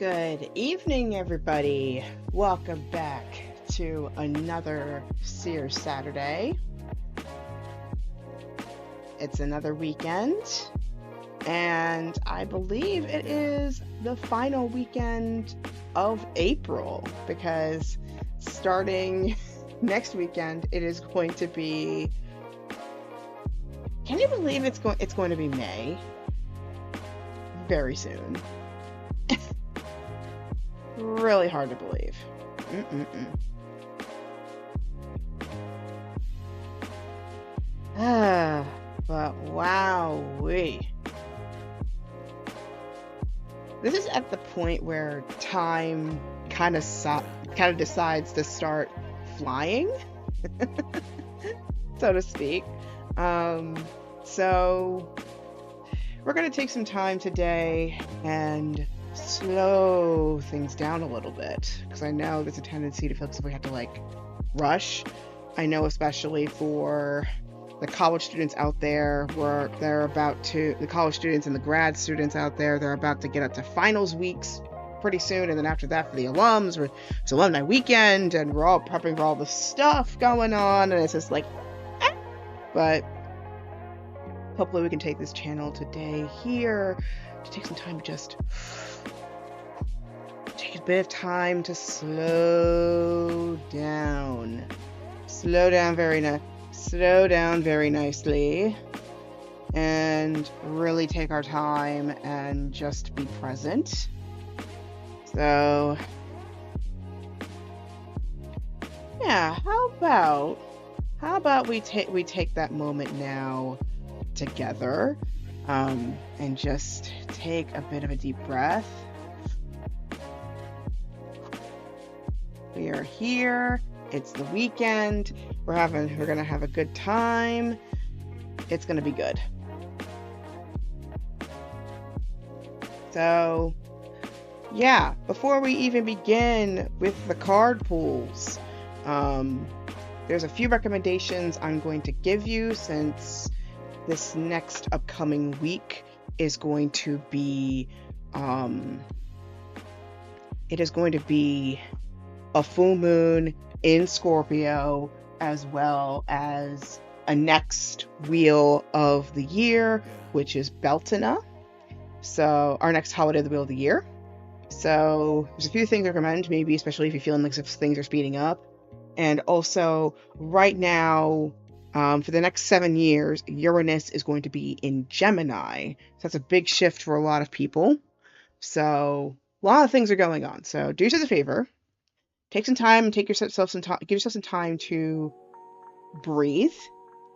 Good evening, everybody. Welcome back to another Seer Saturday. It's another weekend, and I believe it is the final weekend of April because starting next weekend, it is going to be. Can you believe it's going to be May? Very soon. Really hard to believe. But wowee. This is at the point where time kind of decides to start flying, so to speak. So we're going to take some time today and slow things down a little bit, because I know there's a tendency to feel as if we have to rush. I know especially for the college students out there, the college students and the grad students out there, they're about to get up to finals weeks pretty soon, and then after that for the alums, it's alumni weekend, and we're all prepping for all the stuff going on, and it's just but hopefully we can take this channel today here to take some time to just take a bit of time to slow down very nicely and really take our time and just be present. So yeah, how about we take that moment now together, and just take a bit of a deep breath. We are here. It's the weekend. We're gonna have a good time. It's gonna be good. So yeah, before we even begin with the card pools, there's a few recommendations I'm going to give you, since this next upcoming week is going to be a full moon in Scorpio, as well as a next wheel of the year, which is Beltana. So our next holiday of the wheel of the year. So there's a few things I recommend, maybe especially if you're feeling like things are speeding up. And also right now, for the next 7 years, Uranus is going to be in Gemini. So that's a big shift for a lot of people. So a lot of things are going on. So do yourself a favor. Take some time and give yourself some time to breathe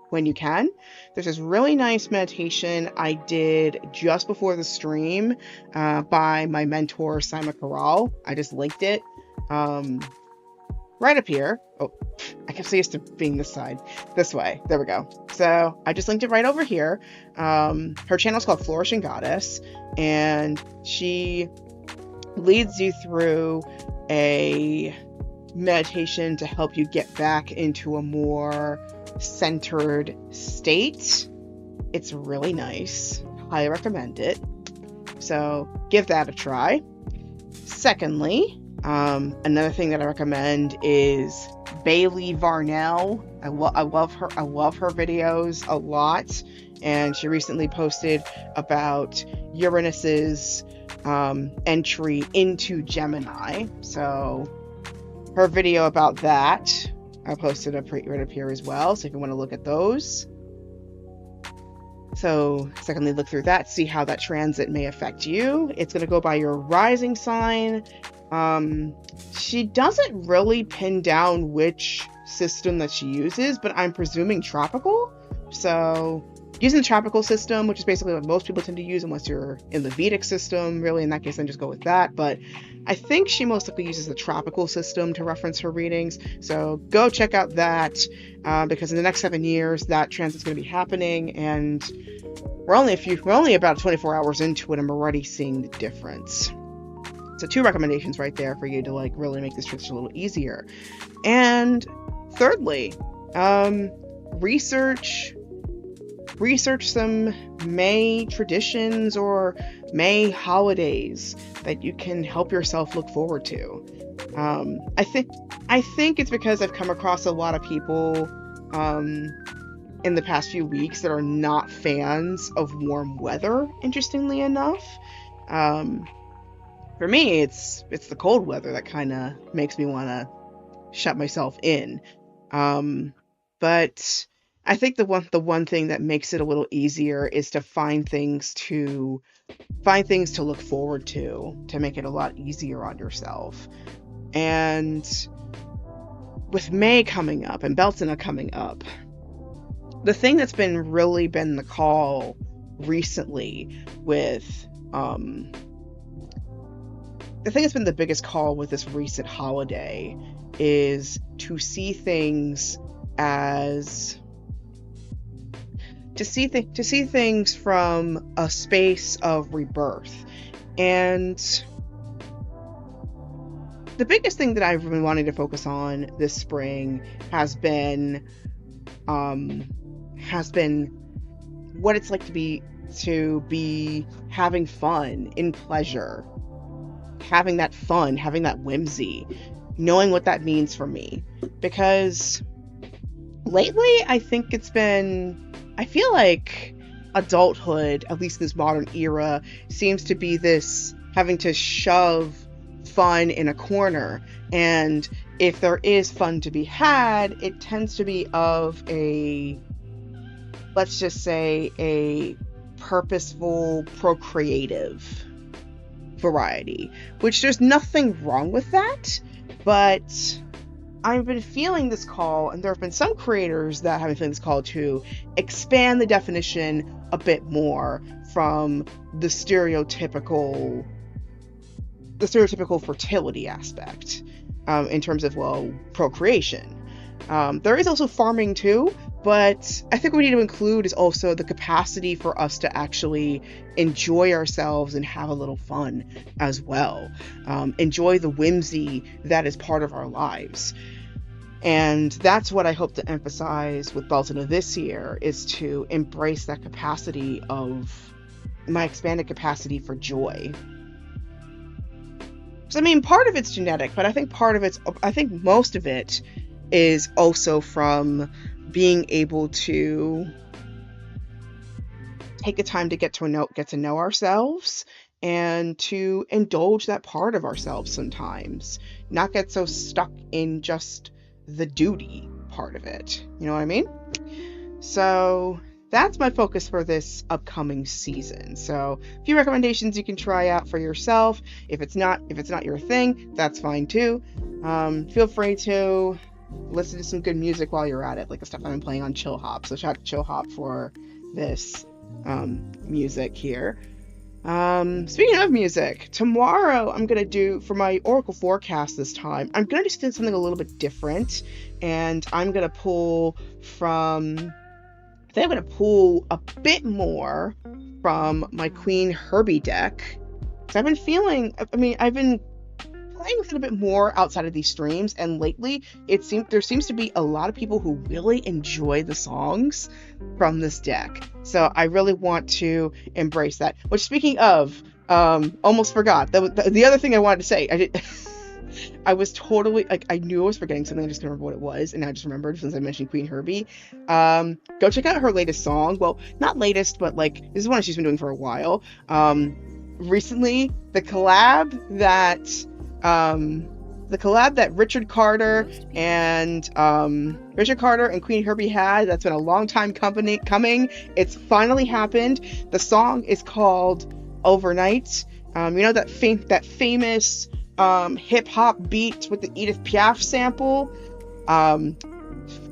when you can. There's this really nice meditation I did just before the stream by my mentor, Simon Corral. I just linked it. Right up here. Oh, I kept so used to being this way. There we go. So I just linked it right over here. Her channel is called Flourishing Goddess, and she leads you through a meditation to help you get back into a more centered state. It's really nice. Highly recommend it. So give that a try. Secondly, another thing that I recommend is Bailey Varnell. I love her. I love her videos a lot, and she recently posted about Uranus's entry into Gemini. So her video about that, I posted right up here as well. So if you want to look at those. So secondly, look through that, see how that transit may affect you. It's going to go by your rising sign. She doesn't really pin down which system that she uses, but I'm presuming tropical. So using the tropical system, which is basically what most people tend to use unless you're in the Vedic system, really in that case, then just go with that. But I think she most likely uses the tropical system to reference her readings. So go check out that, because in the next 7 years, that transit's going to be happening, and we're only about 24 hours into it, and we're already seeing the difference. So 2 recommendations right there for you to really make this transition a little easier. And thirdly, research some May traditions or May holidays that you can help yourself look forward to. I think it's because I've come across a lot of people in the past few weeks that are not fans of warm weather, interestingly enough. For me, it's the cold weather that kind of makes me want to shut myself in. But I think the one thing that makes it a little easier is to find things to look forward to make it a lot easier on yourself. And with May coming up and Beltana coming up, the thing that's really been the call recently with the thing that's been the biggest call with this recent holiday is to see things from a space of rebirth. And the biggest thing that I've been wanting to focus on this spring has been what it's like to be having fun in pleasure, having that fun, having that whimsy, knowing what that means for me. Because lately, I feel like adulthood, at least in this modern era, seems to be this having to shove fun in a corner. And if there is fun to be had, it tends to be of let's just say, a purposeful, procreative variety, which there's nothing wrong with that. But I've been feeling this call, and there have been some creators that have been feeling this call to expand the definition a bit more from the stereotypical fertility aspect, in terms of, procreation. There is also farming too, but I think what we need to include is also the capacity for us to actually enjoy ourselves and have a little fun as well. Enjoy the whimsy that is part of our lives. And that's what I hope to emphasize with Beltana this year, is to embrace that capacity of my expanded capacity for joy. So, I mean, part of it's genetic, but I think most of it is also from being able to take the time to get to know ourselves and to indulge that part of ourselves sometimes, not get so stuck in just the duty part of it. You know what I mean? So that's my focus for this upcoming season. So a few recommendations you can try out for yourself. If it's not your thing, that's fine too. Feel free to listen to some good music while you're at it, like the stuff I've been playing on Chill Hop. So shout out to Chill Hop for this music here. Speaking of music, tomorrow I'm gonna do, for my Oracle forecast this time, I'm gonna do something a little bit different, and I'm gonna pull a bit more from my Queen Herbie deck. So I've been playing with it a bit more outside of these streams, and lately there seems to be a lot of people who really enjoy the songs from this deck. So I really want to embrace that. Which, speaking of, almost forgot. The other thing I wanted to say, I was totally, I knew I was forgetting something, I just couldn't remember what it was, and I just remembered since I mentioned Queen Herbie. Go check out her latest song. Well, not latest, but this is one she's been doing for a while. Recently, the collab that Richard Carter and Queen Herbie had, that's been a long time coming. It's finally happened. The song is called Overnight. You know that famous hip hop beat with the Edith Piaf sample?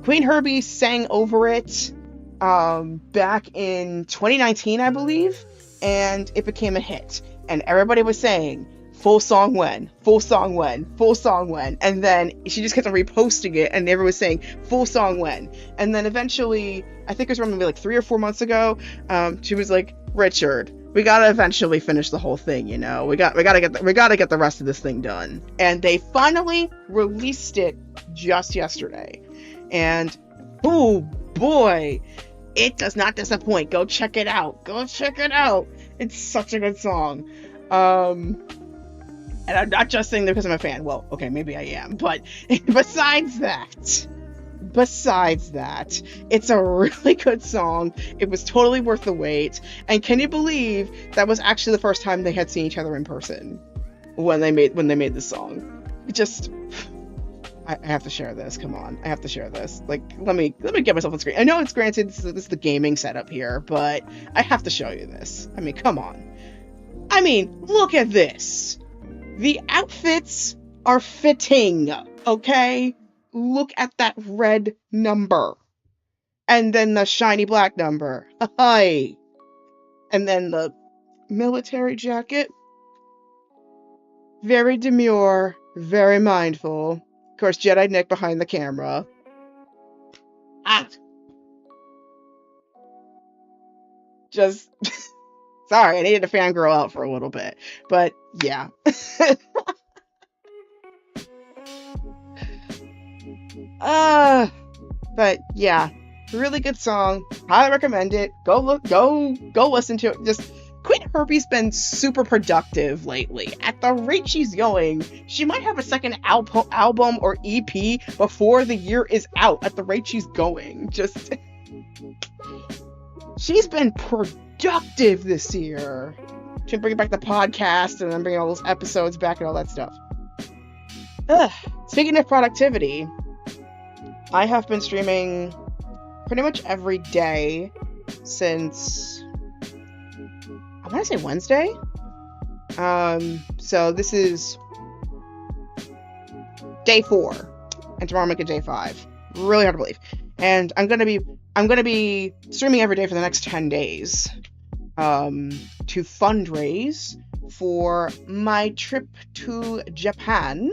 Queen Herbie sang over it back in 2019, I believe, and it became a hit. And everybody was saying, full song when, and then she just kept on reposting it, and everyone was saying, full song when. And then eventually, I think it was maybe 3 or 4 months ago, she was like, Richard, we gotta eventually finish the whole thing, we gotta get the rest of this thing done. And they finally released it just yesterday, and oh boy, it does not disappoint. Go check it out. It's such a good song. Um, and I'm not just saying that because I'm a fan. Well, okay, maybe I am, but besides that, besides that, it's a really good song. It was totally worth the wait. And can you believe that was actually the first time they had seen each other in person when they made this song? Just I have to share this. Come on, I have to share this. Like, let me get myself on screen. I know it's granted this is the gaming setup here, but I have to show you this. I mean, come on. I mean, look at this. The outfits are fitting, okay? Look at that red number. And then the shiny black number. Hi. And then the military jacket. Very demure, very mindful. Of course, Jedi Nick behind the camera. Ah. Just sorry, I needed to fangirl out for a little bit. But yeah. But yeah, really good song. Highly recommend it. Go listen to it. Just Queen Herbie's been super productive lately. At the rate she's going, she might have a second album or EP before the year is out. At the rate she's going, just she's been productive this year. She's bringing back the podcast and then bringing all those episodes back and all that stuff. Speaking of productivity, I have been streaming pretty much every day since, I want to say Wednesday. So this is day 4, and tomorrow I'll make it day 5. Really hard to believe. And I'm gonna be streaming every day for the next 10 days, to fundraise for my trip to Japan.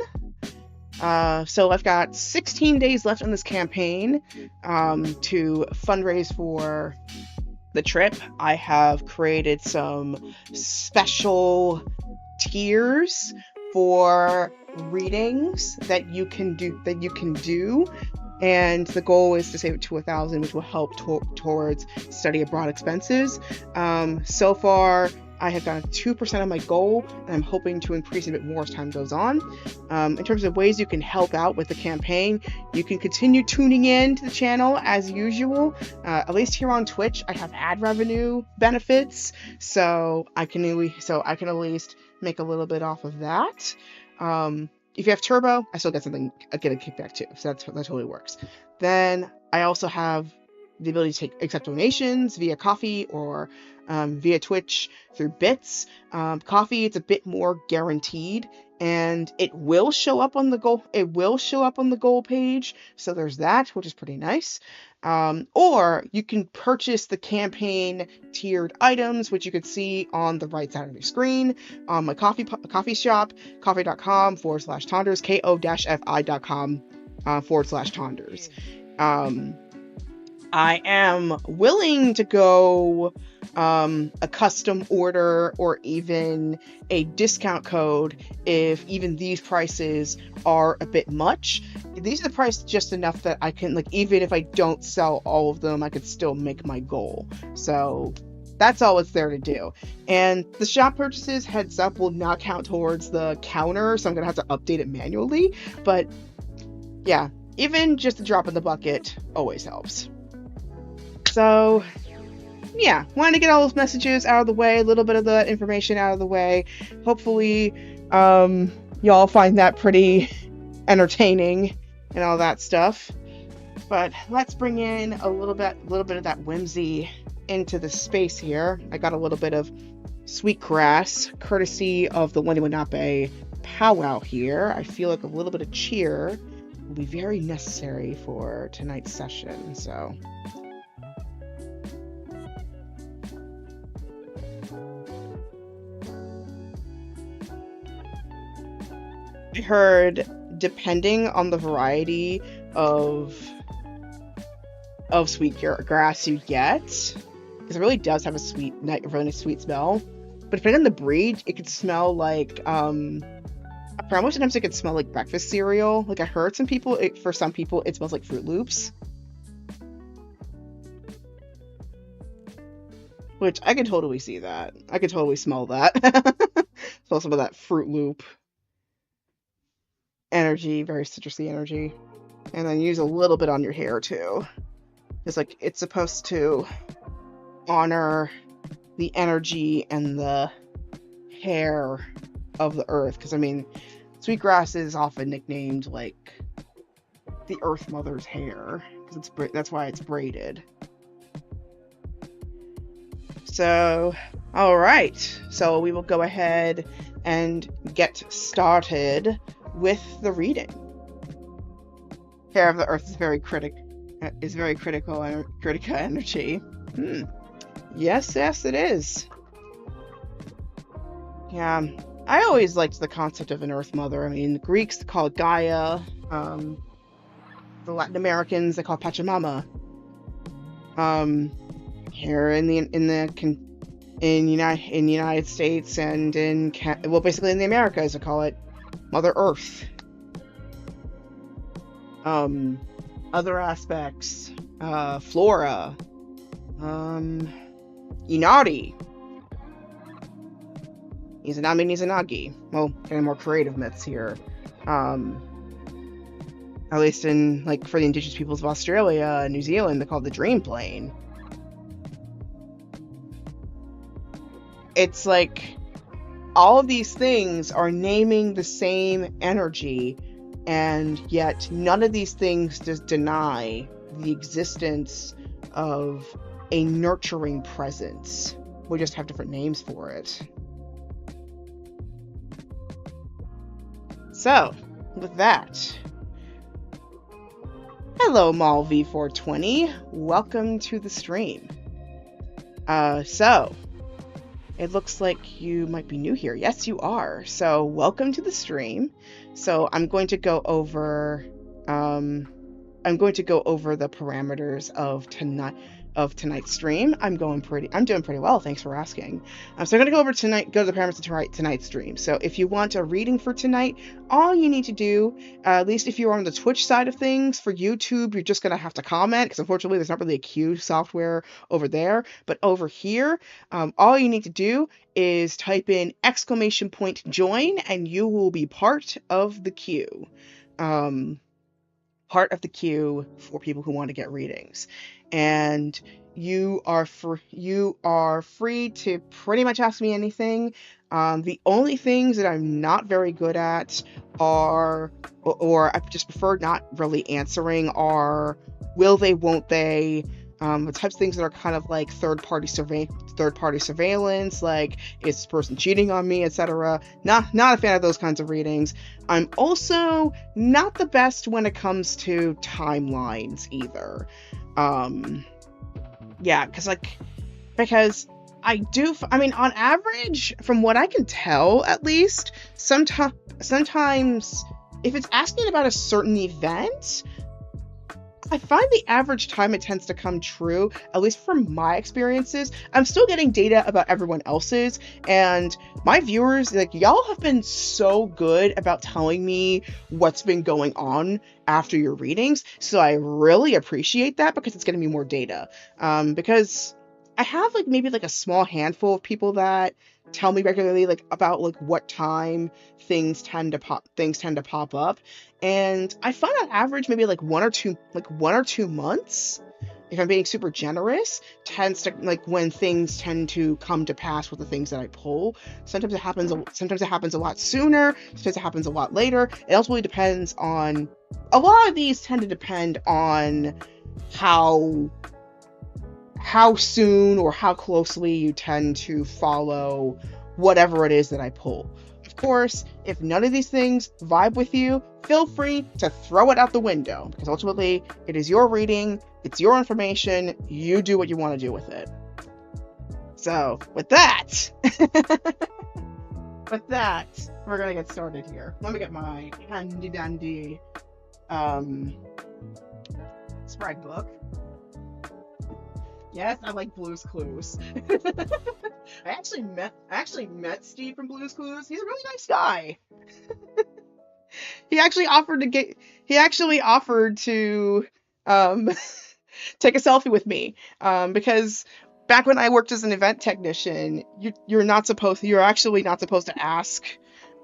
So I've got 16 days left on this campaign to fundraise for the trip. I have created some special tiers for readings that you can do. And the goal is to save it to 1,000, which will help towards study abroad expenses. So far, I have gotten 2% of my goal, and I'm hoping to increase a bit more as time goes on. In terms of ways you can help out with the campaign, you can continue tuning in to the channel as usual. At least here on Twitch, I have ad revenue benefits, so I can at least make a little bit off of that. If you have Turbo, I still get a kickback too, so that totally works. Then I also have the ability to accept donations via Coffee or via Twitch through bits. Coffee, it's a bit more guaranteed, and it will show up on the goal. It will show up on the goal page, so there's that, which is pretty nice. Or you can purchase the campaign tiered items, which you could see on the right side of your screen on my coffee shop, coffee.com/Tonders, ko-fi.com/Tonders. I am willing to go a custom order or even a discount code if even these prices are a bit much. These are the prices just enough that I can, like, even if I don't sell all of them, I could still make my goal. So that's all it's there to do. And the shop purchases, heads up, will not count towards the counter, so I'm gonna have to update it manually. But yeah, even just a drop in the bucket always helps. So yeah, wanted to get all those messages out of the way, a little bit of the information out of the way. Hopefully y'all find that pretty entertaining and all that stuff. But let's bring in a little bit of that whimsy into the space here. I got a little bit of sweetgrass courtesy of the Wendy Wanape powwow here. I feel like a little bit of cheer will be very necessary for tonight's session, so I heard, depending on the variety of sweetgrass you get, because it really does have a really sweet smell. But depending on the breed, it could smell like sometimes it could smell like breakfast cereal. Like I heard for some people, it smells like Fruit Loops. which I could totally see that. I could totally smell that. Smell some of that Fruit Loop energy, very citrusy energy. And then use a little bit on your hair too. It's like it's supposed to honor the energy and the hair of the earth. Because I mean, sweetgrass is often nicknamed like the Earth Mother's hair because that's why it's braided. So, all right. So we will go ahead and get started with the reading. Hair of the Earth is very critical energy. Yes, it is. Yeah, I always liked the concept of an Earth Mother. I mean, the Greeks call it Gaia. The Latin Americans they call it Pachamama. Here in the United States and basically in the Americas, they call it Mother Earth. Other aspects, flora, Inari, Izanami, Izanagi. Well, getting more creative myths here. At least in, like, for the indigenous peoples of Australia and New Zealand, they call it the Dream Plane. It's like all of these things are naming the same energy, and yet none of these things just deny the existence of a nurturing presence. We just have different names for it. So, with that, hello Mall V420, welcome to the stream. So, it looks like you might be new here. Yes, you are. So, welcome to the stream. So, I'm going to go over the parameters of tonight's stream. I'm doing pretty well. Thanks for asking. So I'm going to go to the parameters of tonight's stream. So if you want a reading for tonight, all you need to do, at least if you're on the Twitch side of things, for YouTube, you're just going to have to comment because unfortunately there's not really a queue software over there. But over here, all you need to do is type in !join and you will be part of the queue. Part of the queue for people who want to get readings. And you are free to pretty much ask me anything. The only things that I'm not very good at or I just prefer not really answering are will they, won't they, the types of things that are kind of like third-party surveillance, like is this person cheating on me, etc. Not a fan of those kinds of readings. I'm also not the best when it comes to timelines either. Yeah, because I mean, on average, from what I can tell, at least, sometimes if it's asking about a certain event, I find the average time it tends to come true, at least from my experiences. I'm still getting data about everyone else's, and my viewers, like, y'all have been so good about telling me what's been going on after your readings, so I really appreciate that because it's getting me more data. Because I have, like, maybe, like, a small handful of people that tell me regularly, like, about, like, what time things tend to pop up, and I find on average maybe like one or two months, if I'm being super generous, tends to, like, when things tend to come to pass with the things that I pull. Sometimes it happens a lot sooner, sometimes it happens a lot later. It also really depends on, a lot of these tend to depend on how soon or how closely you tend to follow whatever it is that I pull. Of course, if none of these things vibe with you, feel free to throw it out the window, because ultimately it is your reading, it's your information, you do what you want to do with it. So, with that, we're gonna get started here. Let me get my handy dandy spread book. Yes, I like Blue's Clues. I actually met Steve from Blue's Clues. He's a really nice guy. He actually offered to take a selfie with me, because back when I worked as an event technician, you're actually not supposed to ask,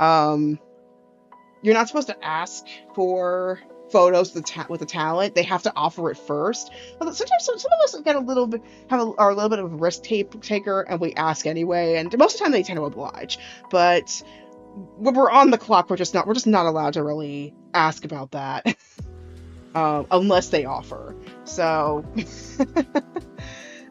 um, you're not supposed to ask for photos with the talent. They have to offer it first. But sometimes some of us get a little bit are a little bit of a risk taker, and we ask anyway. And most of the time they tend to oblige. But when we're on the clock, we're just not allowed to really ask about that unless they offer. So.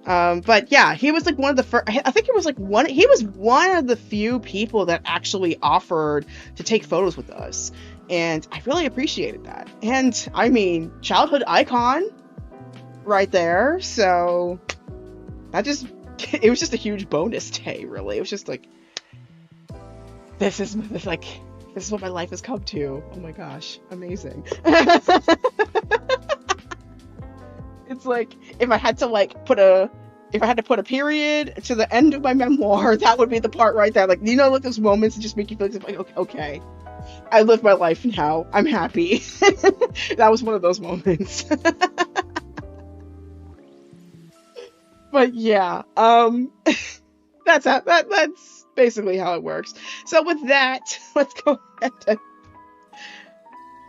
But yeah, he was like one of the first. I think it was like he was one of the few people that actually offered to take photos with us. And I really appreciated that. And I mean, childhood icon right there. So it was just a huge bonus day, really. It was just like, this is what my life has come to. Oh my gosh, amazing. It's like, if I had to put a period to the end of my memoir, that would be the part right there. Like, like those moments that just make you feel like, okay, I live my life now. I'm happy. That was one of those moments. But yeah, that's basically how it works. So with that, let's go ahead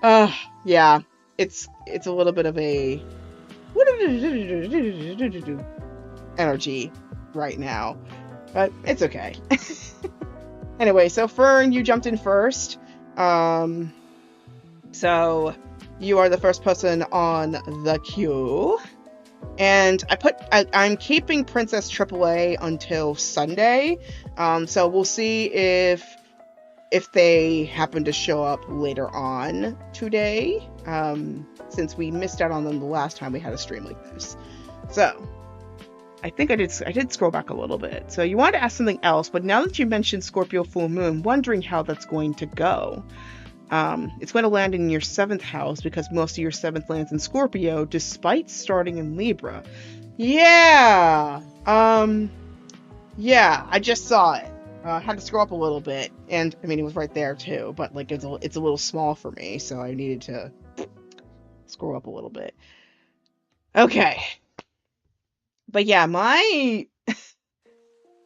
and, yeah, it's a little bit of a energy right now, but it's okay. Anyway, so Fern, you jumped in first. So you are the first person on the queue, and I'm keeping Princess AAA until Sunday. So we'll see if they happen to show up later on today, since we missed out on them the last time we had a stream like this. So I think I did scroll back a little bit. So you wanted to ask something else, but now that you mentioned Scorpio full moon, wondering how that's going to go. It's going to land in your 7th house because most of your 7th lands in Scorpio, despite starting in Libra. Yeah. Yeah, I just saw it. I had to scroll up a little bit, and I mean, it was right there too, but like it's a little small for me, so I needed to scroll up a little bit. Okay. But yeah,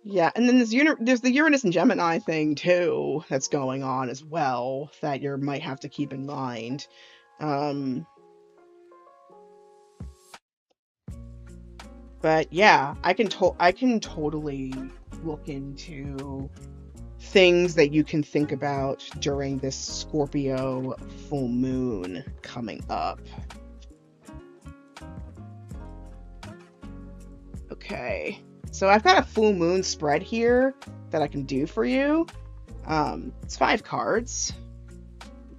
yeah, and then there's the Uranus and Gemini thing too that's going on as well that you might have to keep in mind. But yeah, I can totally look into things that you can think about during this Scorpio full moon coming up. Okay, so I've got a full moon spread here that I can do for you. It's 5 cards.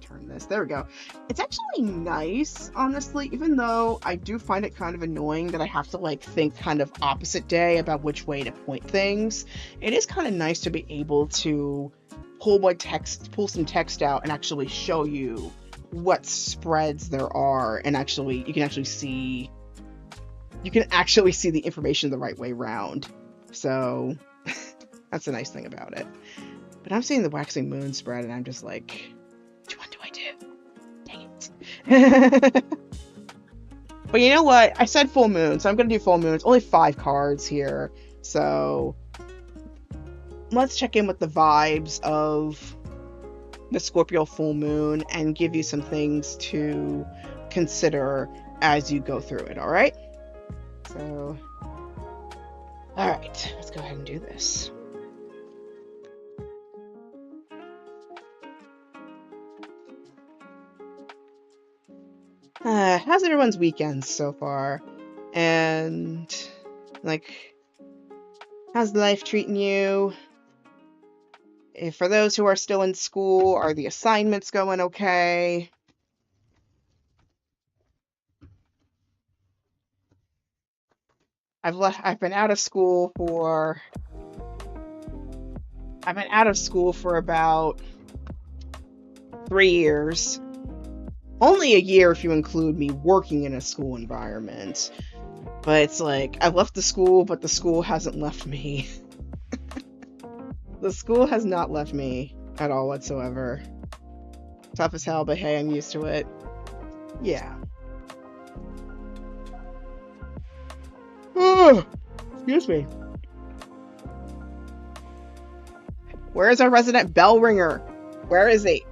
Turn this. There we go. It's actually nice, honestly, even though I do find it kind of annoying that I have to like think kind of opposite day about which way to point things. It is kind of nice to be able to pull some text out and actually show you what spreads there are, and you can actually see the information the right way around. So that's the nice thing about it. But I'm seeing the waxing moon spread, and I'm just like, which one do I do? Dang it. But you know what? I said full moon, so I'm going to do full moon. It's only 5 cards here. So let's check in with the vibes of the Scorpio full moon and give you some things to consider as you go through it, all right? So, all right, let's go ahead and do this. How's everyone's weekend so far? And, like, how's life treating you? For those who are still in school, are the assignments going okay? I've been out of school for about 3 years. Only a year if you include me working in a school environment. But it's like, I left the school, but the school hasn't left me. The school has not left me at all whatsoever. Tough as hell, but hey, I'm used to it. Yeah. Excuse me. Where is our resident bell ringer? Where is he?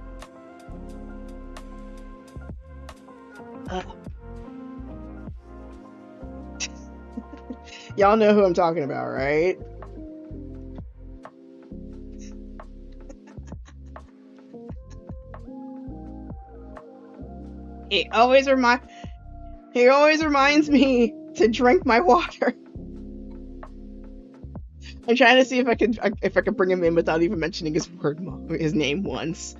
Y'all know who I'm talking about, right? He always reminds me to drink my water. I'm trying to see if I can bring him in without even mentioning his name once.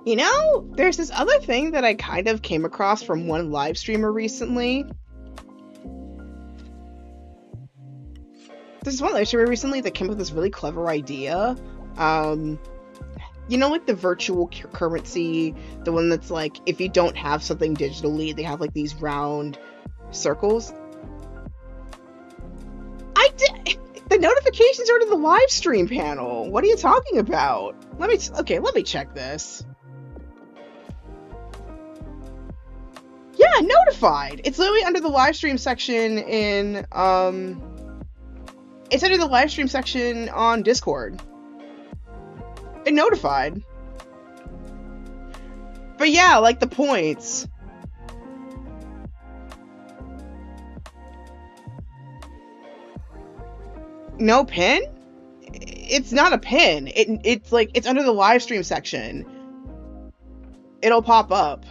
You know, there's this other thing that I kind of came across from one live streamer recently. There's one live streamer recently that came up with this really clever idea. You know, like the virtual currency, the one that's like, if you don't have something digitally, they have like these round circles. The notifications are to the live stream panel. What are you talking about? Let me check this. Yeah, notified. It's literally under the live stream section in it's under the live stream section on Discord. It notified. But yeah, like the points. No pin? It's not a pin. It's like, it's under the live stream section. It'll pop up.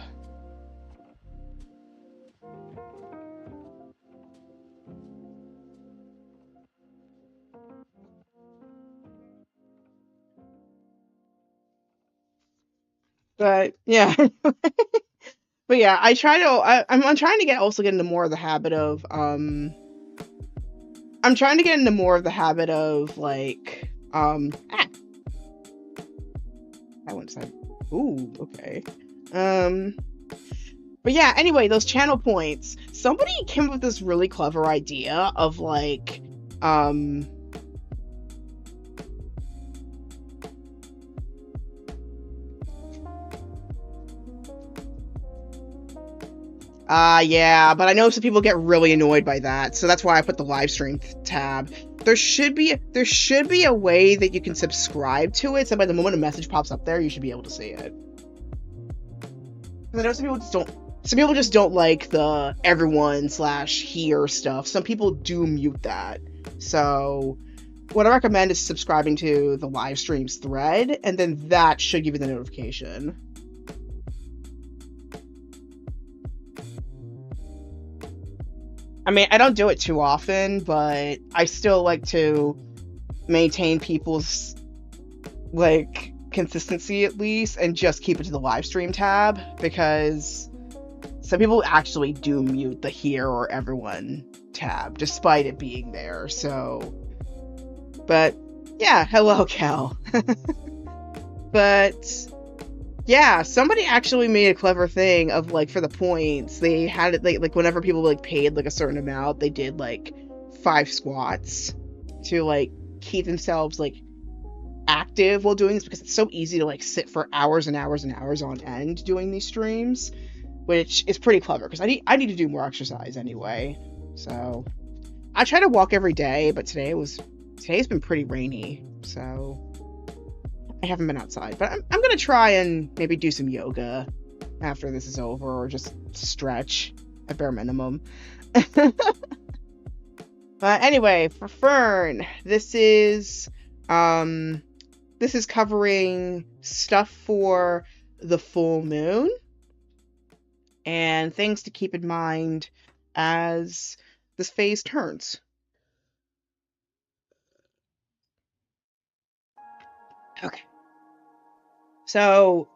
But yeah. But yeah, I'm trying to also get into more of the habit of like that one side. Ooh, okay. But yeah, anyway, those channel points. Somebody came up with this really clever idea of like yeah, but I know some people get really annoyed by that, so that's why I put the live stream tab. There should be a way that you can subscribe to it, so by the moment a message pops up there, you should be able to see it. Because I know some people just don't like the everyone/here stuff. Some people do mute that. So what I recommend is subscribing to the live streams thread, and then that should give you the notification. I mean, I don't do it too often, but I still like to maintain people's, like, consistency at least, and just keep it to the live stream tab, because some people actually do mute the here or everyone tab, despite it being there, so... But, yeah, hello, Cal. But... yeah, somebody actually made a clever thing of, like, for the points, they had it, like whenever people, like, paid, like, a certain amount, they did, like, 5 squats to, like, keep themselves, like, active while doing this, because it's so easy to, like, sit for hours and hours and hours on end doing these streams, which is pretty clever, because I need to do more exercise anyway, so... I try to walk every day, but today's been pretty rainy, so... I haven't been outside, but I'm gonna try and maybe do some yoga after this is over, or just stretch at bare minimum. But anyway, for Fern, this is covering stuff for the full moon and things to keep in mind as this phase turns. Okay. So,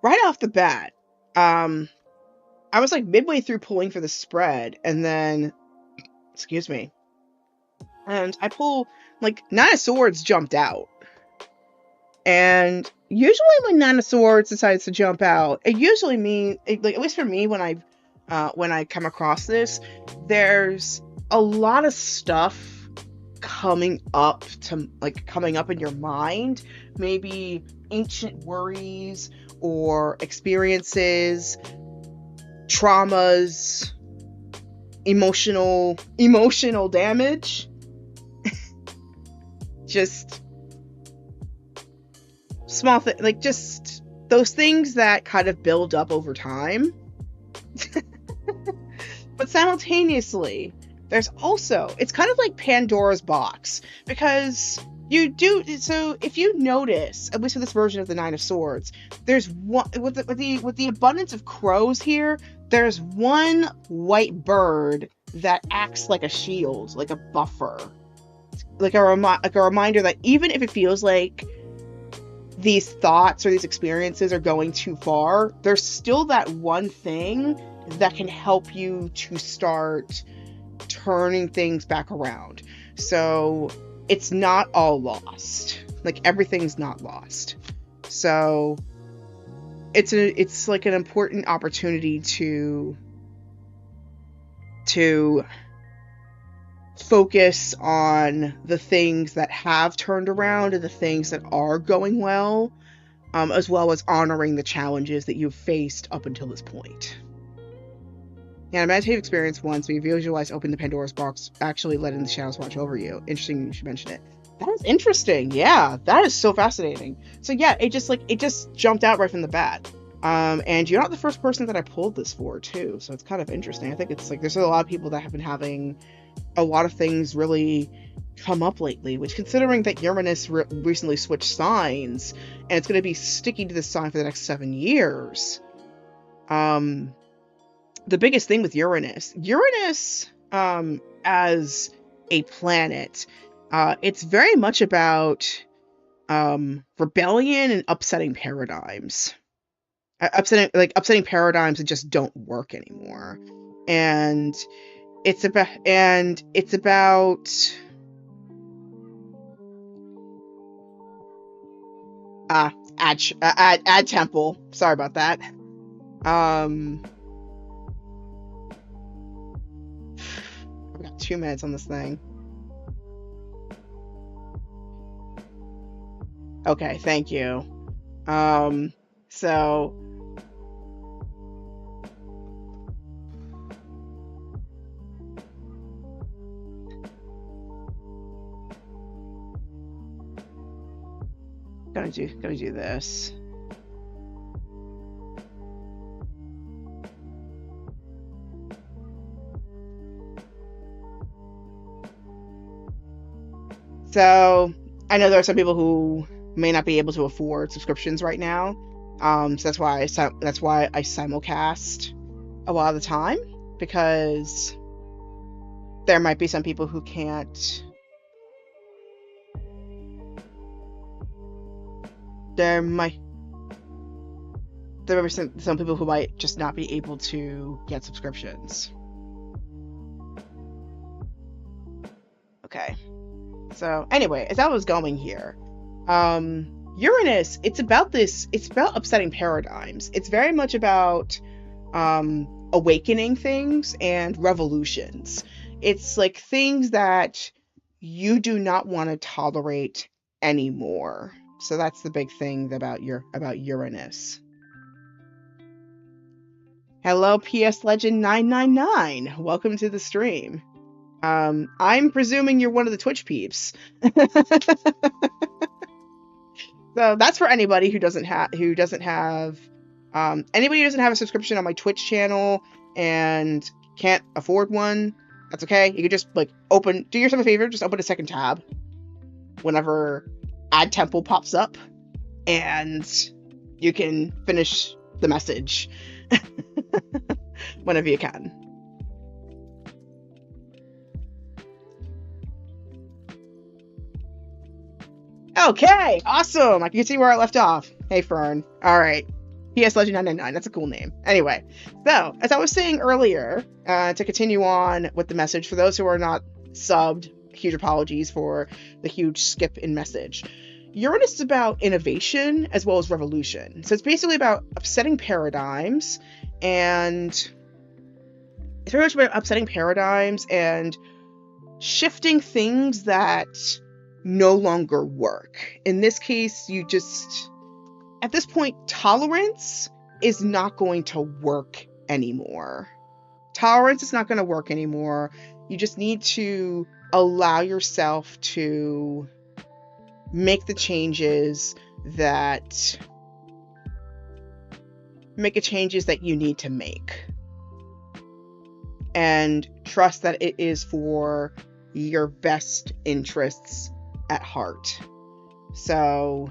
right off the bat, I was like midway through pulling for the spread, and then, excuse me, and I pull, like, Nine of Swords jumped out. And usually when Nine of Swords decides to jump out, it usually means, like, at least for me, when I come across this, there's a lot of stuff coming up in your mind, maybe ancient worries or experiences, traumas, emotional damage. Just small thing, like just those things that kind of build up over time. But simultaneously, there's also, it's kind of like Pandora's box, because if you notice, at least with this version of the Nine of Swords, there's one, with the abundance of crows here, there's one white bird that acts like a shield, like a buffer, like a reminder that even if it feels like these thoughts or these experiences are going too far, there's still that one thing that can help you to start turning things back around. So it's not all lost. Like, everything's not lost. So it's like an important opportunity to focus on the things that have turned around and the things that are going well, as well as honoring the challenges that you've faced up until this point. Yeah, a meditative experience once where you visualize opening the Pandora's box, actually letting the shadows watch over you. Interesting you should mention it. That is interesting. Yeah, that is so fascinating. So yeah, it just jumped out right from the bat. And you're not the first person that I pulled this for too, so it's kind of interesting. I think it's like there's a lot of people that have been having a lot of things really come up lately, which, considering that Uranus recently switched signs and it's going to be sticking to this sign for the next 7 years. The biggest thing with Uranus as a planet, it's very much about rebellion and upsetting paradigms. Upsetting paradigms that just don't work anymore. And it's about add temple. Sorry about that. I've got 2 minutes on this thing. Okay, thank you. So gonna do this. So I know there are some people who may not be able to afford subscriptions right now. So that's why I simulcast a lot of the time, because there might be some people who can't. There might be some people who might just not be able to get subscriptions. Okay. So anyway, as I was going here, Uranus, it's about upsetting paradigms. It's very much about awakening things and revolutions. It's like things that you do not want to tolerate anymore. So that's the big thing about Uranus. Hello, PS Legend 999. Welcome to the stream. I'm presuming you're one of the Twitch peeps. So that's for anybody who doesn't have anybody who doesn't have a subscription on my Twitch channel and can't afford one. That's okay. You can just do yourself a favor, just open a second tab whenever Add Temple pops up, and you can finish the message whenever you can. Okay, awesome. I can see where I left off. Hey, Fern. All right. PS Legend 999. That's a cool name. Anyway, so as I was saying earlier, to continue on with the message, for those who are not subbed, huge apologies for the huge skip in message. Uranus is about innovation as well as revolution. So it's basically about upsetting paradigms, and it's very much about upsetting paradigms and shifting things that no longer work. In this case, at this point, tolerance is not going to work anymore. Tolerance is not going to work anymore. You just need to allow yourself to make the changes that you need to make. And trust that it is for your best interests at heart. So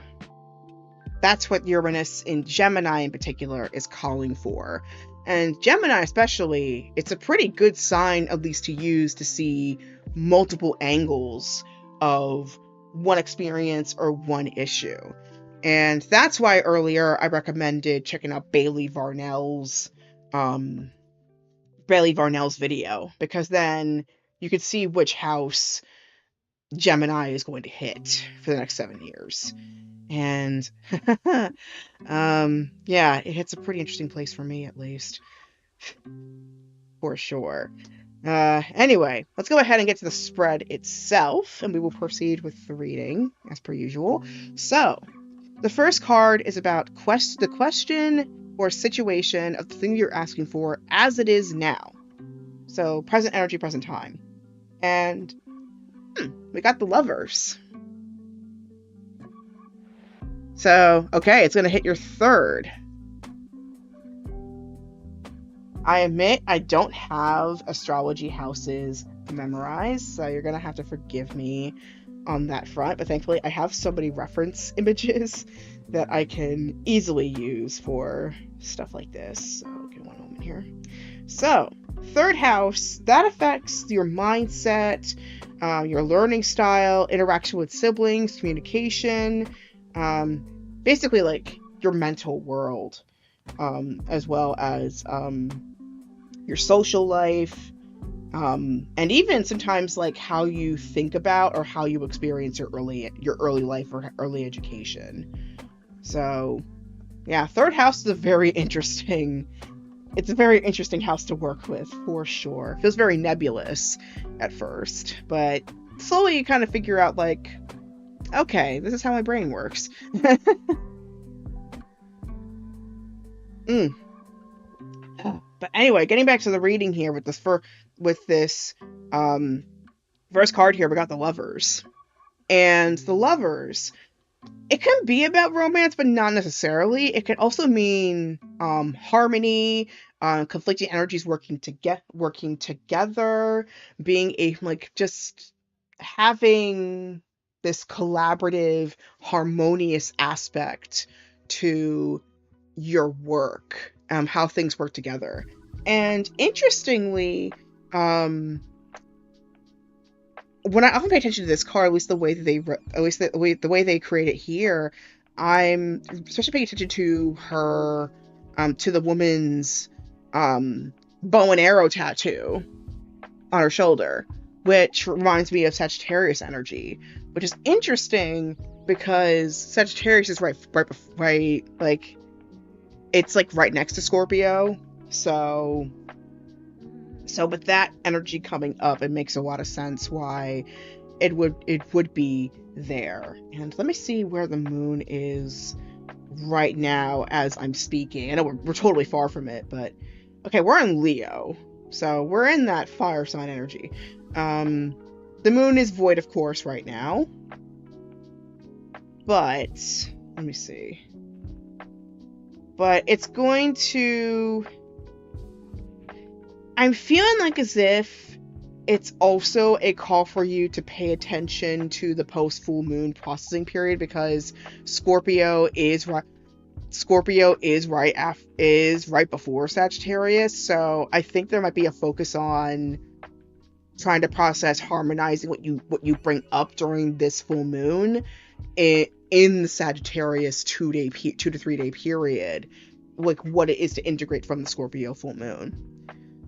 that's what Uranus in Gemini in particular is calling for. And Gemini especially, it's a pretty good sign, at least to use, to see multiple angles of one experience or one issue. And that's why earlier I recommended checking out Bailey Varnell's video, because then you could see which house Gemini is going to hit for the next 7 years. And yeah, it hits a pretty interesting place for me, at least, for sure. Anyway, let's go ahead and get to the spread itself, and we will proceed with the reading as per usual. So the first card is about the question or situation of the thing you're asking for as it is now. So present energy, present time. And we got the Lovers. So, okay, it's going to hit your third. I admit I don't have astrology houses memorized, so you're going to have to forgive me on that front. But thankfully, I have so many reference images that I can easily use for stuff like this. So, okay, one moment here. So, third house, that affects your mindset, your learning style, interaction with siblings, communication, basically like your mental world, as well as your social life, and even sometimes like how you think about or how you experience your early life or early education. So yeah, third house is a very interesting house to work with, for sure. Feels very nebulous at first, but slowly you kind of figure out like, okay, this is how my brain works. But anyway, getting back to the reading here with this first card here, we got the Lovers. And the Lovers, it can be about romance, but not necessarily. It can also mean harmony, conflicting energies working together, being just having this collaborative, harmonious aspect to your work, how things work together. And interestingly, when I often pay attention to this card, at least the way they create it here, I'm especially paying attention to her, to the woman's bow and arrow tattoo on her shoulder, which reminds me of Sagittarius energy, which is interesting because Sagittarius is right it's like right next to Scorpio. So with that energy coming up, it makes a lot of sense why it would be there. And let me see where the moon is right now as I'm speaking. I know we're totally far from it, but okay, we're in Leo, so we're in that fire sign energy. The moon is void, of course, right now, but let me see. But it's going to... I'm feeling like as if it's also a call for you to pay attention to the post-full moon processing period, because Scorpio is right before Sagittarius. So I think there might be a focus on trying to process, harmonizing what you bring up during this full moon in the Sagittarius 2 to 3 day period, like what it is to integrate from the Scorpio full moon.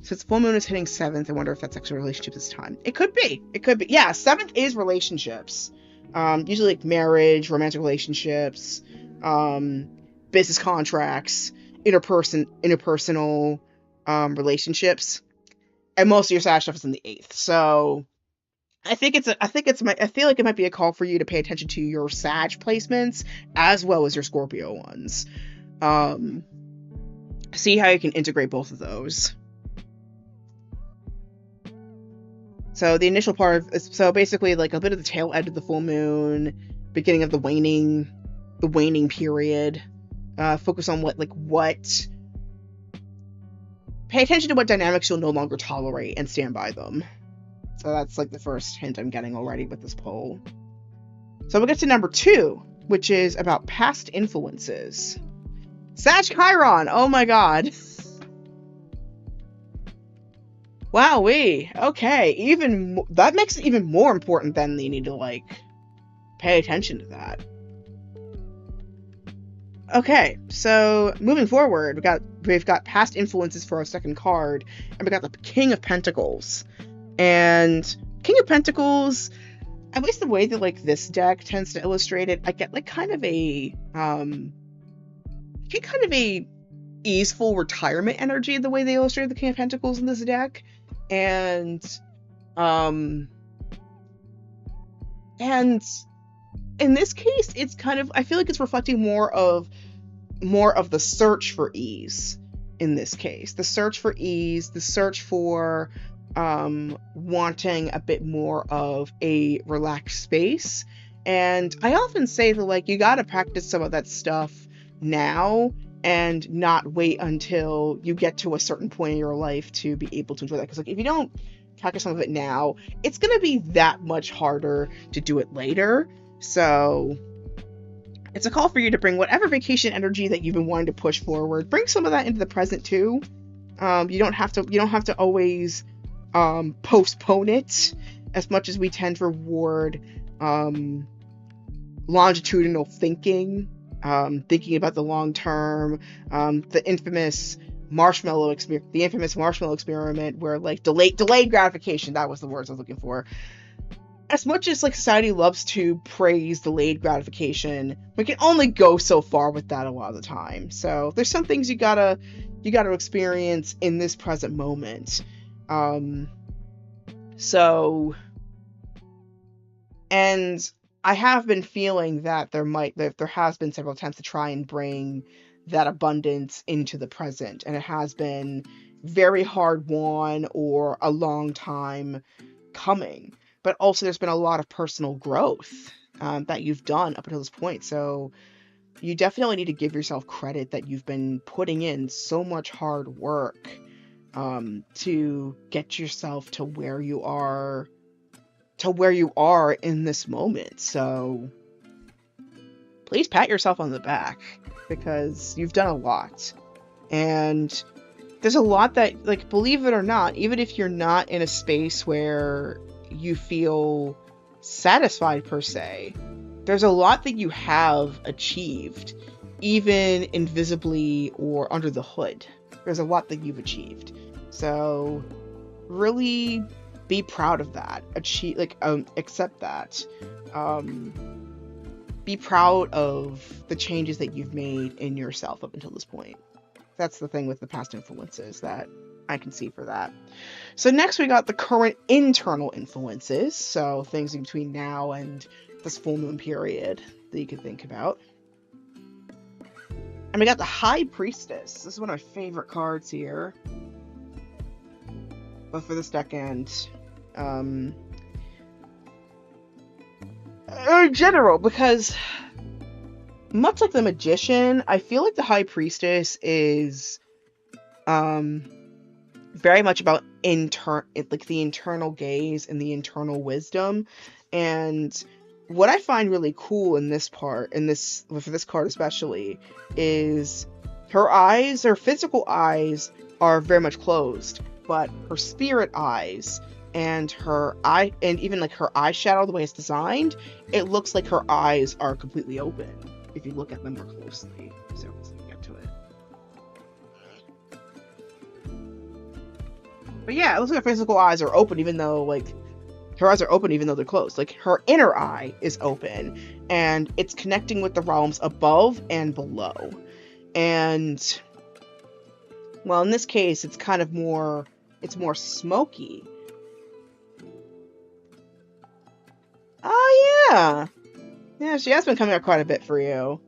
Since full moon is hitting 7th, I wonder if that's actually relationships this time. It could be. Yeah, 7th is relationships. Usually like marriage, romantic relationships, business contracts, interpersonal relationships. And most of your Sag stuff is in the 8th. So I feel like it might be a call for you to pay attention to your Sag placements as well as your Scorpio ones. Um, See how you can integrate both of those. So the initial part is so basically like a bit of the tail end of the full moon, beginning of the waning period. Focus on what pay attention to what dynamics you'll no longer tolerate and stand by them. So that's like the first hint I'm getting already with this poll. So we'll get to number 2, which is about past influences. Sag Chiron, oh my god. Wowee. Okay, that makes it even more important than you need to like pay attention to that. Okay, so moving forward, we've got past influences for our second card, and we got the King of Pentacles. And King of Pentacles, at least the way that like this deck tends to illustrate it, I get like kind of a easeful retirement energy the way they illustrate the King of Pentacles in this deck. And in this case, it's kind of, I feel like it's reflecting more of the search for ease in this case. The search for ease, the search for wanting a bit more of a relaxed space. And I often say that like you gotta practice some of that stuff now and not wait until you get to a certain point in your life to be able to enjoy that. Because like if you don't practice some of it now, it's gonna be that much harder to do it later. So it's a call for you to bring whatever vacation energy that you've been wanting to push forward. Bring some of that into the present too. You don't have to always postpone it as much as we tend to reward longitudinal thinking, thinking about the long term, the infamous marshmallow experiment where like delayed gratification, that was the words I was looking for. As much as like society loves to praise delayed gratification, we can only go so far with that a lot of the time. So there's some things you gotta experience in this present moment. And I have been feeling that there has been several attempts to try and bring that abundance into the present, and it has been very hard won or a long time coming. But also there's been a lot of personal growth that you've done up until this point. So you definitely need to give yourself credit that you've been putting in so much hard work to get yourself to where you are in this moment. So please pat yourself on the back because you've done a lot. And there's a lot that, like, believe it or not, even if you're not in a space where you feel satisfied per se, there's a lot that you have achieved, even invisibly or under the hood. There's a lot that you've achieved. So really be proud of that. Accept that. Be proud of the changes that you've made in yourself up until this point. That's the thing with the past influences that I can see for that. So next we got the current internal influences. So things in between now and this full moon period that you can think about. And we got the High Priestess. This is one of my favorite cards here. But for this deck and in general, because much like the Magician, I feel like the High Priestess is very much about the internal gaze and the internal wisdom. And what I find really cool in this part, for this card especially, is her physical eyes are very much closed, but her spirit eyes and her eye, and even like her eyeshadow, the way it's designed, it looks like her eyes are completely open if you look at them more closely. So let's get to it. But yeah, it looks like her physical eyes are open, even though her eyes are open even though they're closed. Like, her inner eye is open, and it's connecting with the realms above and below. And, well, in this case, it's more smoky. Yeah. Yeah, she has been coming up quite a bit for you.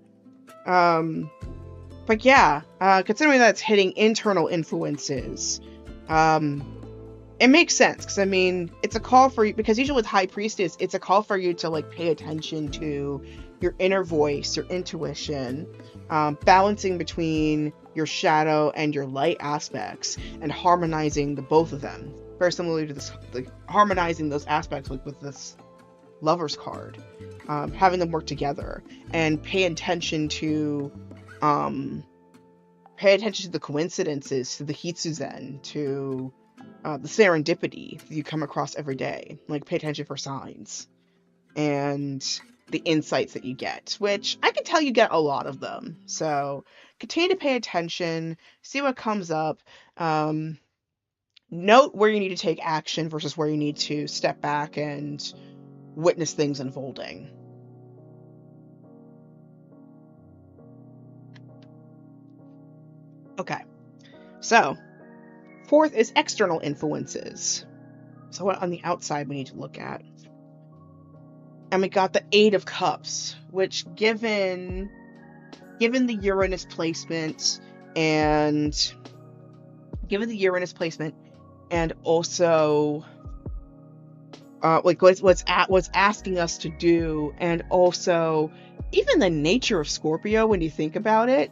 But yeah, considering that it's hitting internal influences, it makes sense, because I mean, it's a call for you, because usually with High Priestess, it's a call for you to like pay attention to your inner voice, your intuition, balancing between your shadow and your light aspects, and harmonizing the both of them. Very similarly to this, like harmonizing those aspects, like with this Lover's card, having them work together, and pay attention to the coincidences, to the hitsuzen, to the serendipity that you come across every day. Like, pay attention for signs and the insights that you get, which I can tell you get a lot of them. So continue to pay attention, see what comes up. Note where you need to take action versus where you need to step back and witness things unfolding. Okay, so fourth is external influences. So what on the outside we need to look at. And we got the Eight of Cups, which given the Uranus placement and also like what's asking us to do, and also even the nature of Scorpio, when you think about it,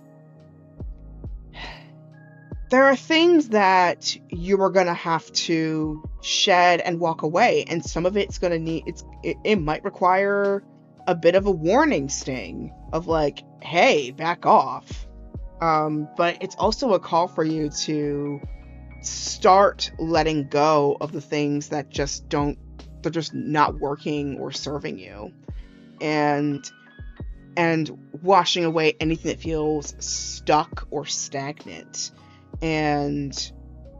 there are things that you are going to have to shed and walk away, and some of it's going to need, it might require a bit of a warning sting of like, hey, back off. But it's also a call for you to start letting go of the things that they're just not working or serving you, and washing away anything that feels stuck or stagnant, and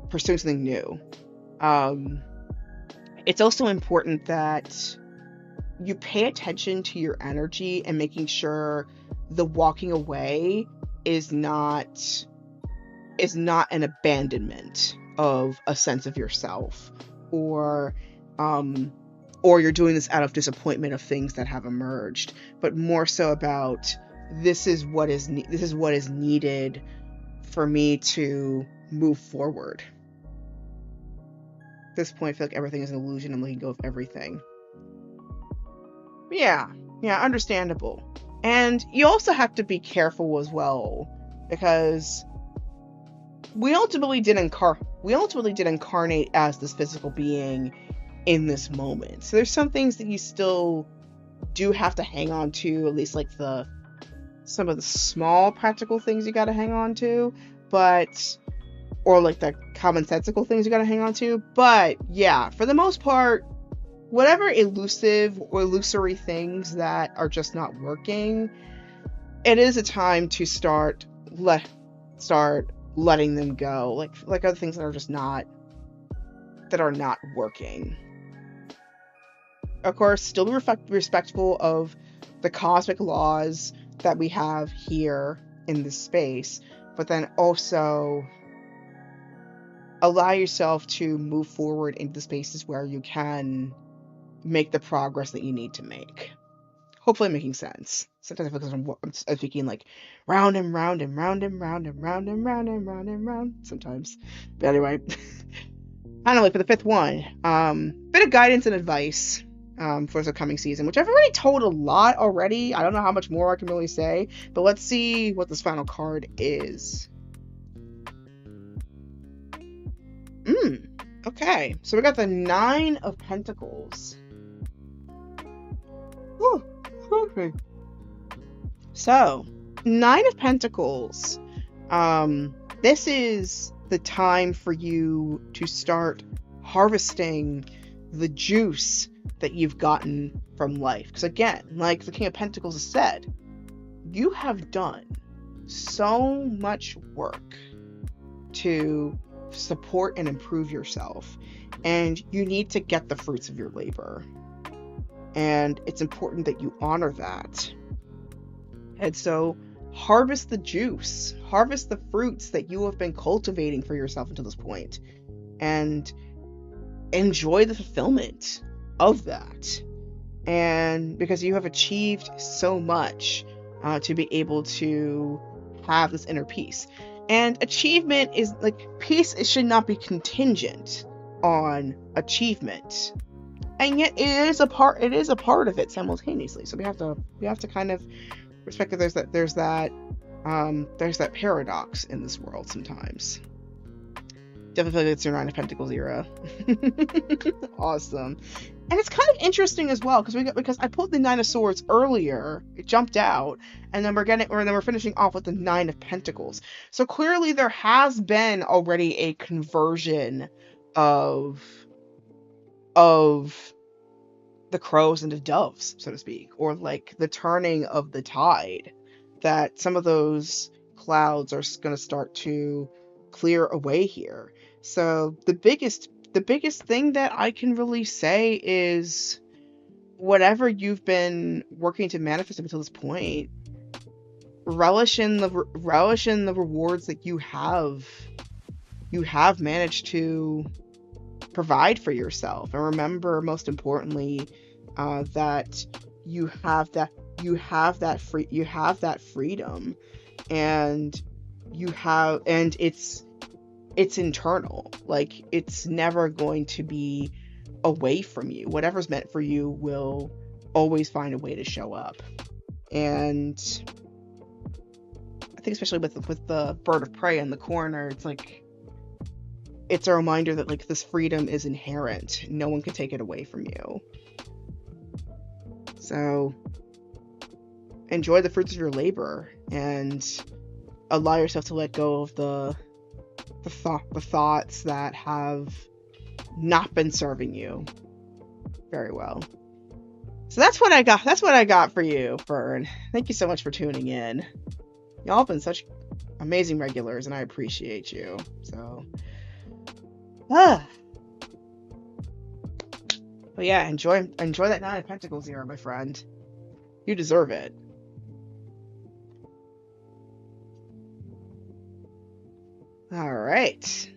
pursuing something new. It's also important that you pay attention to your energy, and making sure the walking away is not an abandonment of a sense of yourself, or you're doing this out of disappointment of things that have emerged, but more so about this is what is needed for me to move forward. At this point, I feel like everything is an illusion. I'm letting go of everything. Yeah, understandable. And you also have to be careful as well, because we ultimately did incarnate as this physical being in this moment. So there's some things that you still do have to hang on to, at least like some of the small practical things you got to hang on to, or like the commonsensical things you got to hang on to. But yeah, for the most part, whatever elusive or illusory things that are just not working, it is a time to start letting them go, like other things that are just not working. Of course, still be respectful of the cosmic laws that we have here in this space, but then also allow yourself to move forward into the spaces where you can make the progress that you need to make. Hopefully making sense. Sometimes I feel like I'm speaking like round and round and round and round and round and round and round and round sometimes. But anyway, finally for the fifth one, bit of guidance and advice for the coming season, which I've already told a lot already. I don't know how much more I can really say, but let's see what this final card is. Okay, so we got the Nine of Pentacles. Whew, okay. So, Nine of Pentacles. This is the time for you to start harvesting the juice that you've gotten from life. Because again, like the King of Pentacles has said, you have done so much work to support and improve yourself, and you need to get the fruits of your labor. And it's important that you honor that. And so harvest the juice, harvest the fruits that you have been cultivating for yourself until this point, and enjoy the fulfillment of that. and because you have achieved so much to be able to have this inner peace. And achievement is like peace. It should not be contingent on achievement, and yet it is a part. It is a part of it simultaneously. So we have to kind of respect that there's that paradox in this world sometimes. Definitely feel like it's your Nine of Pentacles era. Awesome. And it's kind of interesting as well because I pulled the Nine of Swords earlier. It jumped out, and then we're finishing off with the Nine of Pentacles. So clearly there has been already a conversion of the crows into doves, so to speak, or like the turning of the tide, that some of those clouds are going to start to clear away here. So the biggest thing that I can really say is whatever you've been working to manifest up until this point, relish in the rewards that you have managed to provide for yourself. And remember, most importantly, that you have that freedom, and it's internal. Like, it's never going to be away from you. Whatever's meant for you will always find a way to show up. And I think especially with the bird of prey in the corner, it's like, it's a reminder that like this freedom is inherent. No one can take it away from you. So enjoy the fruits of your labor and allow yourself to let go of the thoughts that have not been serving you very well. So that's what I got for you, Fern. Thank you so much for tuning in. Y'all have been such amazing regulars, and I appreciate you. So but yeah, enjoy that Nine of Pentacles era, my friend. You deserve it. All right.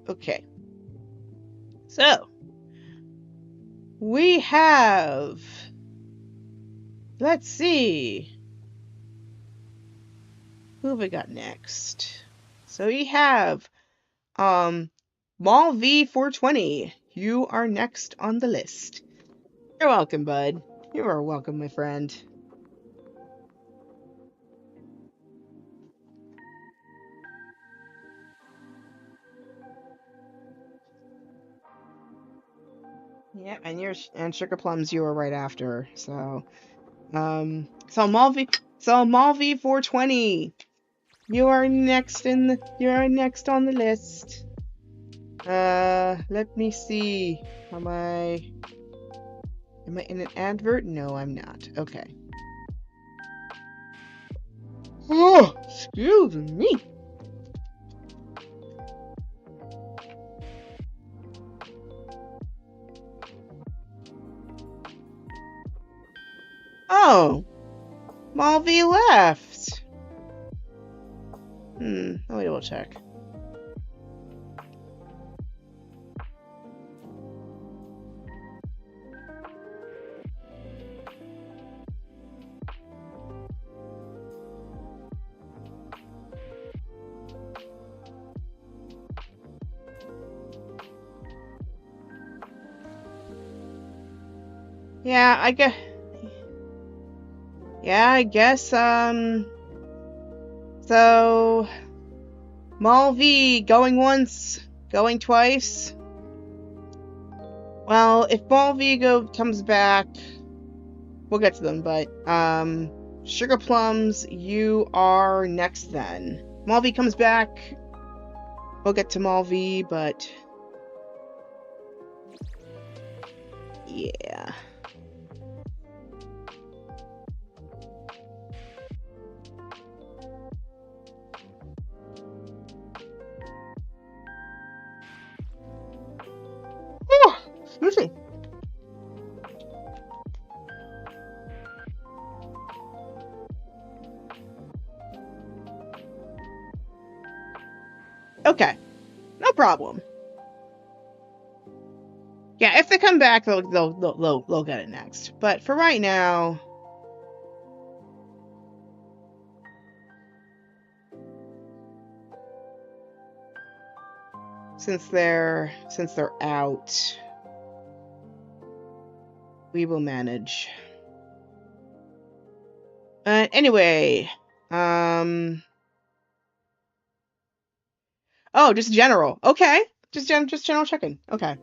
Okay. So we have, let's see, who have we got next? So we have Mall V 420. You are next on the list. You're welcome, bud. You are welcome, my friend. Yeah, and Sugar Plums, you were right after. So Mall V 420. You are next on the list. Let me see. Am I in an advert? No, I'm not. Okay. Oh, excuse me. Oh, Malvi left. Let me double check. Yeah, I guess, so, Malvi going once, going twice. Well, if Malvi comes back, we'll get to them, but, Sugar Plums, you are next then. Malvi comes back, we'll get to Malvi, but, yeah. Excuse me. Okay, no problem. Yeah, if they come back, they'll get it next. But for right now, since they're out, we will manage. Anyway, oh, just general. Okay, just general checking. Okay,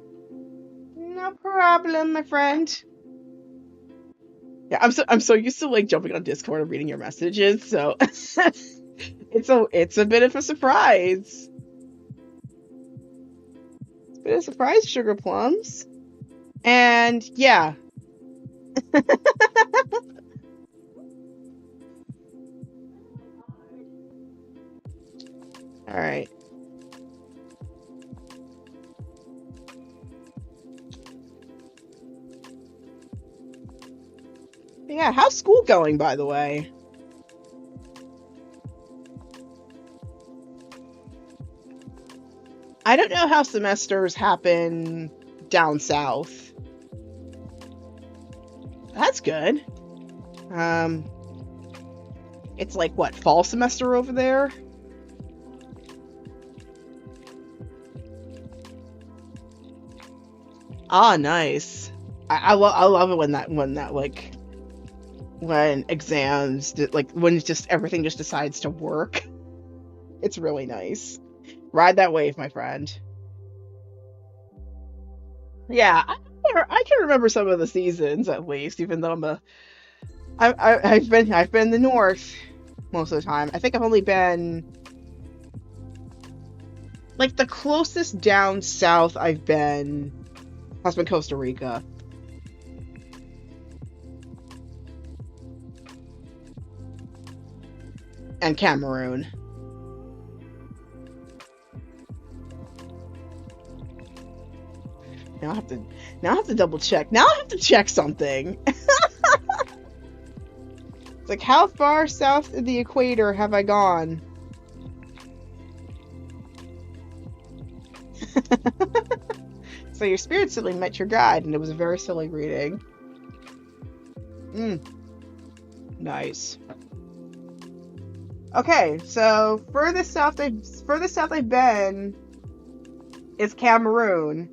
no problem, my friend. Yeah, I'm so used to like jumping on Discord and reading your messages, so it's a bit of a surprise. It's a bit of a surprise, sugar plums. And yeah. All right. Yeah, how's school going, by the way? I don't know how semesters happen down south. That's good. Um, it's like what, fall semester over there? Ah, nice. I love it when that like when exams like when just everything just decides to work. It's really nice. Ride that wave, my friend. Yeah, I can remember some of the seasons at least, even though I've been in the north most of the time. I think I've only been like the closest down south I've been has been Costa Rica and Cameroon. Now I have to now I have to double check. Now I have to check something. It's like how far south of the equator have I gone? So your spirit silly met your guide, and it was a very silly reading. Nice. Okay, so furthest south I've been is Cameroon,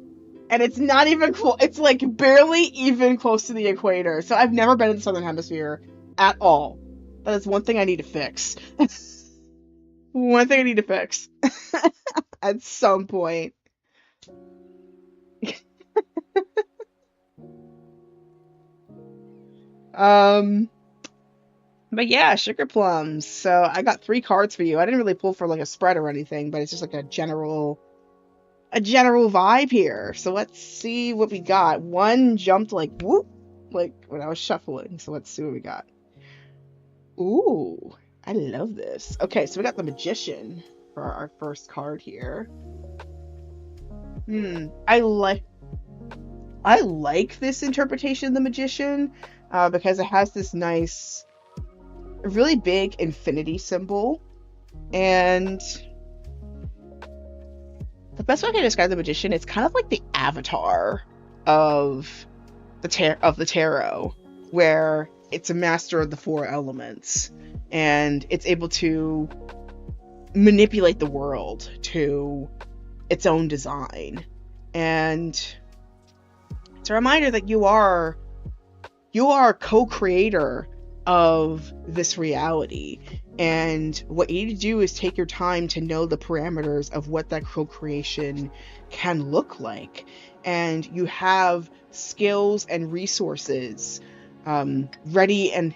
and it's not even close. It's like barely even close to the equator. So I've never been in the southern hemisphere at all. That is one thing I need to fix. One thing I need to fix at some point. Um, but yeah, sugar plums. So I got 3 cards for you. I didn't really pull for like a spread or anything, but it's just like a general vibe here. So let's see what we got. One jumped like whoop, like when I was shuffling. So let's see what we got. Ooh, I love this. Okay, so we got the Magician for our first card here. I like this interpretation of the Magician because it has this nice, really big infinity symbol, and the best way I can describe the Magician, it's kind of like the avatar of the tarot, where it's a master of the 4 elements, and it's able to manipulate the world to its own design. And it's a reminder that you are a co-creator of this reality, and what you need to do is take your time to know the parameters of what that co-creation can look like, and you have skills and resources ready and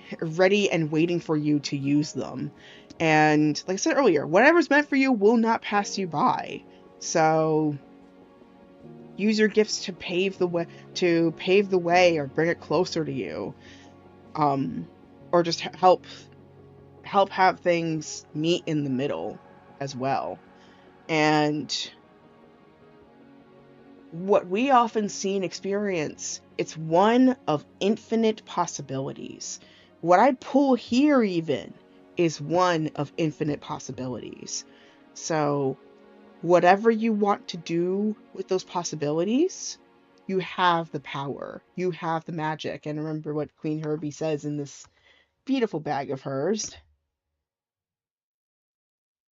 waiting for you to use them. And like I said earlier, whatever's meant for you will not pass you by. So use your gifts to pave the way or bring it closer to you, or just help have things meet in the middle as well. And what we often see and experience, it's one of infinite possibilities. What I pull here even is one of infinite possibilities. So whatever you want to do with those possibilities, you have the power, you have the magic. And remember what Queen Herbie says in this beautiful bag of hers.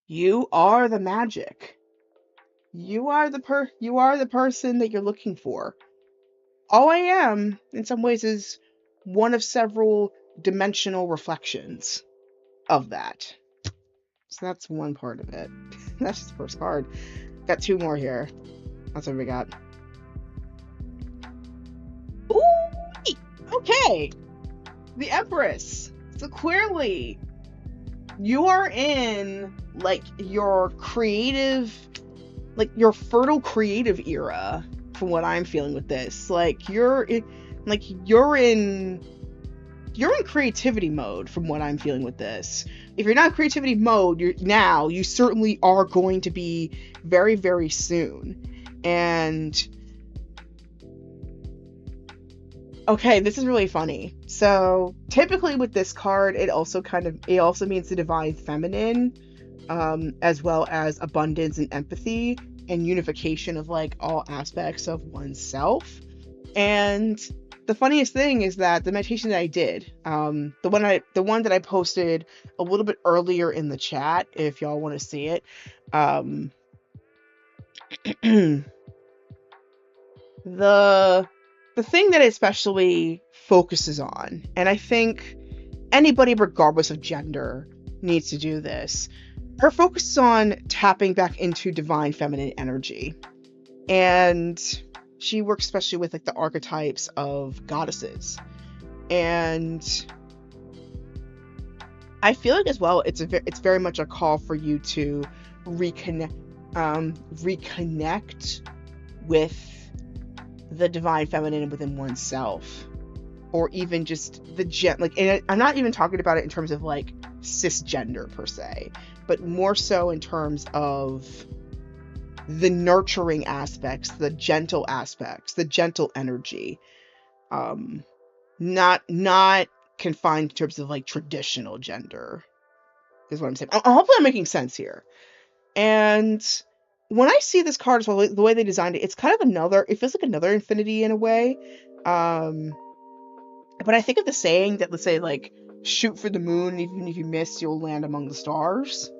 You are the magic. You are the person that you're looking for. All I am, in some ways, is one of several dimensional reflections of that. So that's one part of it. That's just the first card. Got two more here. That's what we got. Ooh, okay. The Empress. So clearly, you are in like your creative, like your fertile creative era. From what I'm feeling with this, like you're in creativity mode. From what I'm feeling with this, if you're not in creativity mode, you certainly are going to be very, very soon. And okay, this is really funny. So typically with this card, it also means the divine feminine, as well as abundance and empathy and unification of like all aspects of oneself. And the funniest thing is that the meditation that I did, the one that I posted a little bit earlier in the chat, if y'all want to see it, the thing that it especially focuses on, and I think anybody regardless of gender needs to do this, her focus is on tapping back into divine feminine energy. And she works especially with like the archetypes of goddesses. And I feel like as well, it's very much a call for you to reconnect with the divine feminine within oneself, or even just and I'm not even talking about it in terms of like cisgender per se, but more so in terms of the nurturing aspects, the gentle aspects, the gentle energy, not confined in terms of like traditional gender, is what I'm saying. Hopefully I'm making sense here. And when I see this card as well, the way they designed it, it's kind of it feels like another infinity in a way. But I think of the saying that, let's say, like, shoot for the moon, even if you miss, you'll land among the stars.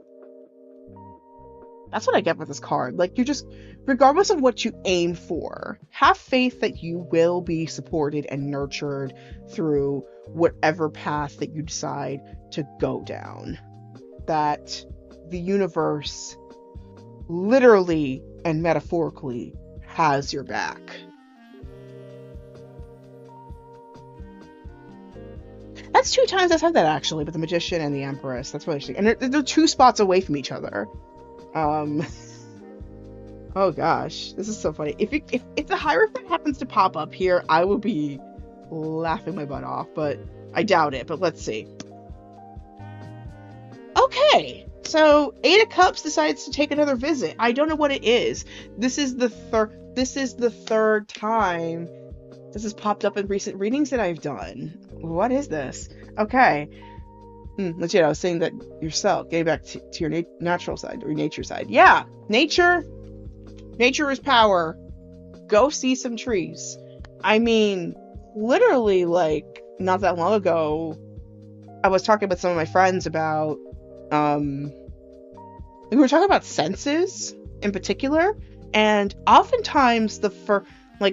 That's what I get with this card. Like, you're just, regardless of what you aim for, have faith that you will be supported and nurtured through whatever path that you decide to go down. That the universe literally and metaphorically has your back. That's 2 times I've said that, actually, with the Magician and the Empress. That's really interesting. And they're 2 spots away from each other. Oh gosh, this is so funny. If the Hierophant happens to pop up here, I will be laughing my butt off, but I doubt it. But let's see. Okay, so 8 of Cups decides to take another visit. I don't know what it is. This is the third time this has popped up in recent readings that I've done. What is this? Okay. Legit, I was saying that yourself, getting back to your natural side, or your nature side. Yeah, nature is power. Go see some trees. I mean, literally, like, not that long ago, I was talking with some of my friends about, we were talking about senses in particular, and oftentimes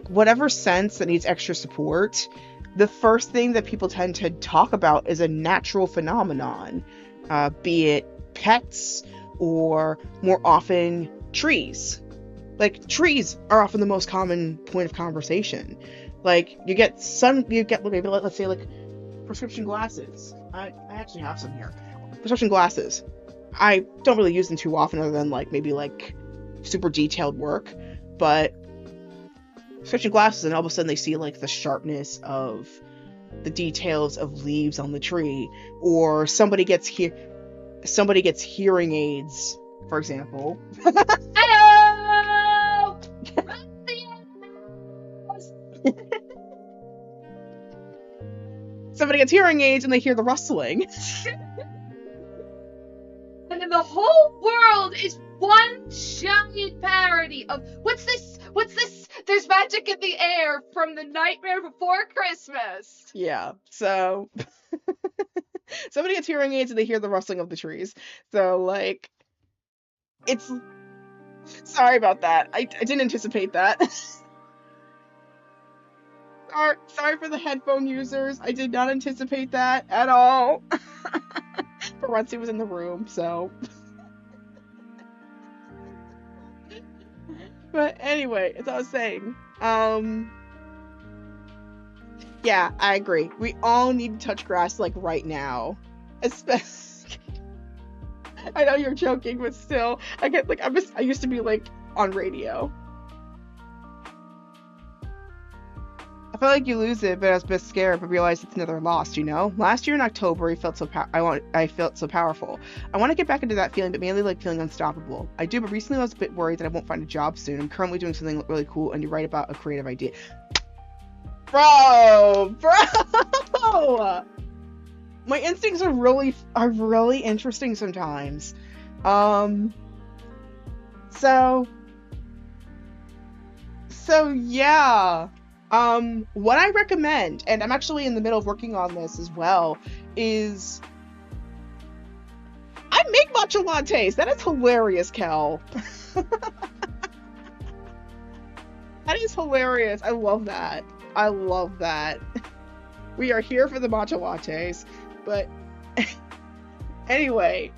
whatever sense that needs extra support, the first thing that people tend to talk about is a natural phenomenon, be it pets or more often trees. Like, trees are often the most common point of conversation. Like, let's say, like, prescription glasses. I actually have some here. Prescription glasses. I don't really use them too often, other than like maybe like super detailed work, but prescription glasses, and all of a sudden they see like the sharpness of the details of leaves on the tree, or somebody gets hearing aids, for example. Hello! Somebody gets hearing aids and they hear the rustling. And then the whole world is one giant parody of what's this? There's magic in the air from The Nightmare Before Christmas. Yeah. So somebody gets hearing aids and they hear the rustling of the trees. So like, it's sorry about that. I didn't anticipate that. Sorry for the headphone users. I did not anticipate that at all. For once, he was in the room, so. But anyway, as I was saying, yeah, I agree. We all need to touch grass like right now, especially. I know you're joking, but still, I get like I used to be like on radio. I felt like you lose it, but I was a bit scared, but realized it's another loss, you know? Last year in October, I felt so powerful. I want to get back into that feeling, but mainly like feeling unstoppable. I do, but recently I was a bit worried that I won't find a job soon. I'm currently doing something really cool, and you write about a creative idea. Bro! My instincts are really interesting sometimes. So yeah. What I recommend, and I'm actually in the middle of working on this as well, is I make matcha lattes. That is hilarious, Kel. That is hilarious. I love that. We are here for the matcha lattes. But anyway,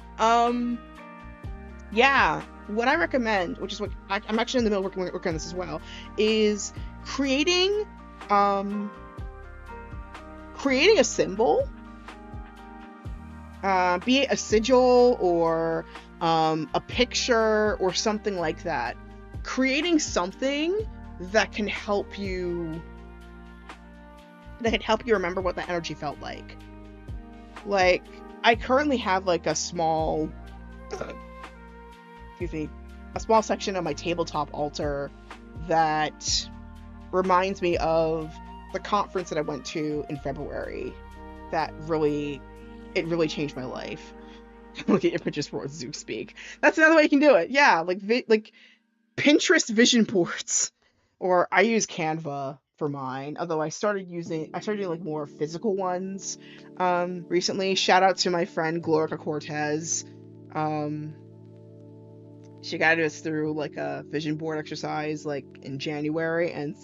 yeah, what I recommend, which is what I'm actually in the middle of working on this as well, is creating a symbol, be it a sigil or a picture or something like that. Creating something that can help you remember what that energy felt like. Like, I currently have like a small section of my tabletop altar that reminds me of the conference that I went to in February. That really changed my life. Look at images for Zoo speak. That's another way you can do it. Yeah, like Pinterest vision boards, or I use Canva for mine. Although I started doing like more physical ones recently. Shout out to my friend Glorica Cortez. She guided us through like a vision board exercise like in January, and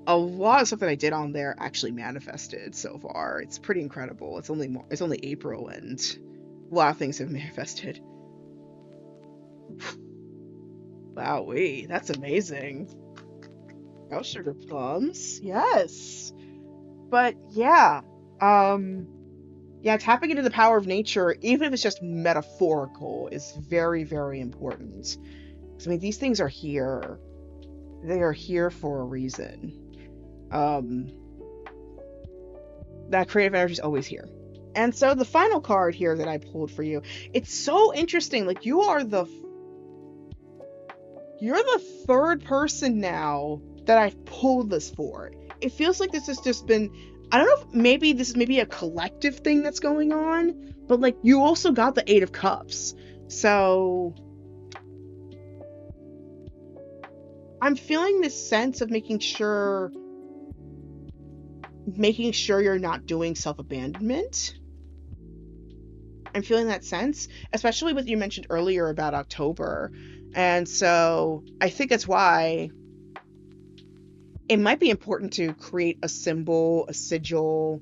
a lot of stuff that I did on there actually manifested so far. It's pretty incredible. It's only April, and a lot of things have manifested. Wowee, that's amazing. Oh, sugar plums. Yes. But yeah, tapping into the power of nature, even if it's just metaphorical, is very, very important. I mean, these things are here. They are here for a reason. That creative energy is always here. And so the final card here that I pulled for you, it's so interesting. Like, you're the third person now that I've pulled this for. It feels like this has just been, I don't know if maybe this is maybe a collective thing that's going on, but like, you also got the Eight of Cups. So I'm feeling this sense of making sure you're not doing self-abandonment. I'm feeling that sense, especially what you mentioned earlier about October. And so I think that's why it might be important to create a symbol, a sigil,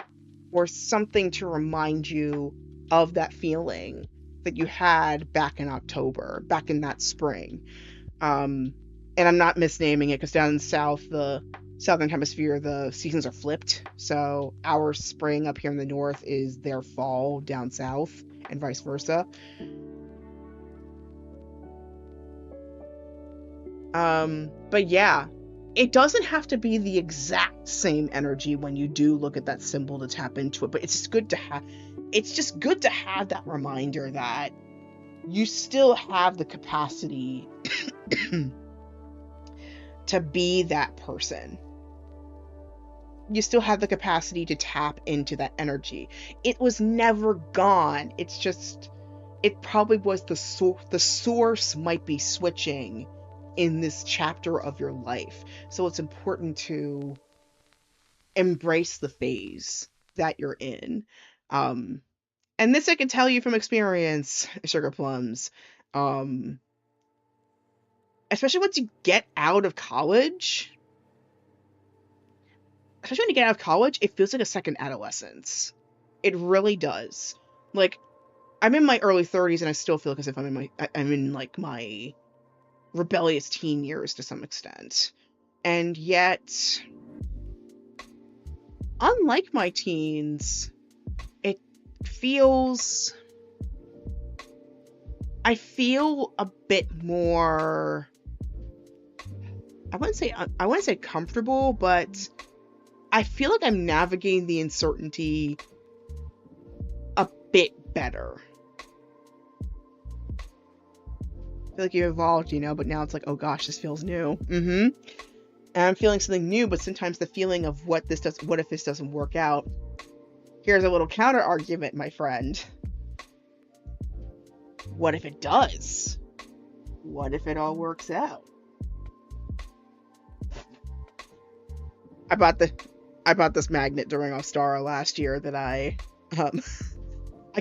or something to remind you of that feeling that you had back in October, back in that spring. And I'm not misnaming it, because down in the Southern Hemisphere, the seasons are flipped. So our spring up here in the north is their fall down south, and vice versa. But yeah, it doesn't have to be the exact same energy when you do look at that symbol to tap into it, but it's just good to have that reminder that you still have the capacity to be that person. You still have the capacity to tap into that energy. It was never gone. It's just it probably was the source might be switching in this chapter of your life. So it's important to embrace the phase that you're in. Um, and this I can tell you from experience, Sugar Plums. Um, Especially once you get out of college, especially when you get out of college, it feels like a second adolescence. It really does. Like, I'm in my early 30s and I still feel as if I'm in like my rebellious teen years to some extent. And yet, unlike my teens, it feels I feel a bit more, I wouldn't say comfortable, but I feel like I'm navigating the uncertainty a bit better. I feel like you evolved, but now it's like, oh gosh, this feels new. And I'm feeling something new, but sometimes the feeling of what if this doesn't work out? Here's a little counter argument, my friend. What if it does? What if it all works out? I bought this magnet during Ostara last year that I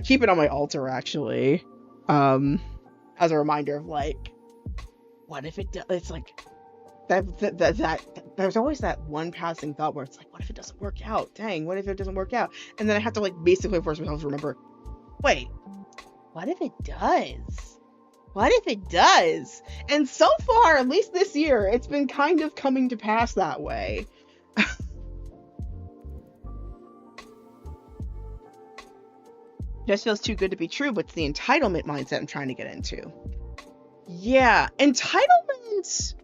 keep it on my altar actually. As a reminder of like, what if it does? It's like that there's always that one passing thought where it's like, what if it doesn't work out? Dang, what if it doesn't work out? And then I have to like basically force myself to remember, wait, what if it does? What if it does? And so far, at least this year, it's been kind of coming to pass that way. Just feels too good to be true, but it's the entitlement mindset I'm trying to get into. Yeah, entitlement.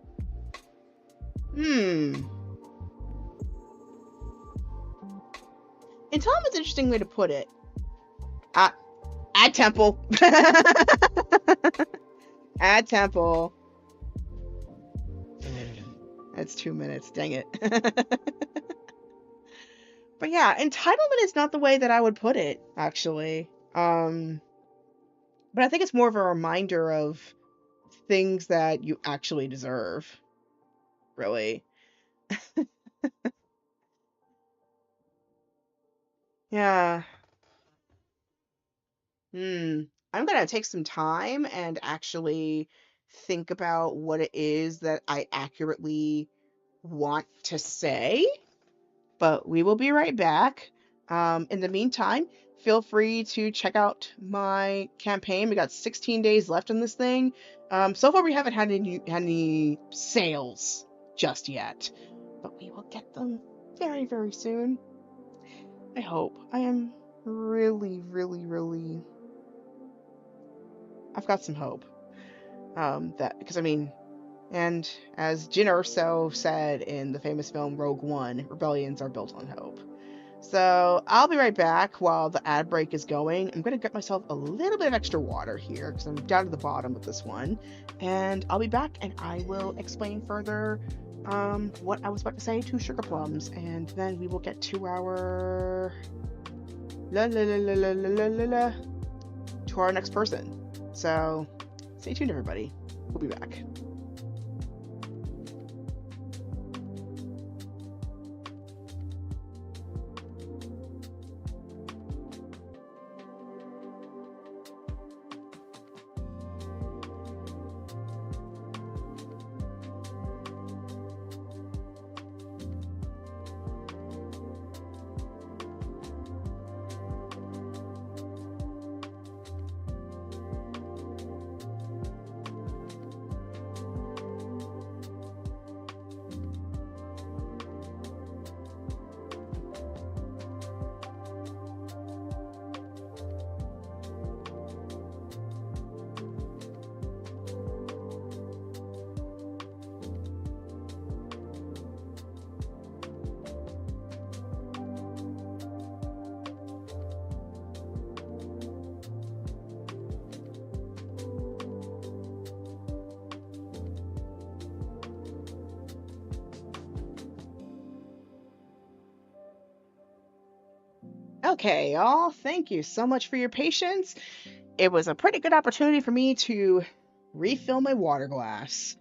Entitlement's an interesting way to put it. At Temple. At Temple. That's 2 minutes. Dang it. But yeah, entitlement is not the way that I would put it, actually. But I think it's more of a reminder of things that you actually deserve. Really. Yeah. I'm gonna take some time and actually think about what it is that I accurately want to say. But we will be right back. In the meantime, feel free to check out my campaign. We got 16 days left on this thing. So far we haven't had any sales just yet, but we will get them very, very soon. I hope. I am really, really, really. I've got some hope. Because and as Jyn Erso said in the famous film Rogue One, rebellions are built on hope. So I'll be right back while the ad break is going. I'm going to get myself a little bit of extra water here because I'm down to the bottom with this one. And I'll be back and I will explain further what I was about to say to Sugar Plums. And then we will get to our to our next person. So stay tuned, everybody. We'll be back. Okay, y'all, thank you so much for your patience. it was a pretty good opportunity for me to refill my water glass.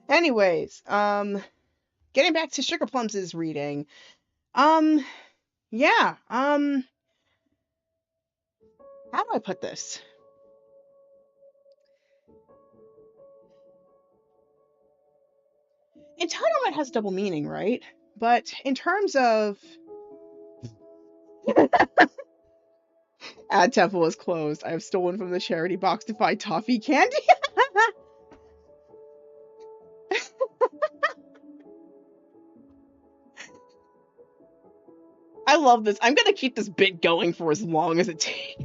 Anyways, getting back to Sugar Plums' reading. Yeah, how do I put this? Entitlement has double meaning, right? But in terms of Ad Temple is closed. I have stolen from the charity box to find toffee candy. I love this. I'm gonna keep this bit going for as long as it takes.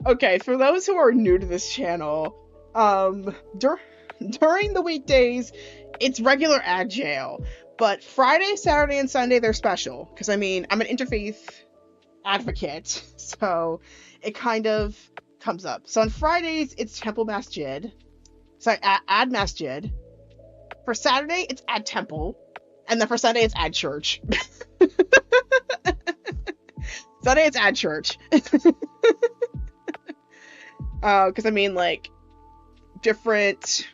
Okay, for those who are new to this channel, during the weekdays, it's regular ad jail. But Friday, Saturday, and Sunday, they're special. Because, I mean, I'm an interfaith advocate, so it kind of comes up. So on Fridays, it's Temple Masjid. Sorry, Ad Masjid. For Saturday, it's Ad Temple. And then for Sunday, it's Ad Church. Sunday, it's Ad Church. Because, I mean, like, different...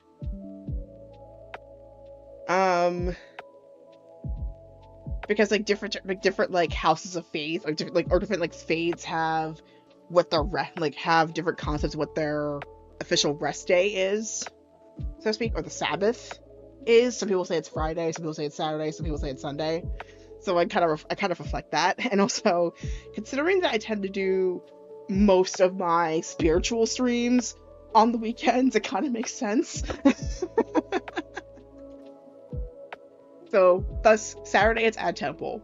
because like different like houses of faith or different like faiths have what their have different concepts of what their official rest day is, so to speak, or the Sabbath is. Some people say it's Friday, some people say it's Saturday, some people say it's Sunday. So I kind of reflect that. And also, considering that I tend to do most of my spiritual streams on the weekends, it kind of makes sense. So, thus, Saturday it's Ad Temple.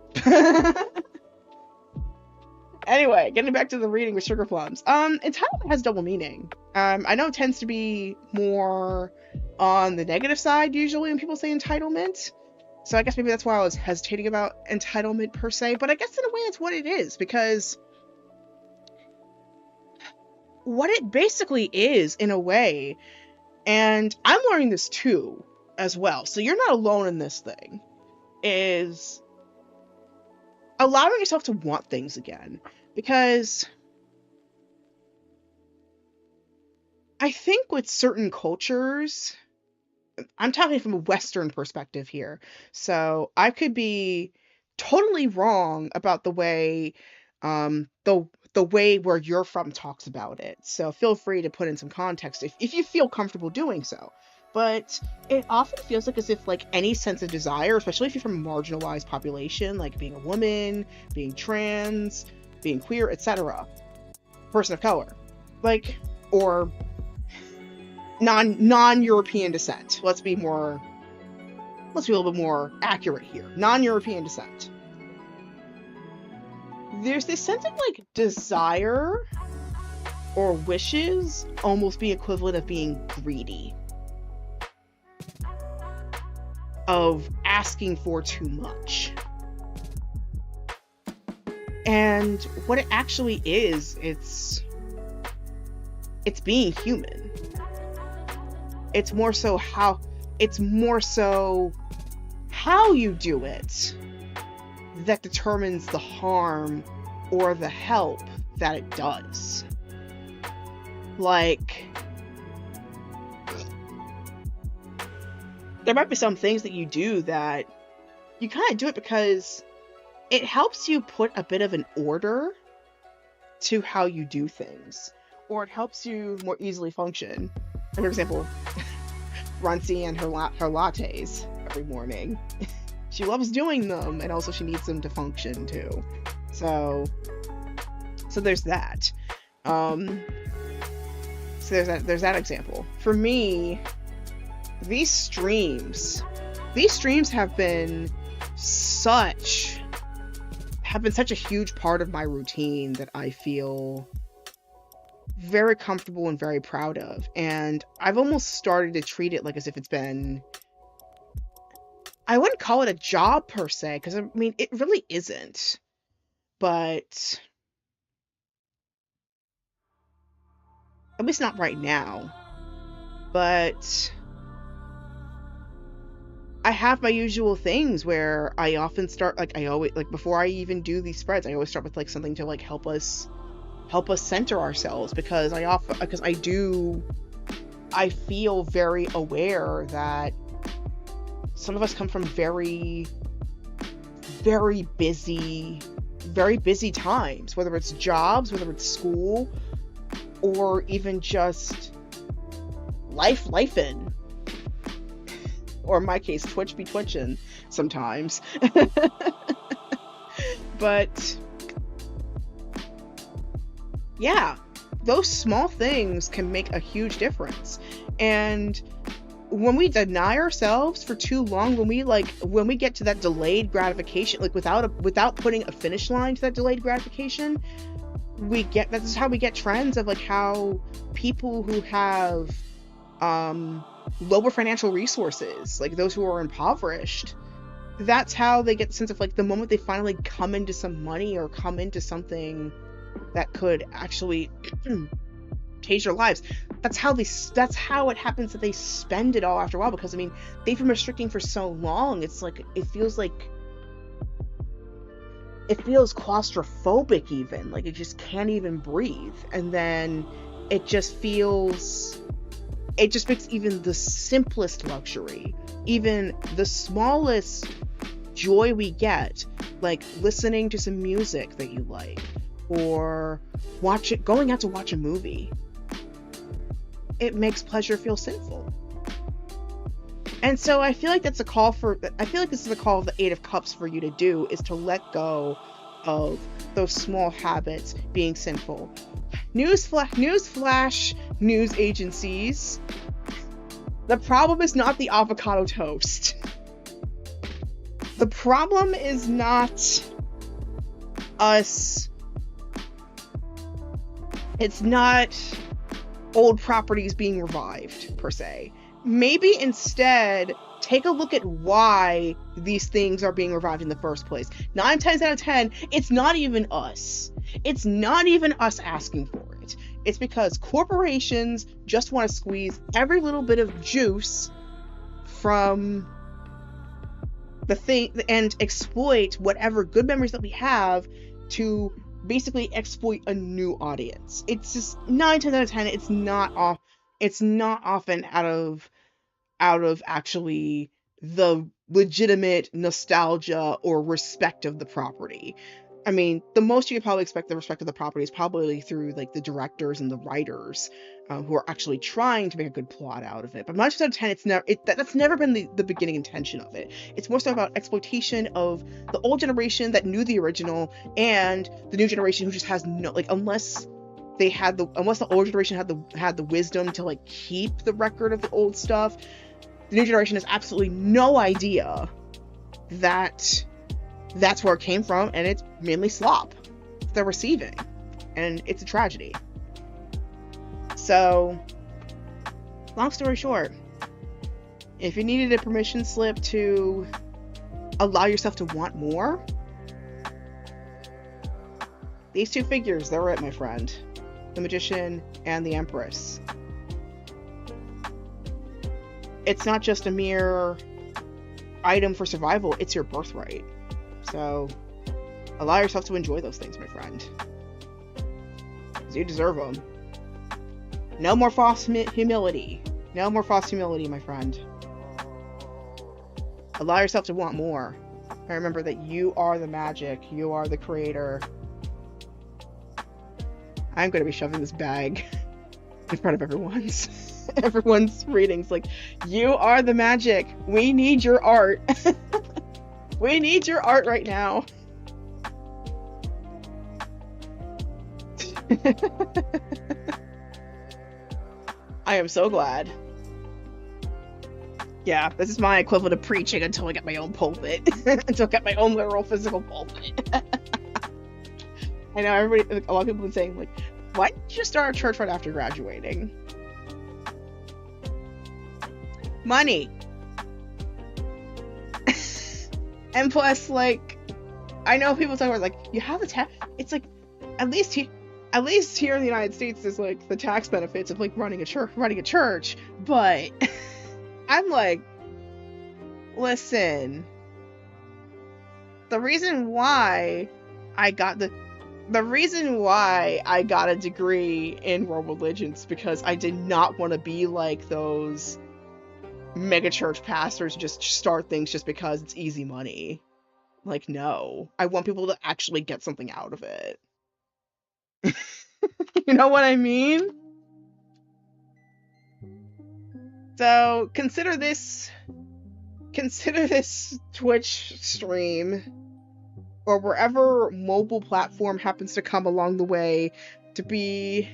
Anyway, getting back to the reading with Sugar Plums. Entitlement has double meaning. I know it tends to be more on the negative side usually when people say entitlement. So I guess maybe that's why I was hesitating about entitlement per se. But I guess in a way that's what it is. Because what it basically is, in a way, and I'm learning this too, as well, so you're not alone in this thing, is allowing yourself to want things again. Because I think with certain cultures, I'm talking from a Western perspective here, so I could be totally wrong about the way the way where you're from talks about it, so feel free to put in some context if you feel comfortable doing so. But it often feels like as if like any sense of desire, especially if you're from a marginalized population, like being a woman, being trans, being queer, etc., person of color, like, or non-European descent. Let's be a little bit more accurate here. Non-European descent. There's this sense of like desire or wishes almost be equivalent of being greedy, of asking for too much. And what it actually is, it's being human. It's more so how you do it that determines the harm or the help that it does. Like, there might be some things that you do that you kind of do it because it helps you put a bit of an order to how you do things, or it helps you more easily function. For example, Runcie and her lattes every morning. She loves doing them, and also she needs them to function too. So there's that. So there's that example. For me, these streams have been such a huge part of my routine that I feel very comfortable and very proud of. And I've almost started to treat it like as if it's been, I wouldn't call it a job per se, because I mean, it really isn't. But at least not right now. But I have my usual things where I often start, like, I always, like, before I even do these spreads, I always start with like something to like help us center ourselves, because I feel very aware that some of us come from very, very busy times, whether it's jobs, whether it's school, or even just lifing. Or in my case, Twitch be twitching sometimes. But yeah, those small things can make a huge difference. And when we deny ourselves for too long, when we get to that delayed gratification, like without putting a finish line to that delayed gratification, that's how we get trends of like how people who have lower financial resources, like those who are impoverished, that's how they get the sense of like the moment they finally come into some money or come into something that could actually change their lives, that's how it happens that they spend it all after a while, because I mean they've been restricting for so long. It's like it feels claustrophobic, even like it just can't even breathe. And then it just makes even the simplest luxury, even the smallest joy we get, like listening to some music that you like, or going out to watch a movie, it makes pleasure feel sinful. And so I feel like this is a call of the Eight of Cups for you to do, is to let go of those small habits being sinful. Newsflash, news agencies. The problem is not the avocado toast. The problem is not us. It's not old properties being revived, per se. Maybe instead, take a look at why these things are being revived in the first place. 9 times out of 10, it's not even us. It's not even us asking for it. It's because corporations just want to squeeze every little bit of juice from the thing and exploit whatever good memories that we have to basically exploit a new audience. It's just 9 times out of 10, it's not often out of actually the legitimate nostalgia or respect of the property. I mean, the most you could probably expect the respect of the property is probably through like the directors and the writers who are actually trying to make a good plot out of it. But 9 times out of 10, that's never been the beginning intention of it. It's more so about exploitation of the old generation that knew the original and the new generation who just has no, like, unless the old generation had the wisdom to like keep the record of the old stuff, the new generation has absolutely no idea that that's where it came from, and it's mainly slop they're receiving, and it's a tragedy. So, long story short, if you needed a permission slip to allow yourself to want more, these two figures, they're it, my friend. The Magician and the Empress. It's not just a mere item for survival, it's your birthright. So, allow yourself to enjoy those things, my friend. Because you deserve them. No more false humility. No more false humility, my friend. Allow yourself to want more. And remember that you are the magic. You are the creator. I'm going to be shoving this bag in front of everyone's readings. Like, you are the magic. We need your art. We need your art right now. I am so glad. Yeah, this is my equivalent of preaching until I get my own pulpit. Until I get my own literal physical pulpit. I know a lot of people have been saying, like, why didn't you start a church right after graduating? Money. And plus, like, I know people talk about, like, you have the tax. It's like, at least here in the United States, there's like the tax benefits of like running a church. But I'm like, Listen. The reason why I got a degree in world religions because I did not want to be like those megachurch pastors who just start things just because it's easy money. Like, no. I want people to actually get something out of it. You know what I mean? So, consider this Twitch stream or wherever mobile platform happens to come along the way to be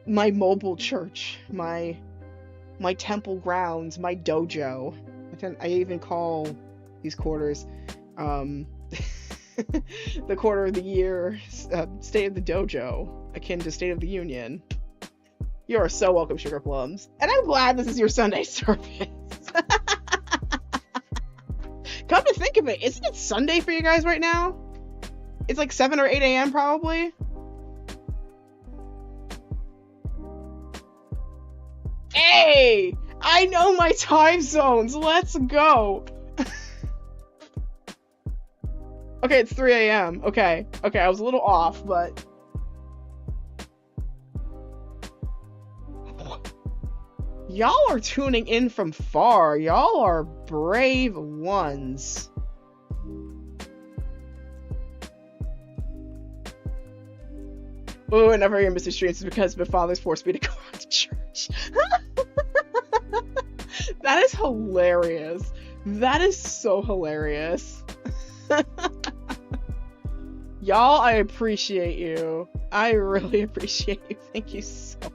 my mobile church, my temple grounds, my dojo. I even call these quarters the quarter of the year State of the Dojo, akin to State of the Union. You are so welcome, Sugar Plums. And I'm glad this is your Sunday service. Come to think of it, isn't it Sunday for you guys right now? It's like 7 or 8 a.m. probably. Hey! I know my time zones! Let's go! Okay, it's 3 a.m. Okay, I was a little off, but... Y'all are tuning in from far. Y'all are brave ones. Oh, and never hear Mr. Streams is because my father's forced me to go out to church. That is hilarious. That is so hilarious. Y'all, I appreciate you. I really appreciate you. Thank you so much.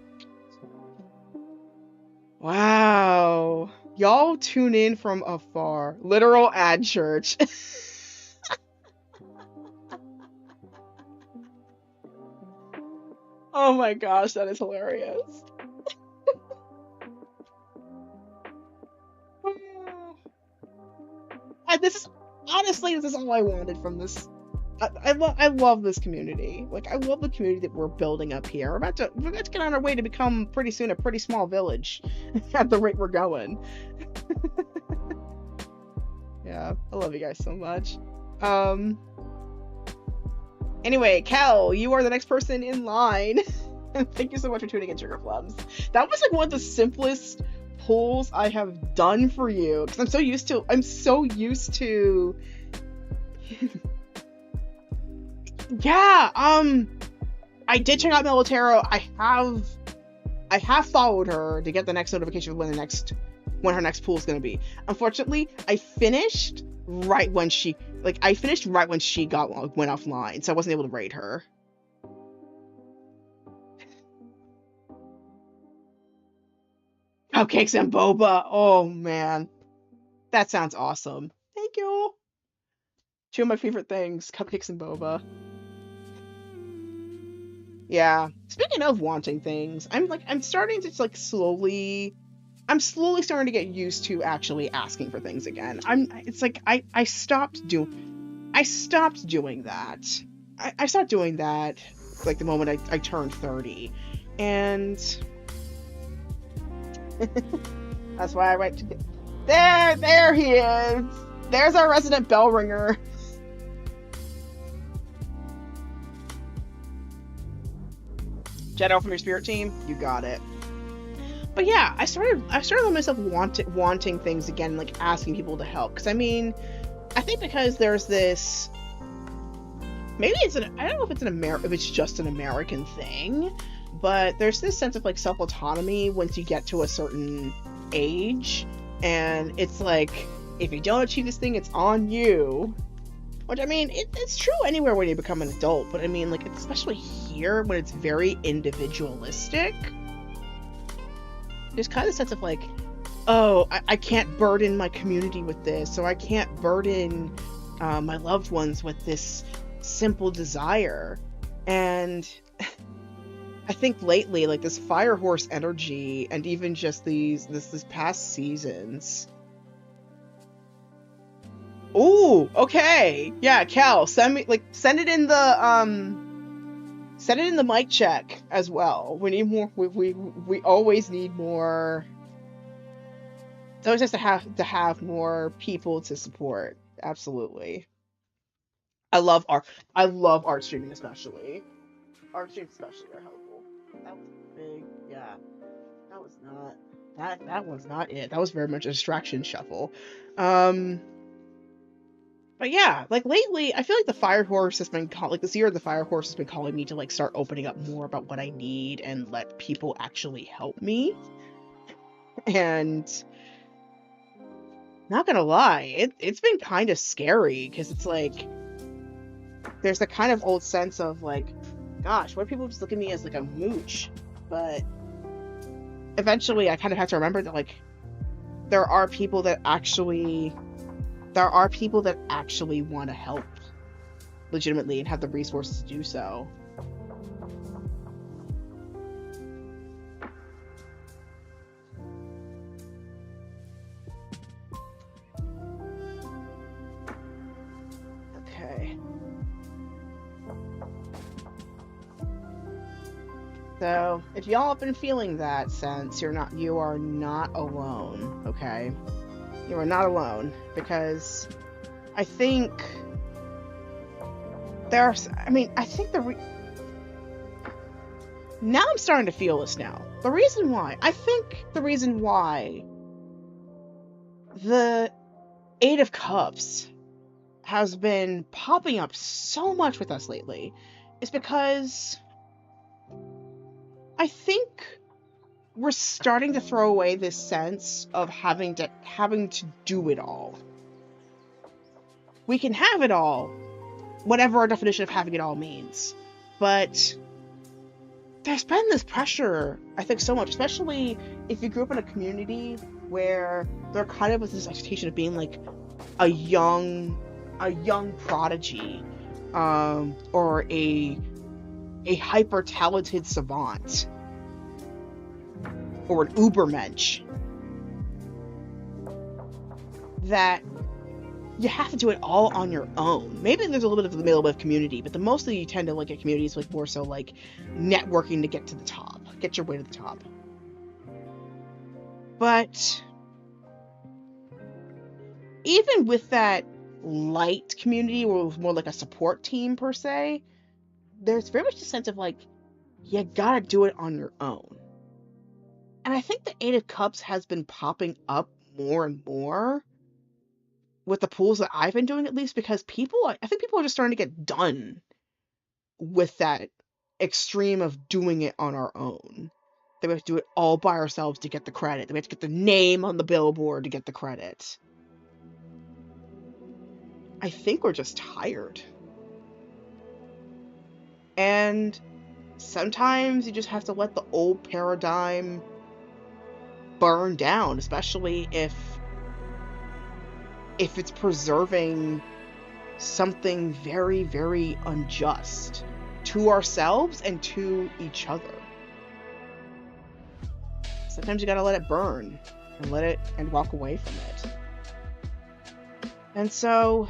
Wow. Y'all tune in from afar. Literal ad church. Oh my gosh, that is hilarious. This is all I wanted from this. I love this community. Like, I love the community that we're building up here. We're about to get on our way to become pretty soon a pretty small village at the rate we're going. Yeah, I love you guys so much. Anyway, Kel, you are the next person in line. Thank you so much for tuning in, Sugar Plums. That was like one of the simplest pulls I have done for you because I'm so used to yeah, I did check out Militaro. I have followed her to get the next notification of when her next pool is going to be. Unfortunately, I finished right when she went offline, so I wasn't able to raid her. Cupcakes and boba. Oh man, that sounds awesome. Thank you. Two of my favorite things, cupcakes and boba. Yeah. Speaking of wanting things, I'm starting to slowly starting to get used to actually asking for things again. I stopped doing that. I stopped doing that like the moment I turned 30. And that's why I went to there he is. There's our resident bell ringer. Jedi from your spirit team, you got it. But yeah, I started letting myself wanting things again, like asking people to help. Because I mean, I think because there's this, maybe I don't know if it's just an American thing, but there's this sense of like self-autonomy once you get to a certain age, and it's like, if you don't achieve this thing, it's on you. Which, I mean, it's true anywhere when you become an adult, but I mean, like, especially here when it's very individualistic, there's kind of a sense of like, oh, I can't burden my community with this, or I can't burden my loved ones with this simple desire. And I think lately, like, this Fire Horse energy, and even just this past seasons. Ooh, okay. Yeah, Cal, send it in the mic check as well. We need more. We always need more. It's always nice to have more people to support. Absolutely. I love art. I love art streaming especially. Art streams especially are helpful. That was big. Yeah. That was not that was not it. That was very much a distraction shuffle. Um but yeah, like lately I feel like the fire horse has been like this year the fire horse has been calling me to like start opening up more about what I need and let people actually help me. And not gonna lie, it's been kind of scary because it's like there's the kind of old sense of like, gosh, what if people just look at me as like a mooch? But eventually I kind of have to remember that like there are people that actually want to help legitimately and have the resources to do so. Okay. So, if y'all have been feeling that sense, you are not alone, okay? You are not alone because I think I think now I'm starting to feel this now. The reason why the Eight of Cups has been popping up so much with us lately is because I think we're starting to throw away this sense of having to do it all. We can have it all, whatever our definition of having it all means. But there's been this pressure, I think, so much, especially if you grew up in a community where there kind of was this expectation of being like a young prodigy, or a hyper talented savant, or an ubermensch, that you have to do it all on your own. Maybe there's a little bit of the middle of community, but mostly you tend to look at communities like more so like networking to get to the top, get your way to the top. But even with that light community, or more like a support team per se, there's very much a sense of like, you gotta do it on your own. And I think the Eight of Cups has been popping up more and more with the pools that I've been doing, at least, because I think people are just starting to get done with that extreme of doing it on our own. That we have to do it all by ourselves to get the credit. That we have to get the name on the billboard to get the credit. I think we're just tired. And sometimes you just have to let the old paradigm burn down, especially if it's preserving something very, very unjust to ourselves and to each other. Sometimes you gotta let it burn and walk away from it. And so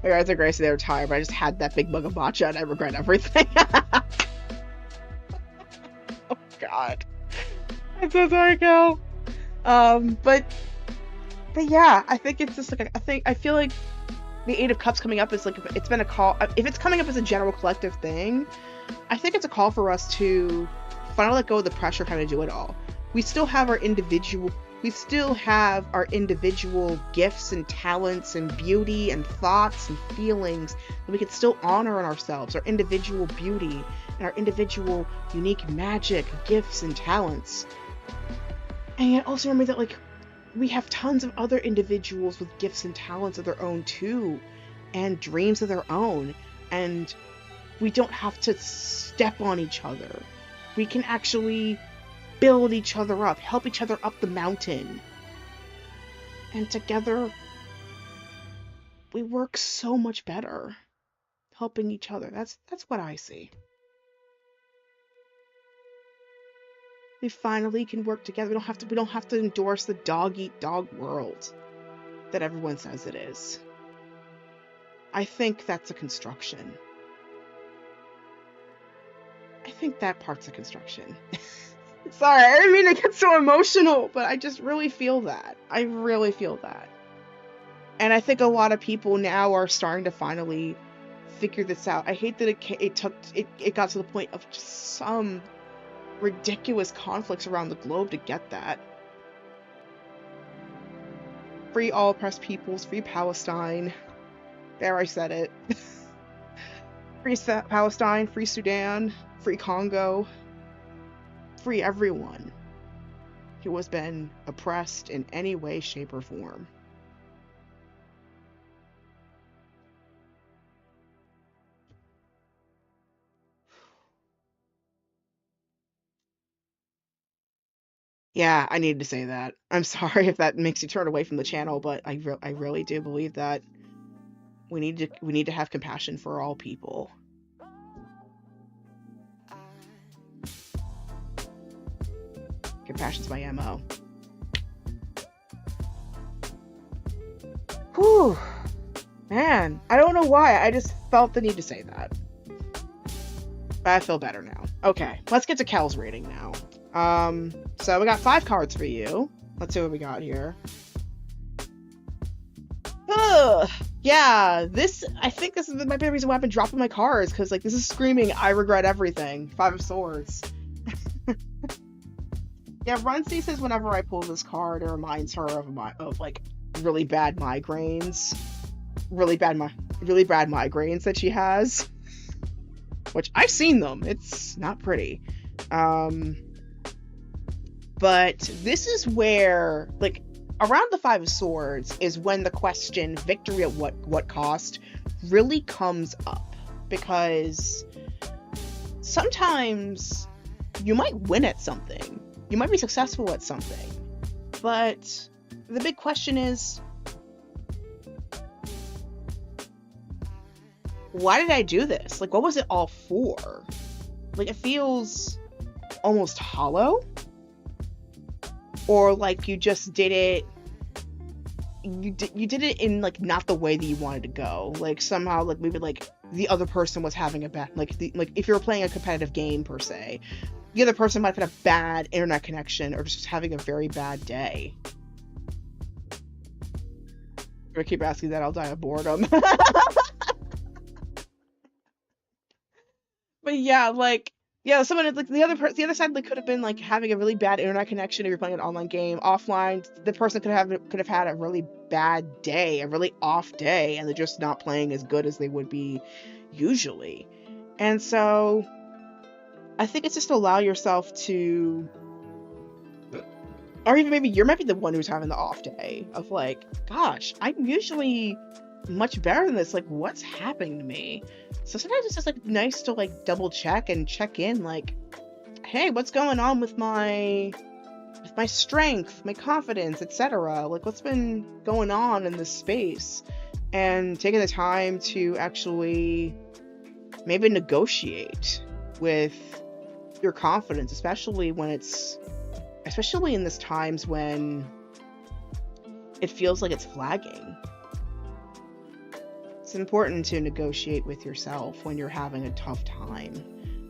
my guys are great, so they were tired, but I just had that big mug of matcha and I regret everything. Oh god. I'm so sorry, Cal. But yeah, I think it's just like I feel like the Eight of Cups coming up is like, it's been a call. If it's coming up as a general collective thing, I think it's a call for us to finally let go of the pressure of having to do it all. We still have our individual gifts and talents and beauty and thoughts and feelings that we can still honor in ourselves, our individual beauty and our individual unique magic, gifts, and talents. And yet also remember that, like, we have tons of other individuals with gifts and talents of their own too, and dreams of their own, and we don't have to step on each other. We can actually build each other up, help each other up the mountain. And together, we work so much better helping each other. That's what I see. We finally can work together. We don't have to endorse the dog eat dog world that everyone says it is. I think that's a construction. I think that part's a construction. Sorry, I didn't mean to get so emotional, but I just really feel that. I really feel that. And I think a lot of people now are starting to finally figure this out. I hate that it got to the point of just some ridiculous conflicts around the globe to get that. Free all oppressed peoples, free Palestine. There, I said it. Free Palestine, free Sudan, free Congo. Free everyone who has been oppressed in any way, shape, or form. Yeah, I needed to say that. I'm sorry if that makes you turn away from the channel, but I really do believe that we need to have compassion for all people. Compassion's my MO. Whew. Man, I don't know why. I just felt the need to say that. But I feel better now. Okay, let's get to Kel's rating now. So we got 5 cards for you. Let's see what we got here. Ugh. Yeah, I think this might be the reason why I've been dropping my cards, because like this is screaming, I regret everything. 5 of Swords. Yeah, Runcy says whenever I pull this card, it reminds her of like really bad migraines. Really bad migraines that she has. Which I've seen them. It's not pretty. But this is where, like, around the 5 of Swords is when the question, victory at what cost, really comes up. Because sometimes you might win at something. You might be successful at something. But the big question is, why did I do this? Like, what was it all for? Like, it feels almost hollow. Or like you just did it, you did it in like not the way that you wanted to go. Like somehow, like maybe like the other person was having a bad, like if you were playing a competitive game per se, the other person might have had a bad internet connection or just having a very bad day. If I keep asking that, I'll die of boredom. But yeah, like, yeah, someone like the other side like could have been like having a really bad internet connection if you're playing an online game. Offline, the person could have had a really bad day, a really off day, and they're just not playing as good as they would be usually. And so I think it's just to allow yourself to, or even maybe you might be the one who's having the off day of like, gosh, I'm usually much better than this. Like, what's happening to me? So sometimes it's just like nice to like double check and check in, like, hey, what's going on with my strength, my confidence, etc. Like, what's been going on in this space, and taking the time to actually maybe negotiate with your confidence, especially in this times when it feels like it's flagging. It's important to negotiate with yourself when you're having a tough time.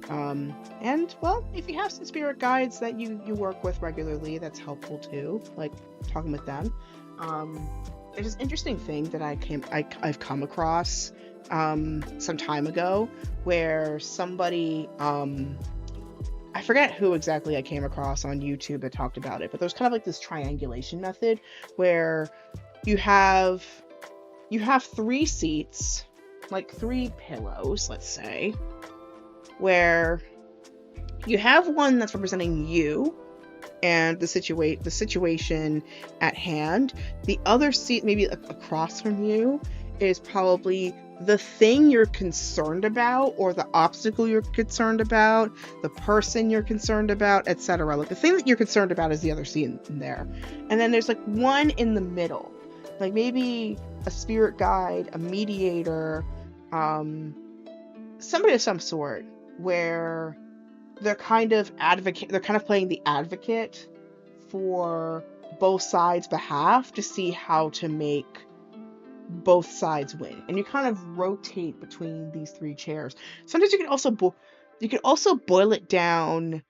And, well, if you have some spirit guides that you work with regularly, that's helpful too, like talking with them. There's this interesting thing that I've come across some time ago, where somebody, I forget who exactly I came across on YouTube that talked about it, but there's kind of like this triangulation method where you have 3 seats, like 3 pillows, let's say, where you have one that's representing you and the situation at hand. The other seat, maybe across from you, is probably the thing you're concerned about, or the obstacle you're concerned about, the person you're concerned about, etc. Like, the thing that you're concerned about is the other seat in there. And then there's like one in the middle, like maybe a spirit guide, a mediator, somebody of some sort, where they're kind of playing the advocate for both sides' behalf to see how to make both sides win. And you kind of rotate between these 3 chairs. Sometimes you can also You can also boil it down.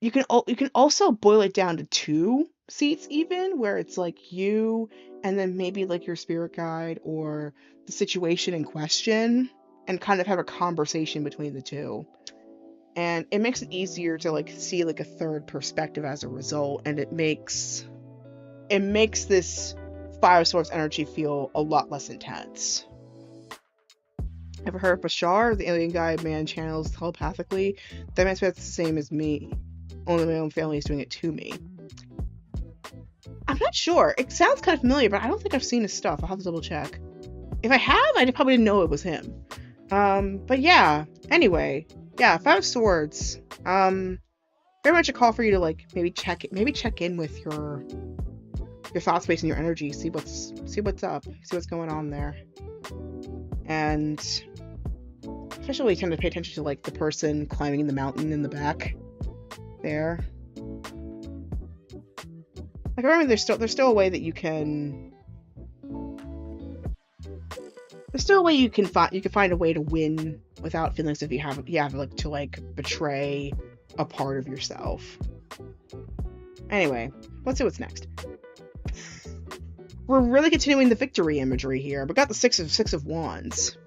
You can also boil it down to 2 seats even, where it's like you and then maybe like your spirit guide or the situation in question, and kind of have a conversation between the two. And it makes it easier to like see like a third perspective as a result, and it makes this 5 of Swords energy feel a lot less intense. Ever heard of Bashar, the alien guide man channels telepathically? That man's the same as me. Only my own family is doing it to me. I'm not sure. It sounds kind of familiar, but I don't think I've seen his stuff. I'll have to double check. If I have, I probably didn't know it was him. But yeah. Anyway, yeah, 5 of Swords. Very much a call for you to like maybe check in with your thought space and your energy. See what's up. See what's going on there. And especially tend to pay attention to like the person climbing the mountain in the back there. Like, I remember there's still a way that you can. There's still a way you can find a way to win without feeling as if you have like to like betray a part of yourself. Anyway, let's see what's next. We're really continuing the victory imagery here. We got the six of Wands.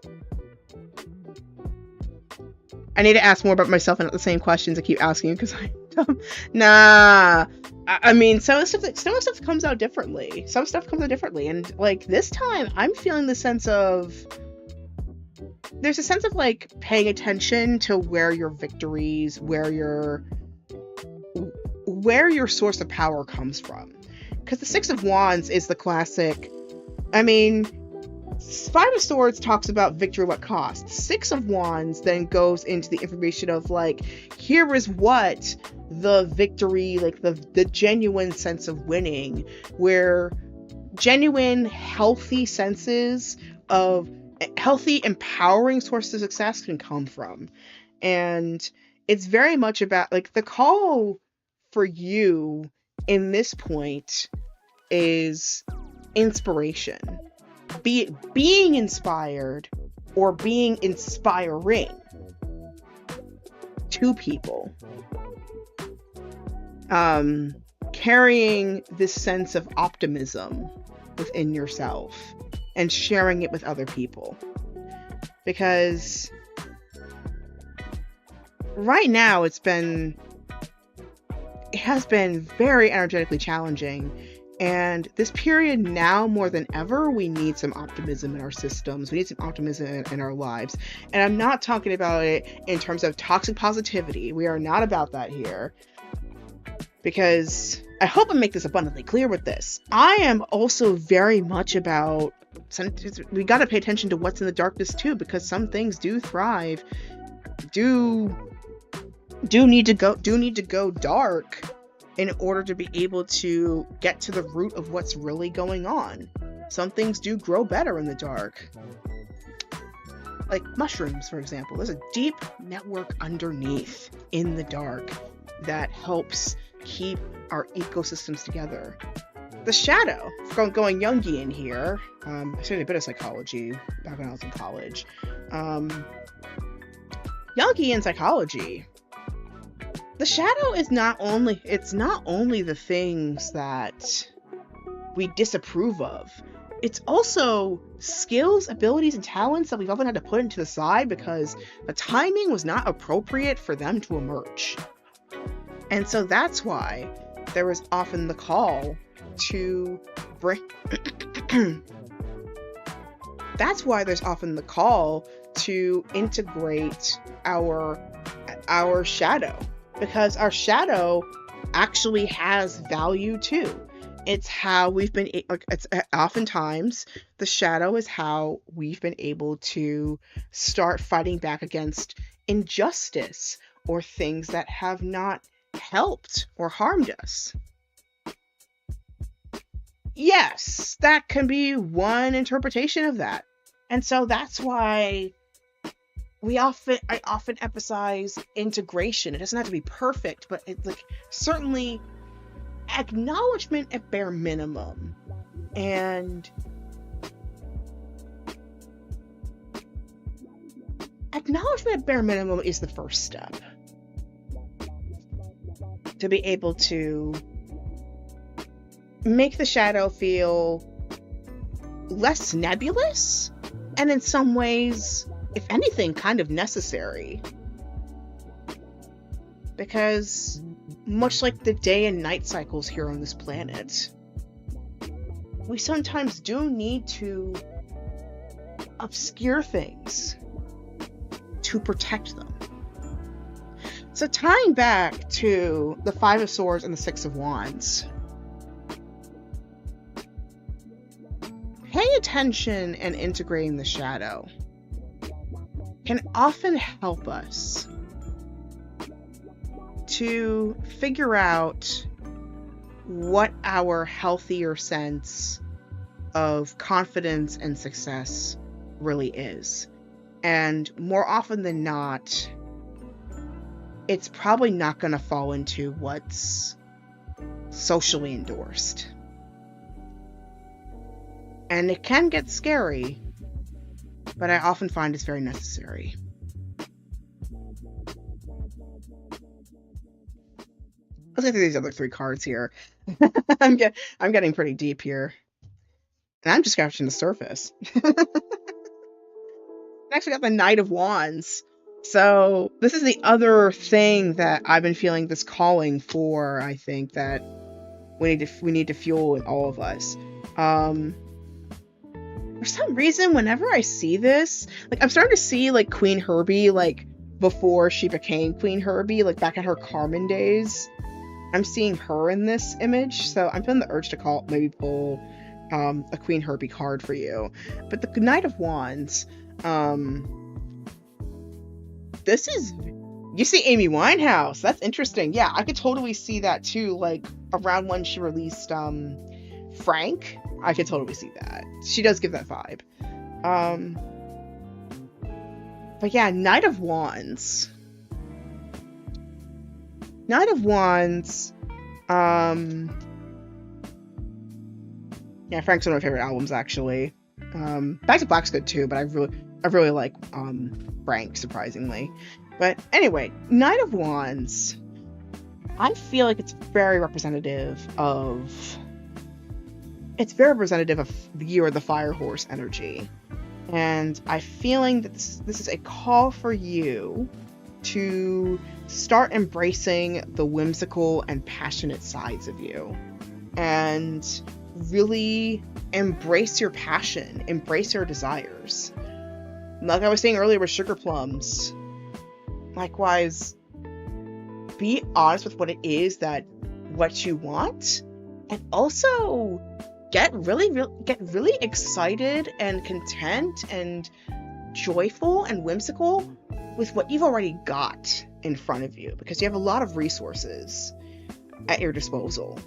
I need to ask more about myself and not the same questions I keep asking because I don't. Nah. I mean, some stuff comes out differently. Some stuff comes out differently, and like this time, I'm feeling the sense of. There's a sense of like paying attention to where your victories, where your source of power comes from. Because the 6 of Wands is the classic. I mean, 5 of Swords talks about victory at what cost. 6 of Wands then goes into the information of like, here is what the victory, like the genuine sense of winning, where genuine healthy senses of healthy empowering sources of success can come from. And it's very much about like the call for you in this point is inspiration. Be it being inspired or being inspiring to people. Carrying this sense of optimism within yourself and sharing it with other people. Because right now it has been very energetically challenging, and this period now more than ever, we need some optimism in our systems. We need some optimism in our lives. And I'm not talking about it in terms of toxic positivity. We are not about that here. Because I hope I make this abundantly clear with this. I am also very much about, we got to pay attention to what's in the darkness too, because some things do thrive, do need to go dark in order to be able to get to the root of what's really going on. Some things do grow better in the dark. Like mushrooms, for example. There's a deep network underneath in the dark that helps keep our ecosystems together. The shadow, going Jungian here, I studied a bit of psychology back when I was in college. Jungian psychology, the shadow is not only the things that we disapprove of, it's also skills, abilities, and talents that we've often had to put into the side because the timing was not appropriate for them to emerge. And so that's why there is often the call to bring that's why there's often the call to integrate our shadow, because our shadow actually has value too. It's how we've been, it's oftentimes the shadow is how we've been able to start fighting back against injustice or things that have not helped or harmed us. Yes, that can be one interpretation of that. And so that's why I often emphasize integration. It doesn't have to be perfect, but it's like certainly acknowledgement at bare minimum. And acknowledgement at bare minimum is the first step. To be able to make the shadow feel less nebulous, and in some ways, if anything, kind of necessary. Because much like the day and night cycles here on this planet, we sometimes do need to obscure things to protect them. So tying back to the Five of Swords and the Six of Wands, paying attention and integrating the shadow can often help us to figure out what our healthier sense of confidence and success really is. And more often than not, it's probably not going to fall into what's socially endorsed. And it can get scary, but I often find it's very necessary. Let's get through these other three cards here. I'm getting pretty deep here. And I'm just scratching the surface. Next, we got the Knight of Wands. So this is the other thing that I've been feeling this calling for. I think that we need to fuel in all of us. For some reason, whenever I see this, like I'm starting to see like Queen Herbie, like before she became Queen Herbie, like back in her Carmen days. I'm seeing her in this image, so I'm feeling the urge to pull a Queen Herbie card for you. But the Knight of Wands, this is, you see Amy Winehouse. That's interesting. Yeah, I could totally see that too. Like around when she released Frank, I could totally see that. She does give that vibe. But yeah, Knight of Wands. Knight of Wands. Yeah, Frank's one of my favorite albums actually. Back to Black's good too, but I really like Frank, surprisingly. But anyway, Knight of Wands, I feel like it's very representative of the Year of the Fire Horse energy. And I'm feeling that this is a call for you to start embracing the whimsical and passionate sides of you. And really embrace your passion, embrace your desires. Like I was saying earlier with Sugar Plums, likewise, be honest with what it is what you want, and also get really excited and content and joyful and whimsical with what you've already got in front of you, because you have a lot of resources at your disposal.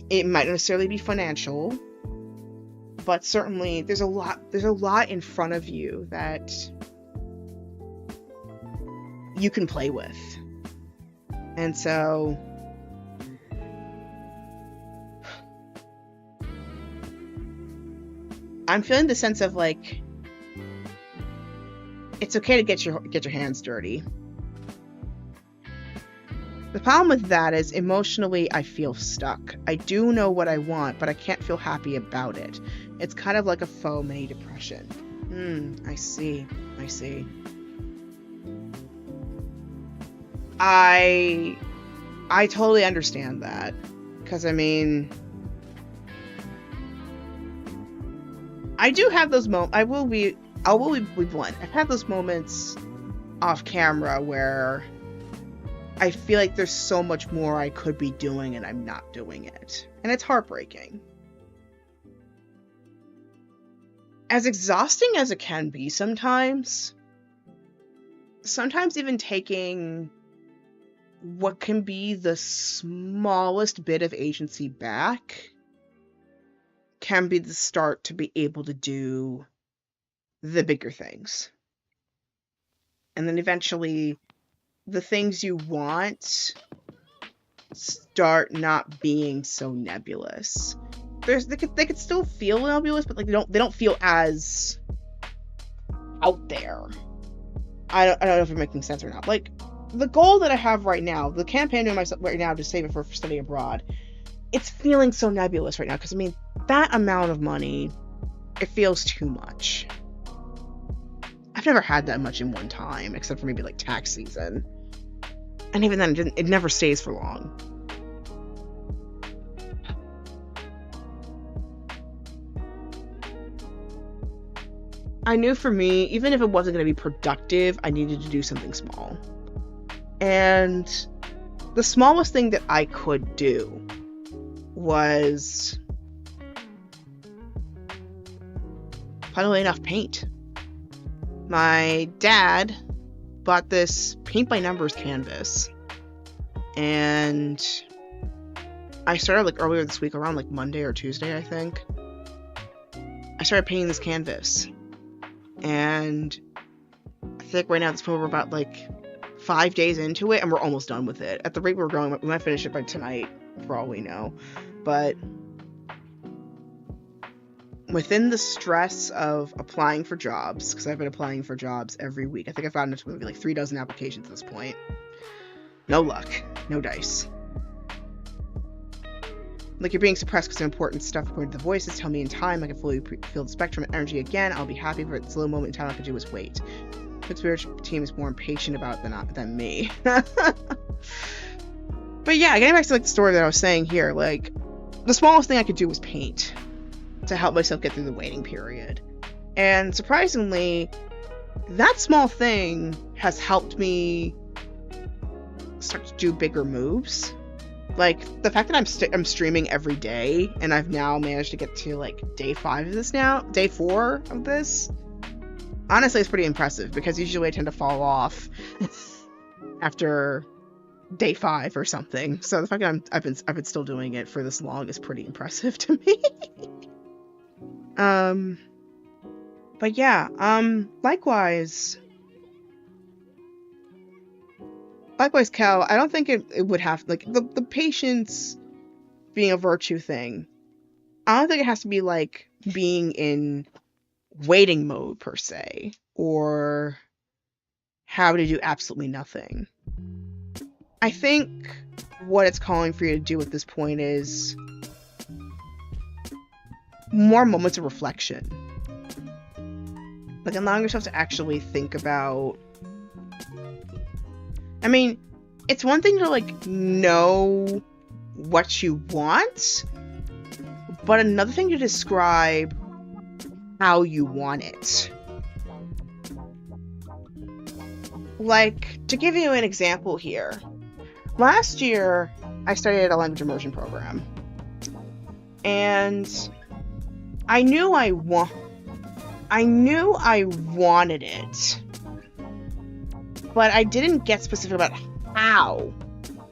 It might not necessarily be financial, but certainly there's a lot in front of you that you can play with. And so I'm feeling the sense of like it's okay to get your hands dirty. The problem with that is emotionally I feel stuck. I do know what I want, but I can't feel happy about it. It's kind of like a faux mini depression. I see. I totally understand that, because I mean, I do have those moments. I will be blunt. I've had those moments off camera where I feel like there's so much more I could be doing and I'm not doing it. And it's heartbreaking. As exhausting as it can be sometimes even taking what can be the smallest bit of agency back can be the start to be able to do the bigger things. And then eventually the things you want start not being so nebulous. They could still feel nebulous, but like they don't feel as out there. I don't know if I'm making sense or not. Like, the goal that I have right now, the campaign I'm doing myself right now to save it for study abroad, it's feeling so nebulous right now, because I mean, that amount of money, it feels too much. I've never had that much in one time, except for maybe like tax season. And even then, it never stays for long. I knew for me, even if it wasn't going to be productive, I needed to do something small. And the smallest thing that I could do was put away enough paint. My dad bought this paint by numbers canvas, and I started like earlier this week, around like Monday or Tuesday, I think. I started painting this canvas, and I think right now at this point we're about like 5 days into it, and we're almost done with it. At the rate we're going, we might finish it by tonight, for all we know. But within the stress of applying for jobs, because I've been applying for jobs every week, I think I've gotten into maybe like 3 dozen applications at this point. No luck, no dice. Like, you're being suppressed because of important stuff according to the voices. Tell me in time I can fully feel the spectrum of energy again. I'll be happy, but it's a little moment in time all I can do is wait. The spiritual team is more impatient about it than me. But yeah, getting back to like the story that I was saying here, like, the smallest thing I could do was paint to help myself get through the waiting period. And surprisingly, that small thing has helped me start to do bigger moves. Like, the fact that I'm streaming every day, and I've now managed to get to like day 4 of this. Honestly, it's pretty impressive, because usually I tend to fall off after day 5 or something. So the fact that I've been still doing it for this long is pretty impressive to me. But yeah, likewise, Kel, I don't think it would have, like, the patience being a virtue thing, I don't think it has to be like being in waiting mode per se, or how to do absolutely nothing. I think what it's calling for you to do at this point is more moments of reflection. Like, allowing yourself to actually think about, I mean, it's one thing to like know what you want, but another thing to describe how you want it. Like, to give you an example here, last year I studied a language immersion program, and I knew I wanted it, but I didn't get specific about how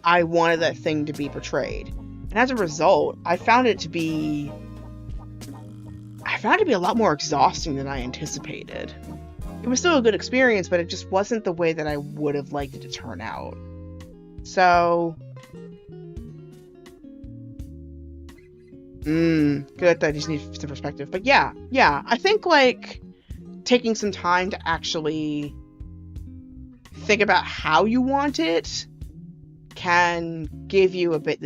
I wanted that thing to be portrayed. And as a result, I found it to be a lot more exhausting than I anticipated. It was still a good experience, but it just wasn't the way that I would have liked it to turn out. So, good that I just need some perspective. But yeah, I think like taking some time to actually think about how you want it can give you a bit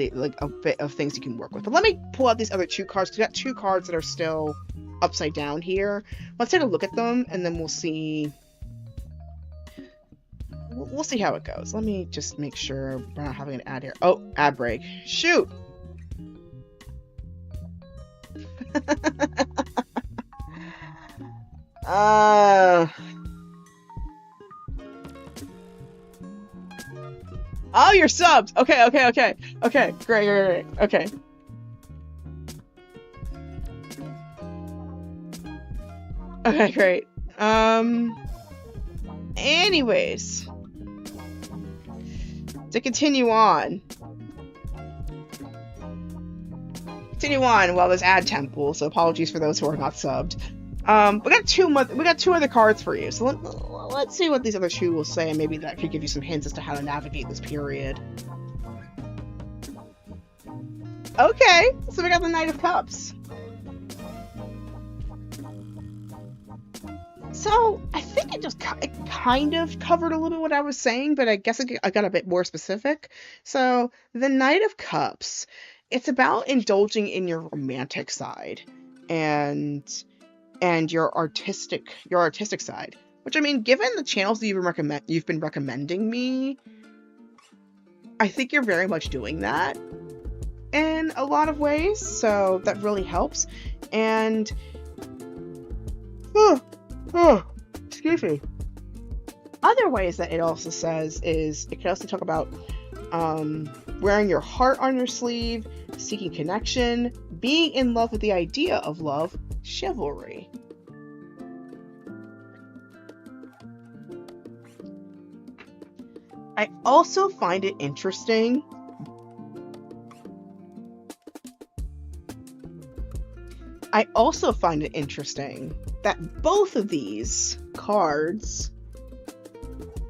of things you can work with. But let me pull out these other 2 cards, because we got 2 cards that are still upside down here. Let's take a look at them, and then we'll see how it goes. Let me just make sure we're not having an ad here. Oh, ad break. Shoot! Oh, you're subbed. Okay. Great. Okay. Okay, great. Anyways, to continue on while there's ad temple, so apologies for those who are not subbed. We got 2 other cards for you, so let's see what these other 2 will say, and maybe that could give you some hints as to how to navigate this period. Okay, so we got the Knight of Cups. So I think it kind of covered a little bit what I was saying, but I guess I got a bit more specific. So the Knight of Cups, it's about indulging in your romantic side and your artistic side. Which, I mean, given the channels that you've been recommending me, I think you're very much doing that in a lot of ways. So that really helps. And excuse me. Other ways that it also says is it can also talk about wearing your heart on your sleeve, seeking connection, being in love with the idea of love, chivalry. I also find it interesting that both of these cards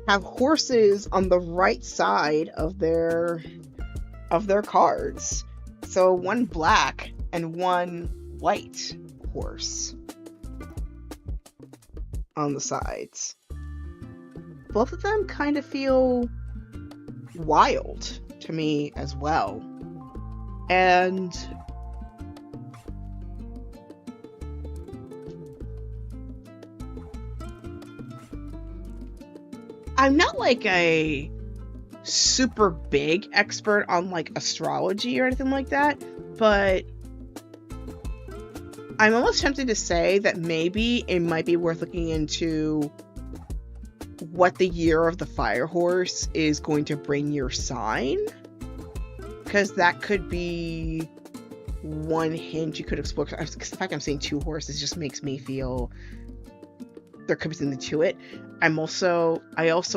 have horses on the right side of their cards. So one black and one white horse on the sides. Both of them kind of feel wild to me as well. And I'm not like a super big expert on like astrology or anything like that, but I'm almost tempted to say that maybe it might be worth looking into what the year of the fire horse is going to bring your sign, because that could be one hint you could explore. Because the fact I'm seeing two horses just makes me feel there could be something to it. I also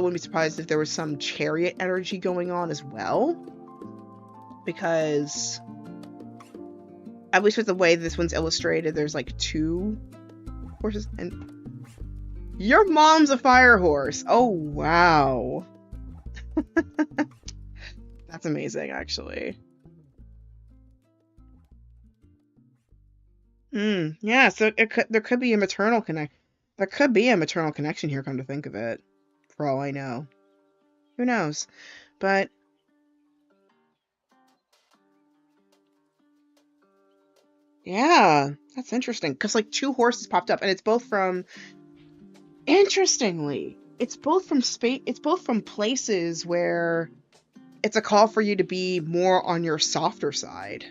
wouldn't be surprised if there was some chariot energy going on as well, because at least with the way this one's illustrated, there's like two horses. And your mom's a fire horse. Oh wow. That's amazing, actually. Yeah, so there could be a maternal connection. There could be a maternal connection here, come to think of it. For all I know. Who knows? But yeah, that's interesting. Because like two horses popped up, and it's both from it's both from places where it's a call for you to be more on your softer side,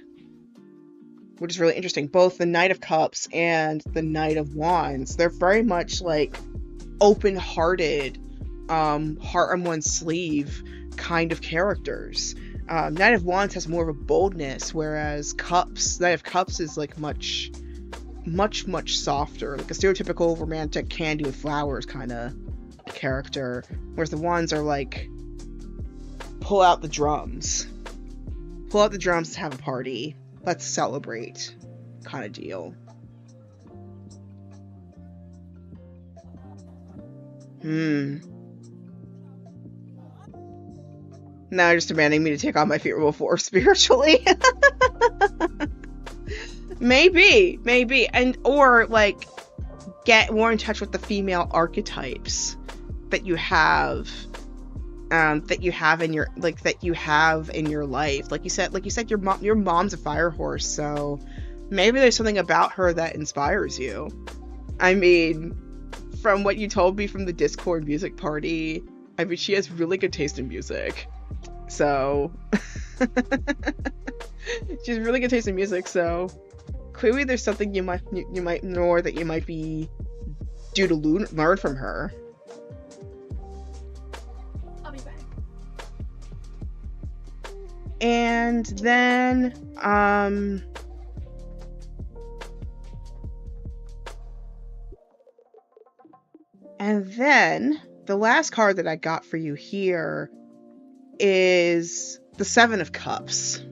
which is really interesting. Both the Knight of Cups and the Knight of Wands, they're very much like open-hearted, heart on one sleeve kind of characters. Knight of Wands has more of a boldness, whereas Knight of Cups is like much softer, like a stereotypical romantic candy with flowers kind of character, whereas the Wands are like pull out the drums to have a party, let's celebrate kind of deal. Now you're just demanding me to take on my favorable force spiritually. Maybe, and or like get more in touch with the female archetypes that you have in your life. Like you said, your mom's a fire horse, so maybe there's something about her that inspires you. I mean, from what you told me from the Discord music party, I mean, she has really good taste in music. So she has really good taste in music, so clearly there's something you might know that you might be due to learn from her. I'll be back. And then the last card that I got for you here is the Seven of Cups.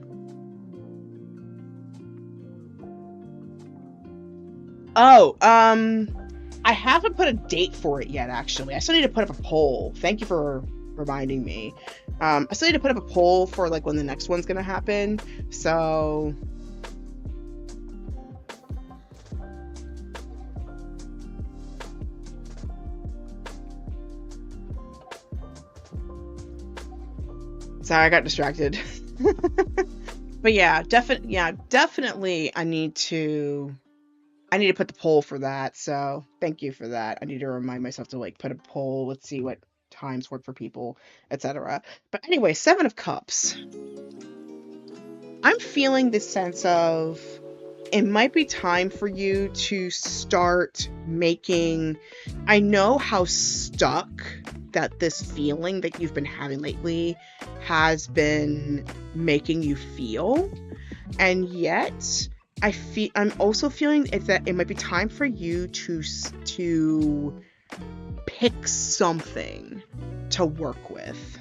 Oh, I haven't put a date for it yet, actually. I still need to put up a poll. Thank you for reminding me. I still need to put up a poll for like when the next one's gonna happen. So Sorry, I got distracted. But yeah, definitely I need to put the poll for that. So thank you for that. I need to remind myself to like put a poll. Let's see what times work for people, etc. But anyway, Seven of Cups. I'm feeling this sense of it might be time for you to start making. I know how stuck that this feeling that you've been having lately has been making you feel, and yet I'm also feeling that it might be time for you to pick something to work with,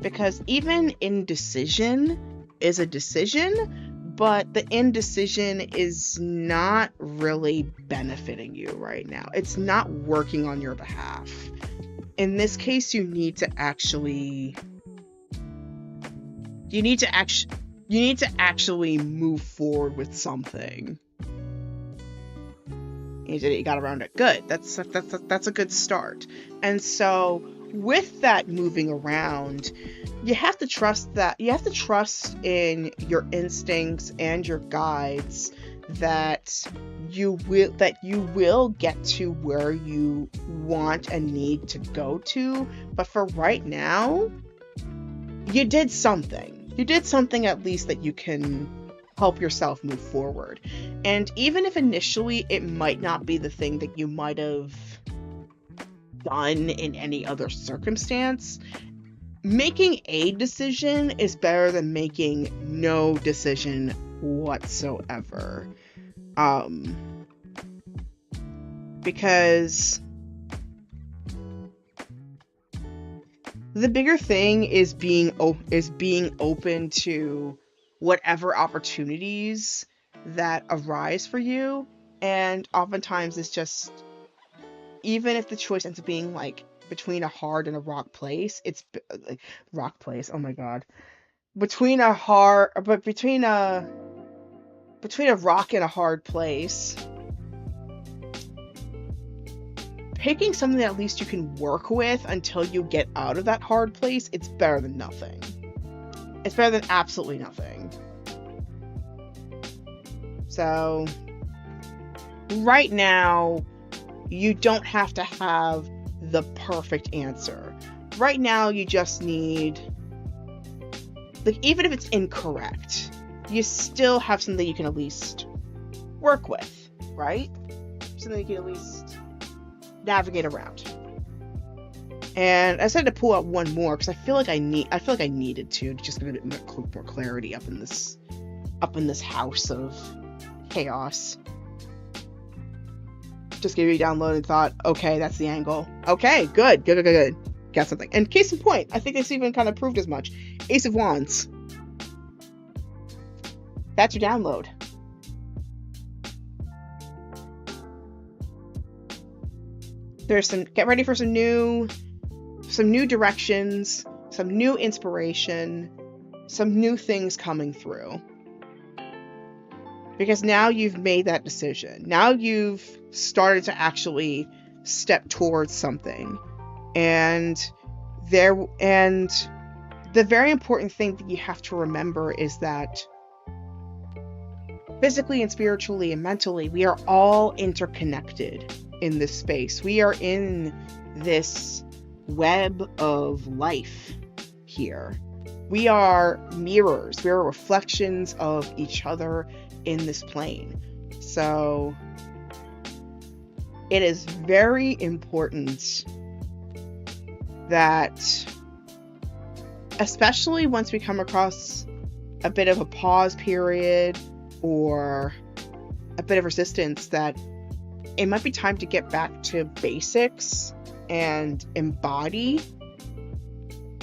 because even indecision is a decision, but the indecision is not really benefiting you right now. It's not working on your behalf. In this case, you need to actually move forward with something. You got around it. Good. That's a good start. And so with that moving around, you have to trust in your instincts and your guides that you will get to where you want and need to go to. But for right now, you did something. You did something at least that you can help yourself move forward. And even if initially it might not be the thing that you might have done in any other circumstance, making a decision is better than making no decision whatsoever. Because the bigger thing is being open to whatever opportunities that arise for you. And oftentimes it's just, even if the choice ends up being like between a hard and a rock place, it's like rock place. Oh my god. Between a rock and a hard place, picking something that at least you can work with until you get out of that hard place, it's better than nothing. It's better than absolutely nothing. So, right now, you don't have to have the perfect answer. Right now, you just need, like, even if it's incorrect, you still have something you can at least work with, right? Something you can at least navigate around. And I decided to pull out one more because I feel like I needed to just get a bit more clarity up in this house of chaos. Just gave you a download and thought, okay, that's the angle. Okay, good. Got something. And case in point, I think this even kind of proved as much. Ace of Wands. That's your download. Get ready for some new directions, some new inspiration, some new things coming through. Because now you've made that decision. Now you've started to actually step towards something. And the very important thing that you have to remember is that physically and spiritually and mentally, we are all interconnected in this space. We are in this web of life here. We are mirrors. We are reflections of each other in this plane. So it is very important that, especially once we come across a bit of a pause period or a bit of resistance, that it might be time to get back to basics and embody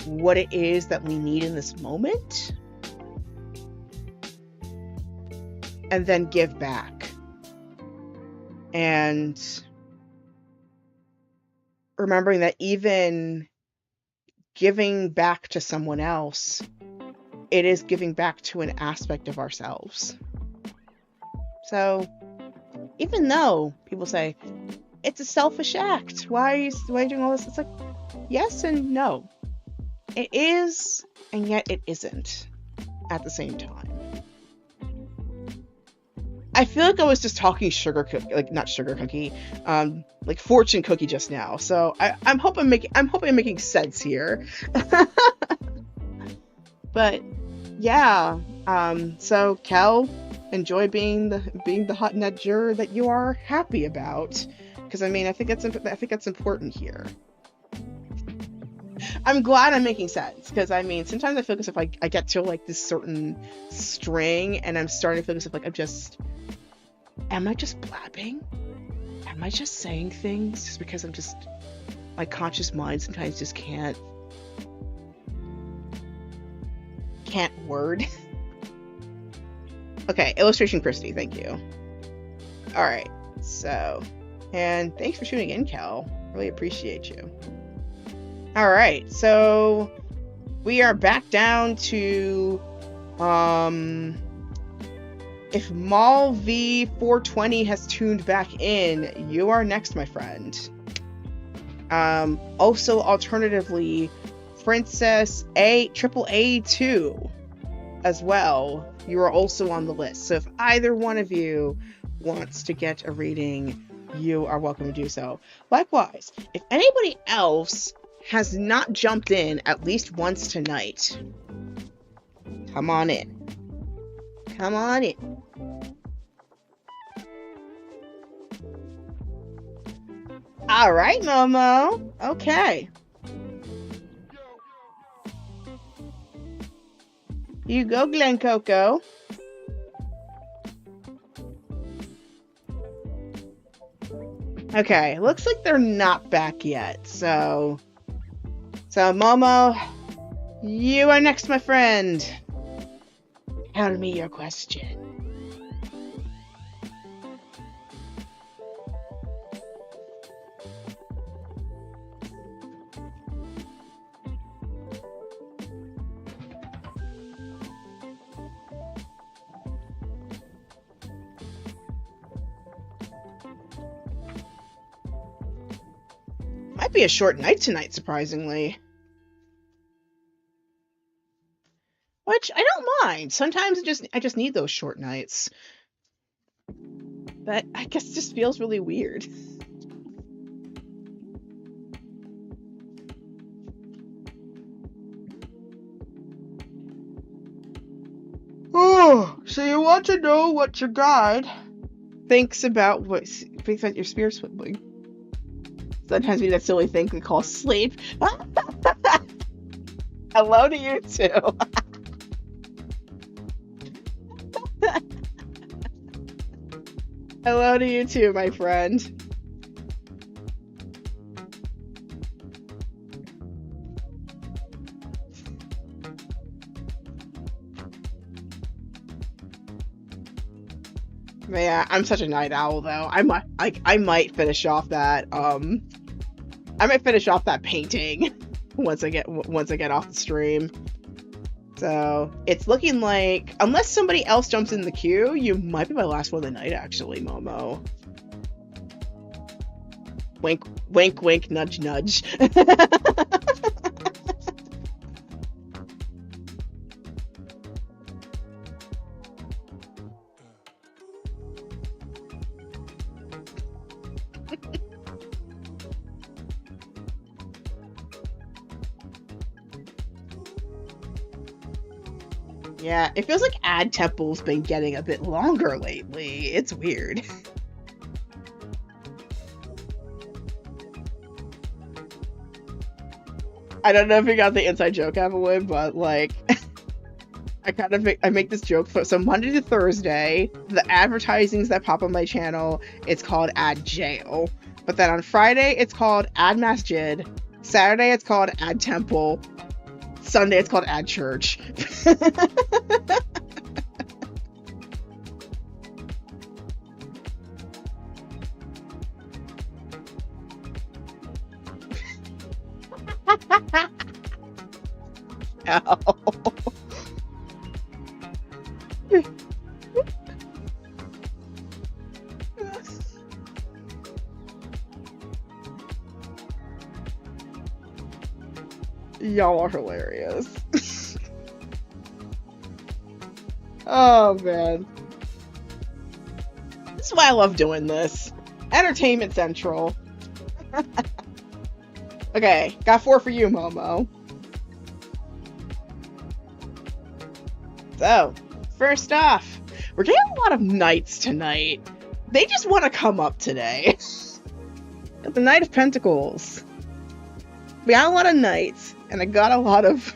what it is that we need in this moment, and then give back. And remembering that even giving back to someone else, it is giving back to an aspect of ourselves. So even though people say it's a selfish act, why are you doing all this? It's like, yes and no. It is, and yet it isn't at the same time. I feel like I was just talking sugar cookie, like not sugar cookie, like fortune cookie just now. So I'm hoping I'm making sense here. But yeah, so Kel, enjoy being the hot nut juror that you are happy about, because I mean I think that's important here. I'm glad I'm making sense, because I mean sometimes I feel as if I get to like this certain string and I'm starting to feel as if like am I just blabbing? Am I just saying things just because I'm just, my conscious mind sometimes just can't word. Okay, illustration Christy, thank you. All right, so, and thanks for tuning in, Cal. Really appreciate you. All right, so we are back down to, if Mal V420 has tuned back in, you are next, my friend. Also, alternatively, Princess AAA2 as well. You are also on the list. So if either one of you wants to get a reading, you are welcome to do so. Likewise, if anybody else has not jumped in at least once tonight, come on in. Come on in. All right, Momo. Okay. You go, Glen Coco. Okay, looks like they're not back yet. So Momo, you are next, my friend. Tell me your question. Might be a short night tonight, surprisingly. Which I don't mind. Sometimes I just need those short nights. But I guess it just feels really weird. Oh, so you want to know what your guide thinks about your spirit sibling? Sometimes we do that silly thing we call sleep. Hello to you too. Hello to you too, my friend. Yeah, I'm such a night owl though. I might finish off that painting once I get off the stream. So it's looking like, unless somebody else jumps in the queue, you might be my last one of the night, actually, Momo. Wink, wink, wink, nudge, nudge. Yeah, it feels like Ad Temple's been getting a bit longer lately. It's weird. I don't know if you got the inside joke, Evelyn, but like, I make this joke so Monday to Thursday, the advertisings that pop on my channel, it's called Ad Jail. But then on Friday, it's called Ad Masjid. Saturday, it's called Ad Temple. Sunday, it's called Ad Church. Y'all are hilarious. Oh, man. This is why I love doing this. Entertainment Central. Okay, got 4 for you, Momo. So, first off, we're getting a lot of knights tonight. They just want to come up today. The Knight of Pentacles. We got a lot of knights, and I got a lot of...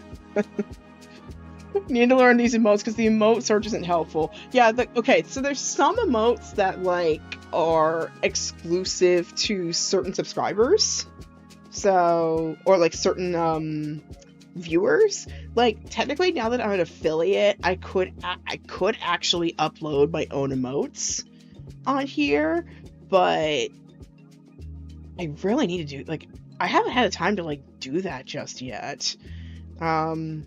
Need to learn these emotes because the emote search isn't helpful. Yeah, okay, so there's some emotes that, like, are exclusive to certain subscribers. So, or, like, certain, viewers. Like, technically, now that I'm an affiliate, I could actually upload my own emotes on here, but I really need to do, like, I haven't had the time to, like, do that just yet. Hyun's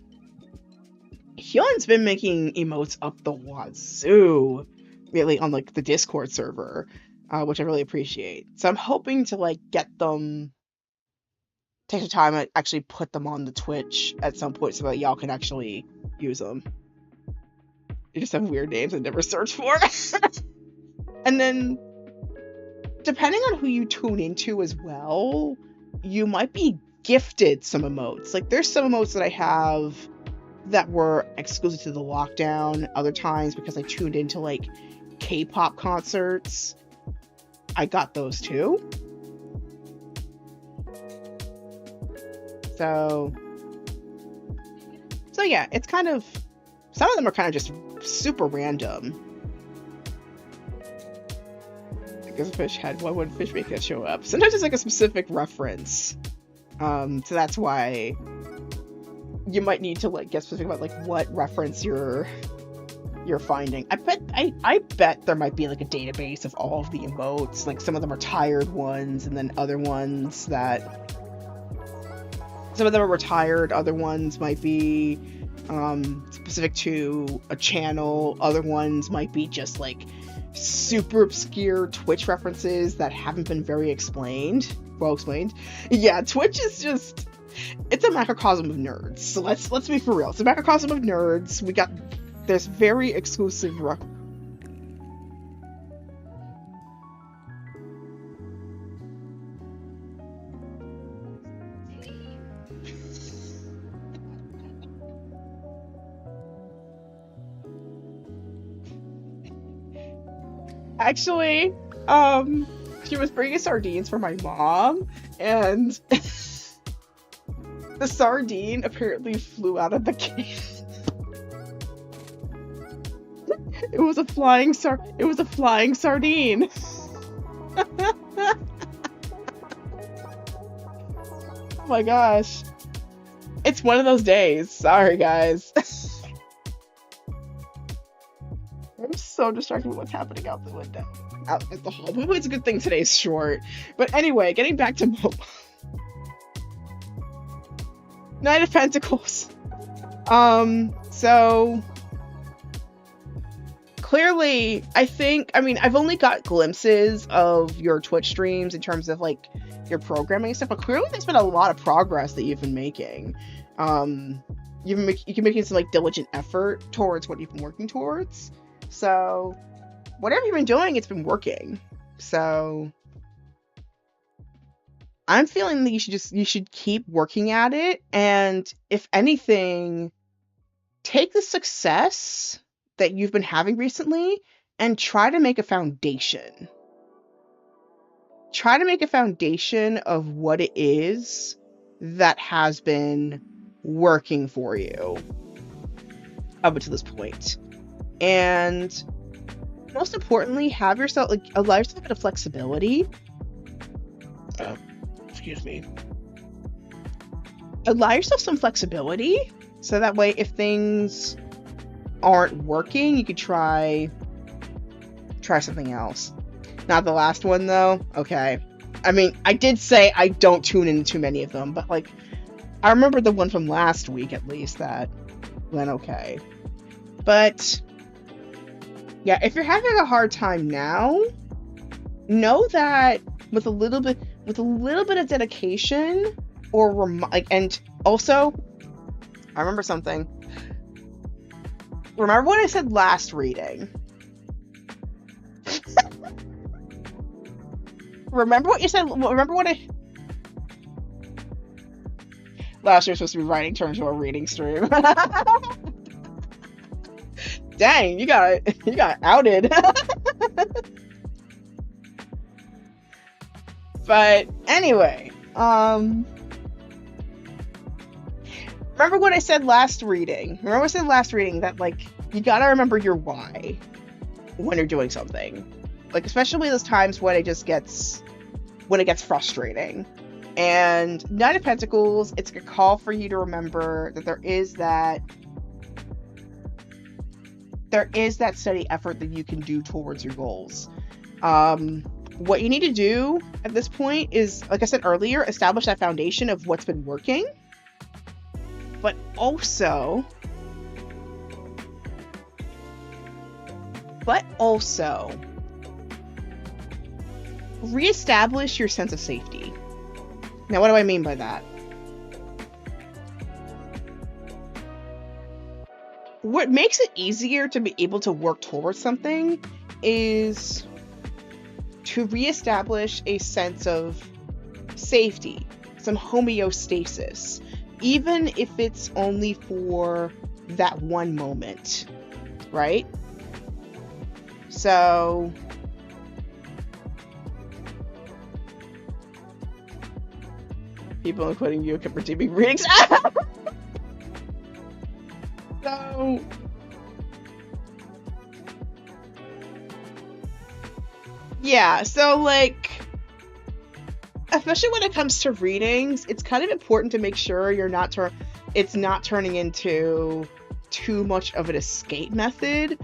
been making emotes up the wazoo, really, on, like, the Discord server, which I really appreciate. So I'm hoping to, like, get them, take the time and actually put them on the Twitch at some point so that y'all can actually use them. They just have weird names I never searched for. And then, depending on who you tune into as well, you might be gifted some emotes. Like, there's some emotes that I have that were exclusive to the lockdown. Other times, because I tuned into, like, K-pop concerts, I got those too. So yeah, it's kind of, some of them are kind of just super random. Because a fish head, why would fish make that show up? Sometimes it's like a specific reference. So that's why you might need to, like, get specific about, like, what reference you're finding. I bet there might be, like, a database of all of the emotes. Like, some of them are tired ones, and then other ones that, some of them are retired, other ones might be specific to a channel, other ones might be just, like, super obscure Twitch references that haven't been very well explained. Yeah, Twitch is just, it's a macrocosm of nerds. So let's be for real. It's a macrocosm of nerds. There's very exclusive Actually, she was bringing sardines for my mom, and the sardine apparently flew out of the case. It was a flying sardine. Oh my gosh. It's one of those days. Sorry, guys. I'm so distracted with what's happening out the window. Out at the hall. Hopefully it's a good thing today's short. But anyway, getting back to Knight of Pentacles. So clearly, I mean, I've only got glimpses of your Twitch streams in terms of, like, your programming and stuff, but clearly there's been a lot of progress that you've been making. You've been making some, like, diligent effort towards what you've been working towards. So whatever you've been doing, it's been working. So I'm feeling that you should keep working at it, and if anything, take the success that you've been having recently and try to make a foundation. Try to make a foundation of what it is that has been working for you up until this point. And most importantly, allow yourself a bit of flexibility. Excuse me. Allow yourself some flexibility, so that way if things aren't working, you could try something else. Not the last one, though. Okay. I mean, I did say I don't tune in too many of them, but, like, I remember the one from last week, at least, that went okay. But yeah, if you're having a hard time now, know that with a little bit of dedication, and Also, I remember something. Remember what I said last reading? Remember what you said? Remember what I... Last year was supposed to be writing turns into a reading stream. Dang, you got outed. But anyway, remember what I said last reading? Remember what I said last reading that like you gotta remember your why when you're doing something. Like especially those times when it gets frustrating. And Knight of Pentacles, it's a call for you to remember that there is that steady effort that you can do towards your goals. What you need to do at this point is, like I said earlier, establish that foundation of what's been working, but also reestablish your sense of safety. Now, what do I mean by that? What makes it easier to be able to work towards something is to reestablish a sense of safety, some homeostasis, even if it's only for that one moment, right? So people including you can critiquing readings. So yeah, so like especially when it comes to readings, it's kind of important to make sure it's not turning into too much of an escape method.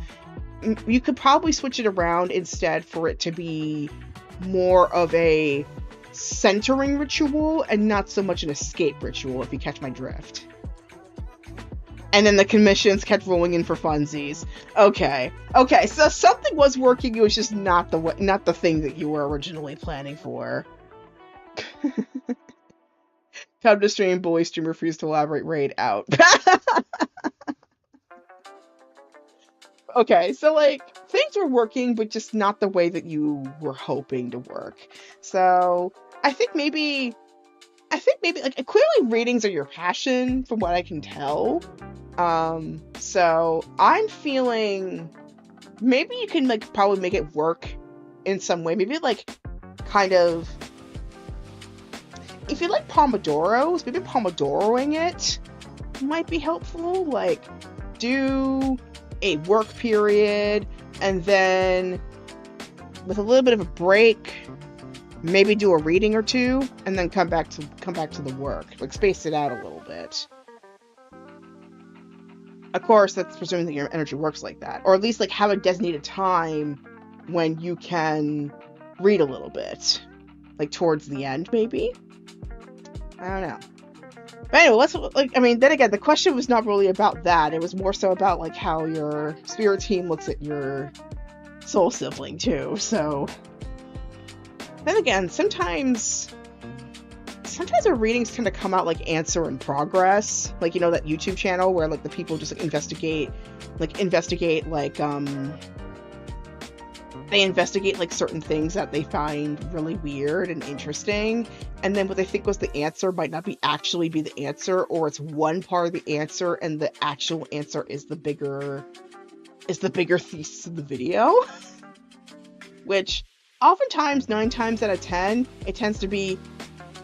You could probably switch it around instead for it to be more of a centering ritual and not so much an escape ritual, if you catch my drift. And then the commissions kept rolling in for funsies. Okay, so something was working, it was just not the thing that you were originally planning for. Come to stream, bully stream, refuse to elaborate, raid out. Okay, so like things were working, but just not the way that you were hoping to work. So I think maybe like clearly readings are your passion from what I can tell. So I'm feeling maybe you can like probably make it work in some way. Maybe like kind of if you like Pomodoros, maybe Pomodoroing it might be helpful. Like do a work period and then with a little bit of a break, maybe do a reading or two and then come back to the work. Like space it out a little bit. Of course, that's presuming that your energy works like that. Or at least like have a designated time when you can read a little bit. Like towards the end, maybe? I don't know. But anyway, then again, the question was not really about that. It was more so about like how your spirit team looks at your soul sibling too. So then again, sometimes our readings tend to come out like answer in progress, like that YouTube channel where like the people just like, investigate like certain things that they find really weird and interesting, and then what they think was the answer might not actually be the answer, or it's one part of the answer and the actual answer is the bigger thesis of the video. Which oftentimes 9 times out of 10 it tends to be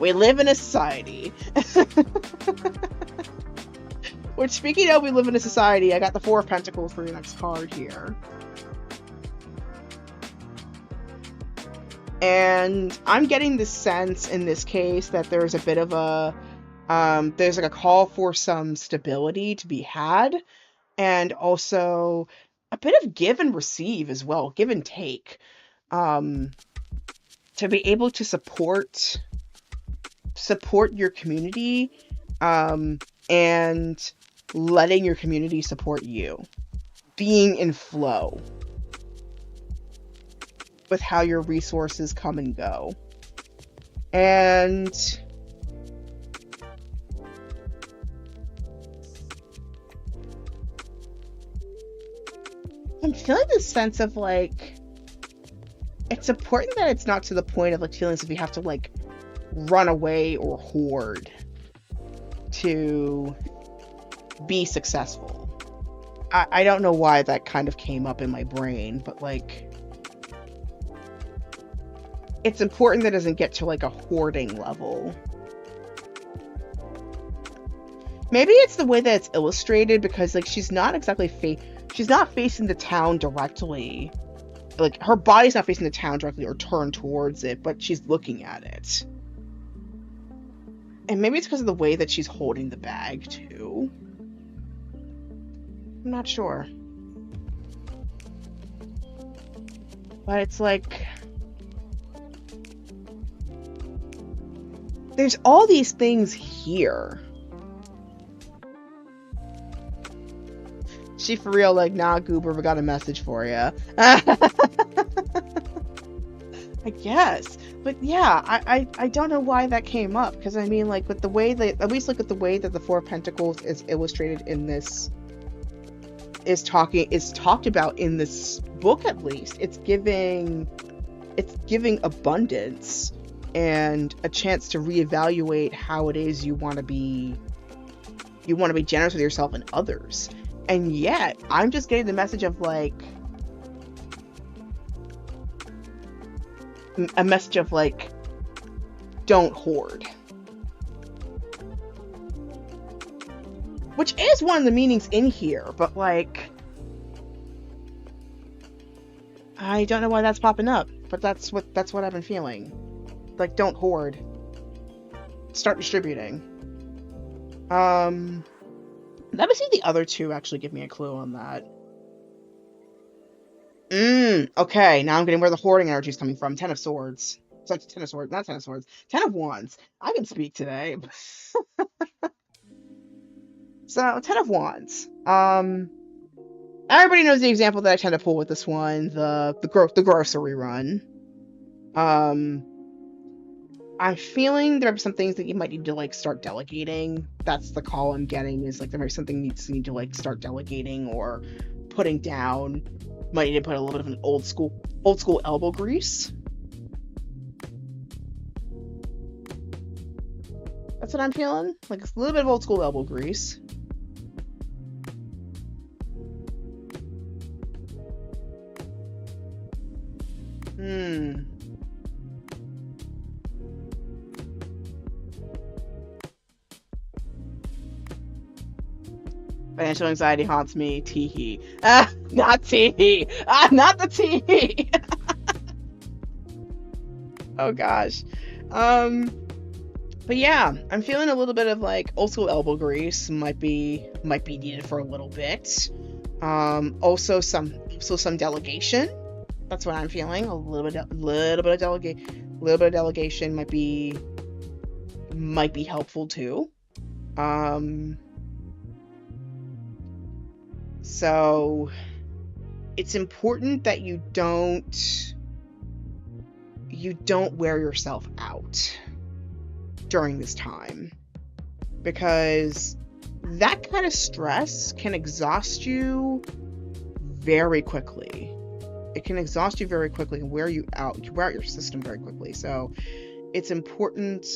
we live in a society. Which, speaking of we live in a society, I got the 4 of Pentacles for your next card here. And I'm getting the sense in this case that there's a bit of there's like a call for some stability to be had, and also a bit of give and receive as well, give and take, to be able to support your community, and letting your community support you, being in flow with how your resources come and go. And I'm feeling this sense of like, it's important that it's not to the point of like feeling as if you have to like run away or hoard to be successful. I don't know why that kind of came up in my brain, but like, it's important that it doesn't get to like a hoarding level. Maybe it's the way that it's illustrated, because like she's not exactly she's not facing the town directly. Like her body's not facing the town directly or turned towards it, but she's looking at it. And maybe it's because of the way that she's holding the bag too. I'm not sure. But it's like, there's all these things here. She for real like, nah, Goober, we got a message for you. I guess. But yeah, I don't know why that came up, because I mean, like, with the way that, at least look at the way that the Four of Pentacles is illustrated in this, is talked about in this book, at least. It's giving abundance and a chance to reevaluate how it is you want to be generous with yourself and others. And yet, I'm just getting the message of like, a message of like, don't hoard. Which is one of the meanings in here, but like, I don't know why that's popping up, but that's what I've been feeling. Like, don't hoard. Start distributing. Let me see the other two actually give me a clue on that. Okay, now I'm getting where the hoarding energy is coming from. Ten of Swords. Sorry, Ten of Swords, not Ten of Swords. Ten of Wands. I can speak today. So, Ten of Wands. Everybody knows the example that I tend to pull with this one, the grocery run. I'm feeling there are some things that you might need to like start delegating. That's the call I'm getting, is like there might be something you need to like start delegating or putting down. Might need to put a little bit of an old school elbow grease. That's what I'm feeling. Like a little bit of old school elbow grease. Financial anxiety haunts me. Teehee. Not teehee. Not the teehee. Oh gosh. But yeah, I'm feeling a little bit of like old school elbow grease might be needed for a little bit. Also some delegation. That's what I'm feeling. A little bit of delegation might be helpful too. So it's important that you don't wear yourself out during this time, because that kind of stress can exhaust you very quickly. It can exhaust you very quickly and wear out your system very quickly. So it's important,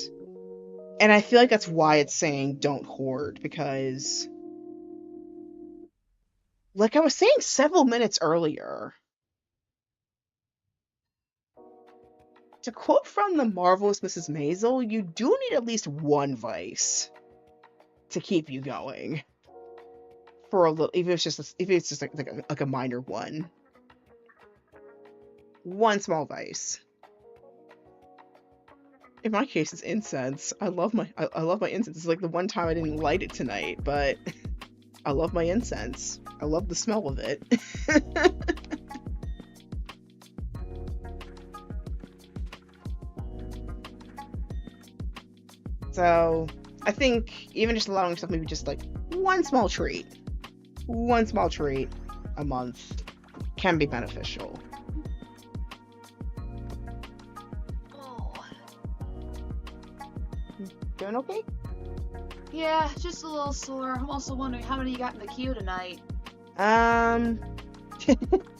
and I feel like that's why it's saying don't hoard, because like I was saying several minutes earlier, to quote from the marvelous Mrs. Maisel, you do need at least one vice to keep you going for a little, even if it's just like a minor one. One small vice. In my case, it's incense. I love my incense. It's like the one time I didn't light it tonight, but I love my incense. I love the smell of it. So I think even just allowing yourself maybe just like one small treat a month can be beneficial. Oh. Doing okay? Yeah, just a little sore. I'm also wondering how many you got in the queue tonight.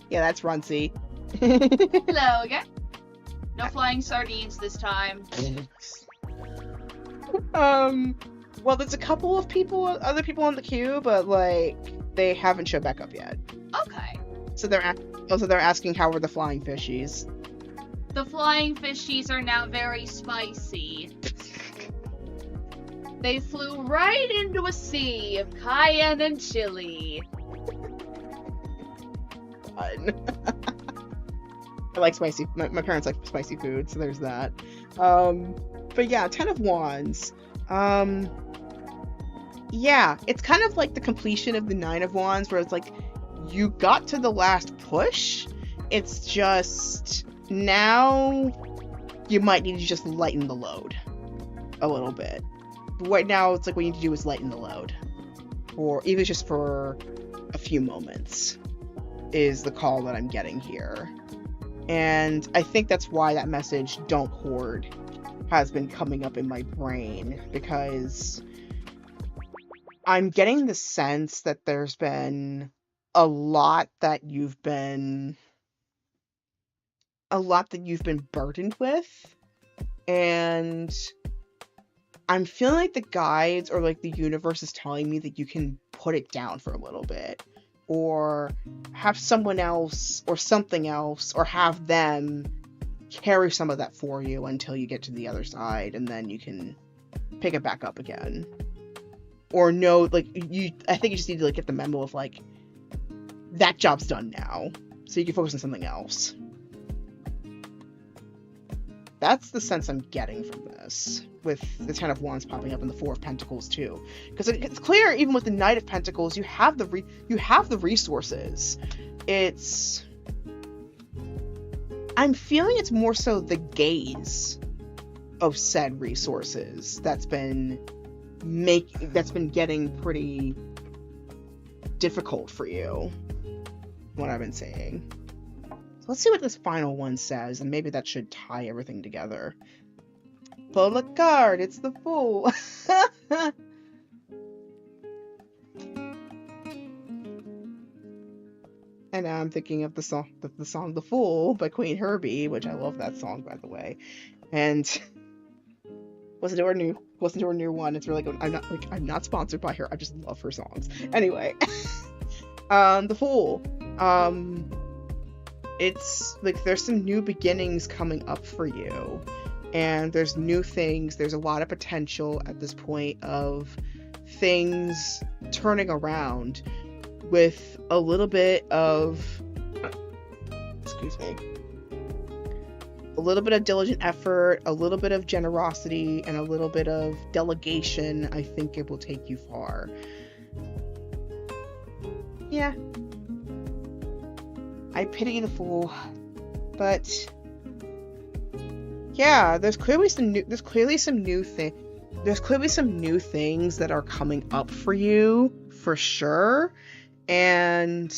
Yeah, that's Runcy. Hello again. No flying sardines this time. Well, there's a couple of other people on the queue, but like they haven't showed back up yet. Okay. So they're asking how are the flying fishies. The flying fishies are now very spicy. They flew right into a sea of cayenne and chili. Fun. I like spicy. My parents like spicy food, so there's that. But yeah, 10 of Wands. Yeah, it's kind of like the completion of the 9 of Wands, where it's like you got to the last push. It's just now you might need to just lighten the load a little bit. But right now, it's like what you need to do is lighten the load, or even just for a few moments, is the call that I'm getting here. And I think that's why that message, don't hoard, has been coming up in my brain, because I'm getting the sense that there's been a lot that you've been burdened with, and I'm feeling like the guides or like the universe is telling me that you can put it down for a little bit, or have someone else or something else, or have them carry some of that for you until you get to the other side, and then you can pick it back up again. Or no, like I think you just need to like get the memo of like that job's done now, so you can focus on something else. That's the sense I'm getting from this, with the 10 of Wands popping up and the 4 of Pentacles too. Because it's clear, even with the Knight of Pentacles, you have the resources. I'm feeling it's more so the gaze of said resources that's been getting pretty difficult for you, what I've been saying. Let's see what this final one says, and maybe that should tie everything together. Pull a card, it's the Fool. And now I'm thinking of the song "The Fool" by Queen Herbie, which I love that song, by the way. And listen to her new one. It's really good. I'm not sponsored by her. I just love her songs. Anyway, The Fool. It's like there's some new beginnings coming up for you, and there's new things. There's a lot of potential at this point of things turning around with a little bit of diligent effort, a little bit of generosity, and a little bit of delegation. I think it will take you far. Yeah. I pity the Fool, but yeah, there's clearly some new things that are coming up for you, for sure. And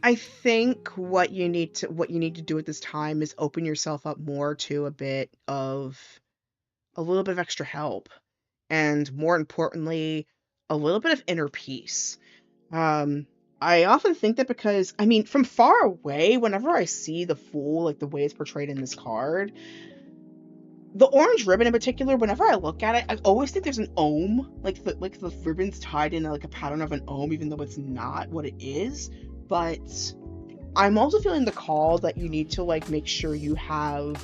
I think what you need to do at this time is open yourself up more to a little bit of extra help, and more importantly, a little bit of inner peace. I often think that because, I mean, from far away, whenever I see the Fool, like the way it's portrayed in this card, the orange ribbon in particular, whenever I look at it, I always think there's an Om, like the ribbon's tied in like a pattern of an Om, even though it's not what it is. But I'm also feeling the call that you need to like make sure you have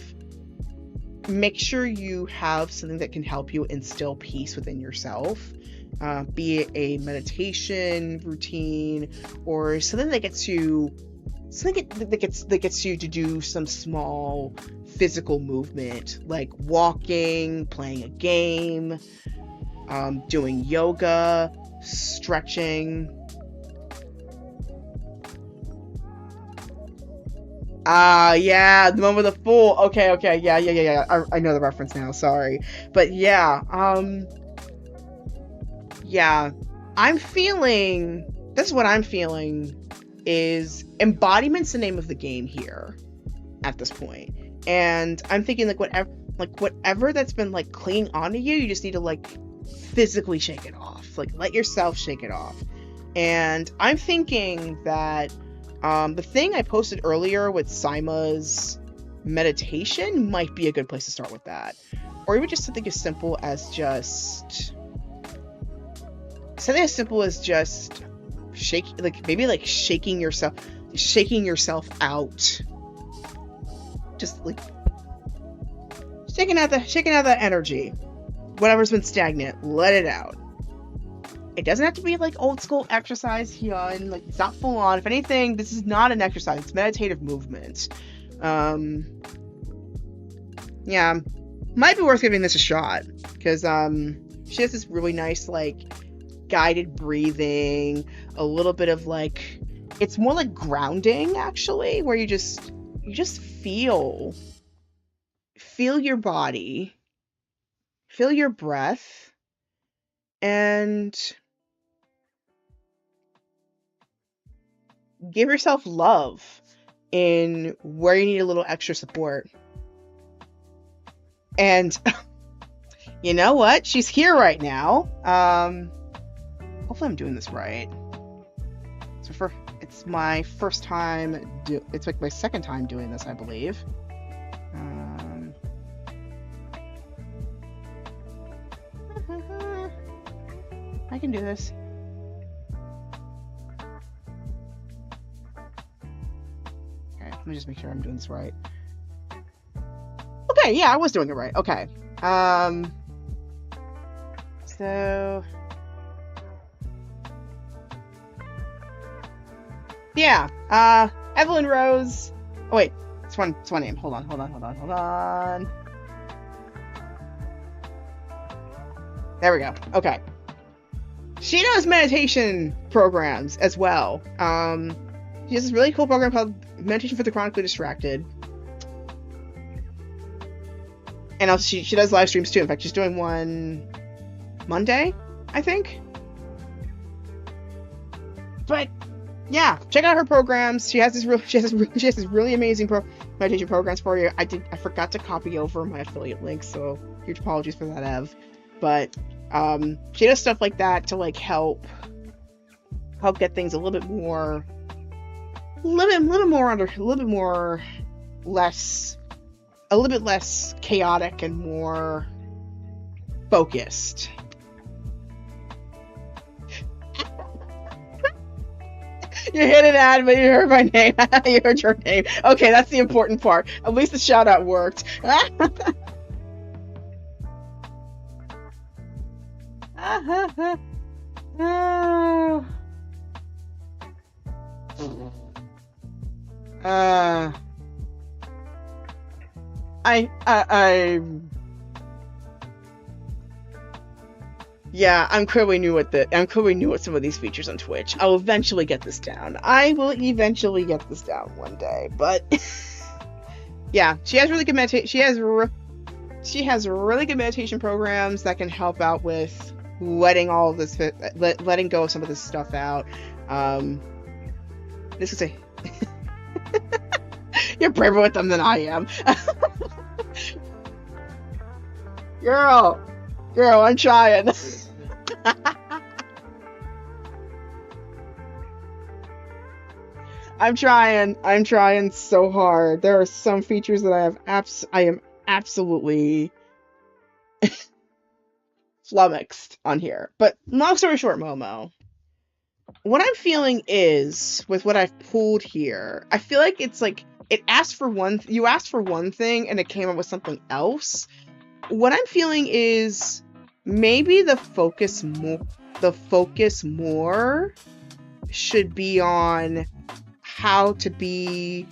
something that can help you instill peace within yourself. Be it a meditation routine or something that gets you to do some small physical movement, like walking, playing a game, doing yoga, stretching. Yeah, the one with the Fool. Okay, yeah. I know the reference now, sorry. But yeah, this is what I'm feeling is embodiment's the name of the game here at this point. And I'm thinking like whatever that's been like clinging onto you, you just need to like physically shake it off. Like, let yourself shake it off. And I'm thinking that the thing I posted earlier with Saima's meditation might be a good place to start with that. Or even just something as simple as just shaking yourself out. Just like shaking out that energy. Whatever's been stagnant, let it out. It doesn't have to be like old school exercise here, and like it's not full on. If anything, this is not an exercise, it's meditative movement. Yeah, might be worth giving this a shot, because she has this really nice like guided breathing, a little bit of like, it's more like grounding actually, where you just feel your body, feel your breath, and give yourself love in where you need a little extra support. And you know what? She's here right now. Hopefully I'm doing this right. So it's my first time it's like my second time doing this, I believe. I can do this. Okay, let me just make sure I'm doing this right. Okay, yeah, I was doing it right. Okay. So yeah, Evelyn Rose. Oh wait, it's one name. Hold on. There we go. Okay. She does meditation programs as well. She has this really cool program called Meditation for the Chronically Distracted. And also she does live streams too. In fact, she's doing one Monday, I think. But yeah, check out her programs. She has this really amazing meditation programs for you. I forgot to copy over my affiliate link, so huge apologies for that, Ev. But she does stuff like that to like help get things a little bit less chaotic and more focused. You hit an ad, but you heard my name. You heard your name. Okay, that's the important part. At least the shout out worked. Yeah, I'm clearly new at some of these features on Twitch. I'll eventually get this down. I will eventually get this down one day, but yeah, she has really good she has really good meditation programs that can help out with letting go of some of this stuff out. This is a you're braver with them than I am. Girl, I'm trying. I'm trying so hard. There are some features that I am absolutely flummoxed on here. But long story short, Momo, what I'm feeling is, with what I've pulled here, I feel like it's like you asked for one thing and it came up with something else. What I'm feeling is maybe the focus more should be on how to be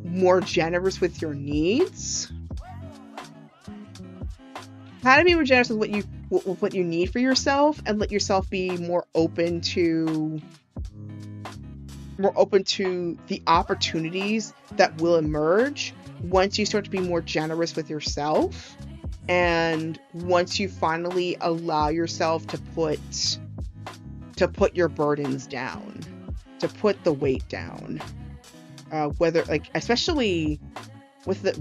more generous with your needs. How to be more generous with what you need for yourself, and let yourself be more open to the opportunities that will emerge once you start to be more generous with yourself, and once you finally allow yourself to put your burdens down, to put the weight down, whether like, especially with the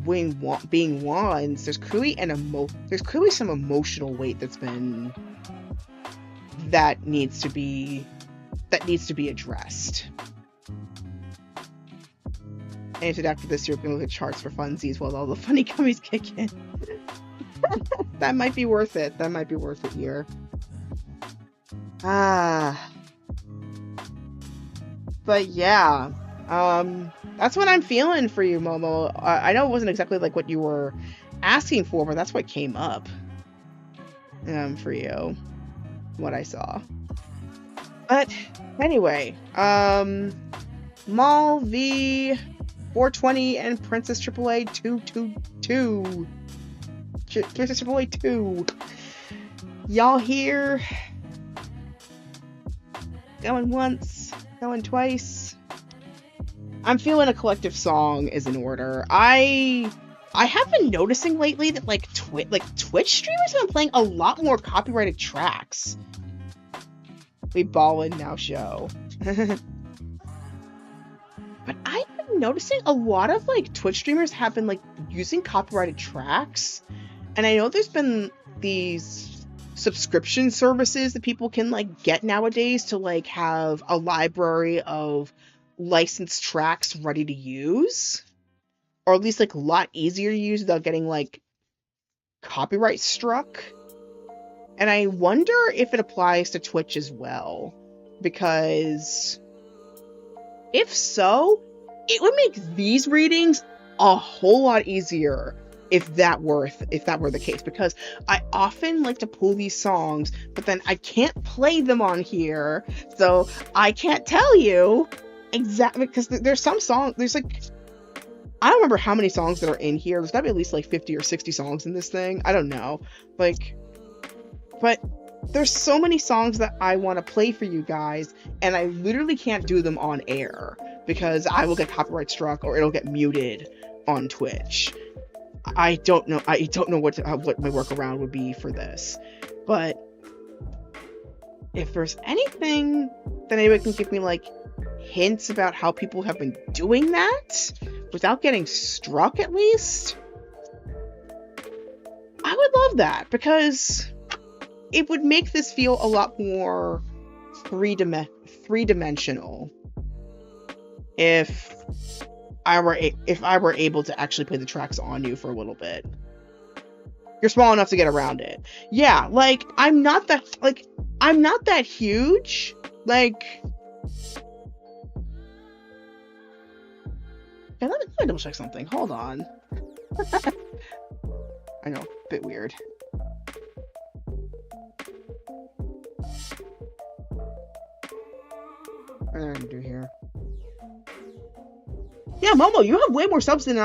being wands, there's clearly some emotional weight that's been that needs to be addressed. And so after this, you're going to look at charts for funsies while all the funny gummies kick in. That might be worth it. That might be worth it here. But yeah, that's what I'm feeling for you, Momo. I know it wasn't exactly like what you were asking for, but that's what came up for you, what I saw. But anyway, Maul v 420 and Princess AAA 222. Princess AAA 2. Y'all here? Going once, going twice. I'm feeling a collective song is in order. I have been noticing lately that like Twitch streamers have been playing a lot more copyrighted tracks. We ballin' now show. But I've been noticing a lot of like Twitch streamers have been like using copyrighted tracks. And I know there's been these subscription services that people can like get nowadays to like have a library of licensed tracks ready to use, or at least like a lot easier to use without getting like copyright struck. And I wonder if it applies to Twitch as well, because if so, it would make these readings a whole lot easier if that were the case, because I often like to pull these songs, but then I can't play them on here, so I can't tell you exactly, because there's some songs, there's like, I don't remember how many songs that are in here. There's gotta be at least like 50 or 60 songs in this thing. I don't know, like, but there's so many songs that I want to play for you guys, and I literally can't do them on air because I will get copyright struck or it'll get muted on Twitch. I don't know what my workaround would be for this, but if there's anything that anybody can give me like hints about how people have been doing that without getting struck, at least, I would love that, because it would make this feel a lot more three-dimensional if I were able to actually play the tracks on you for a little bit. You're small enough to get around it. Yeah, like I'm not that huge. Like, yeah, let me double check something. Hold on. I know, a bit weird. What am I gonna do here? Yeah, Momo, you have way more subs than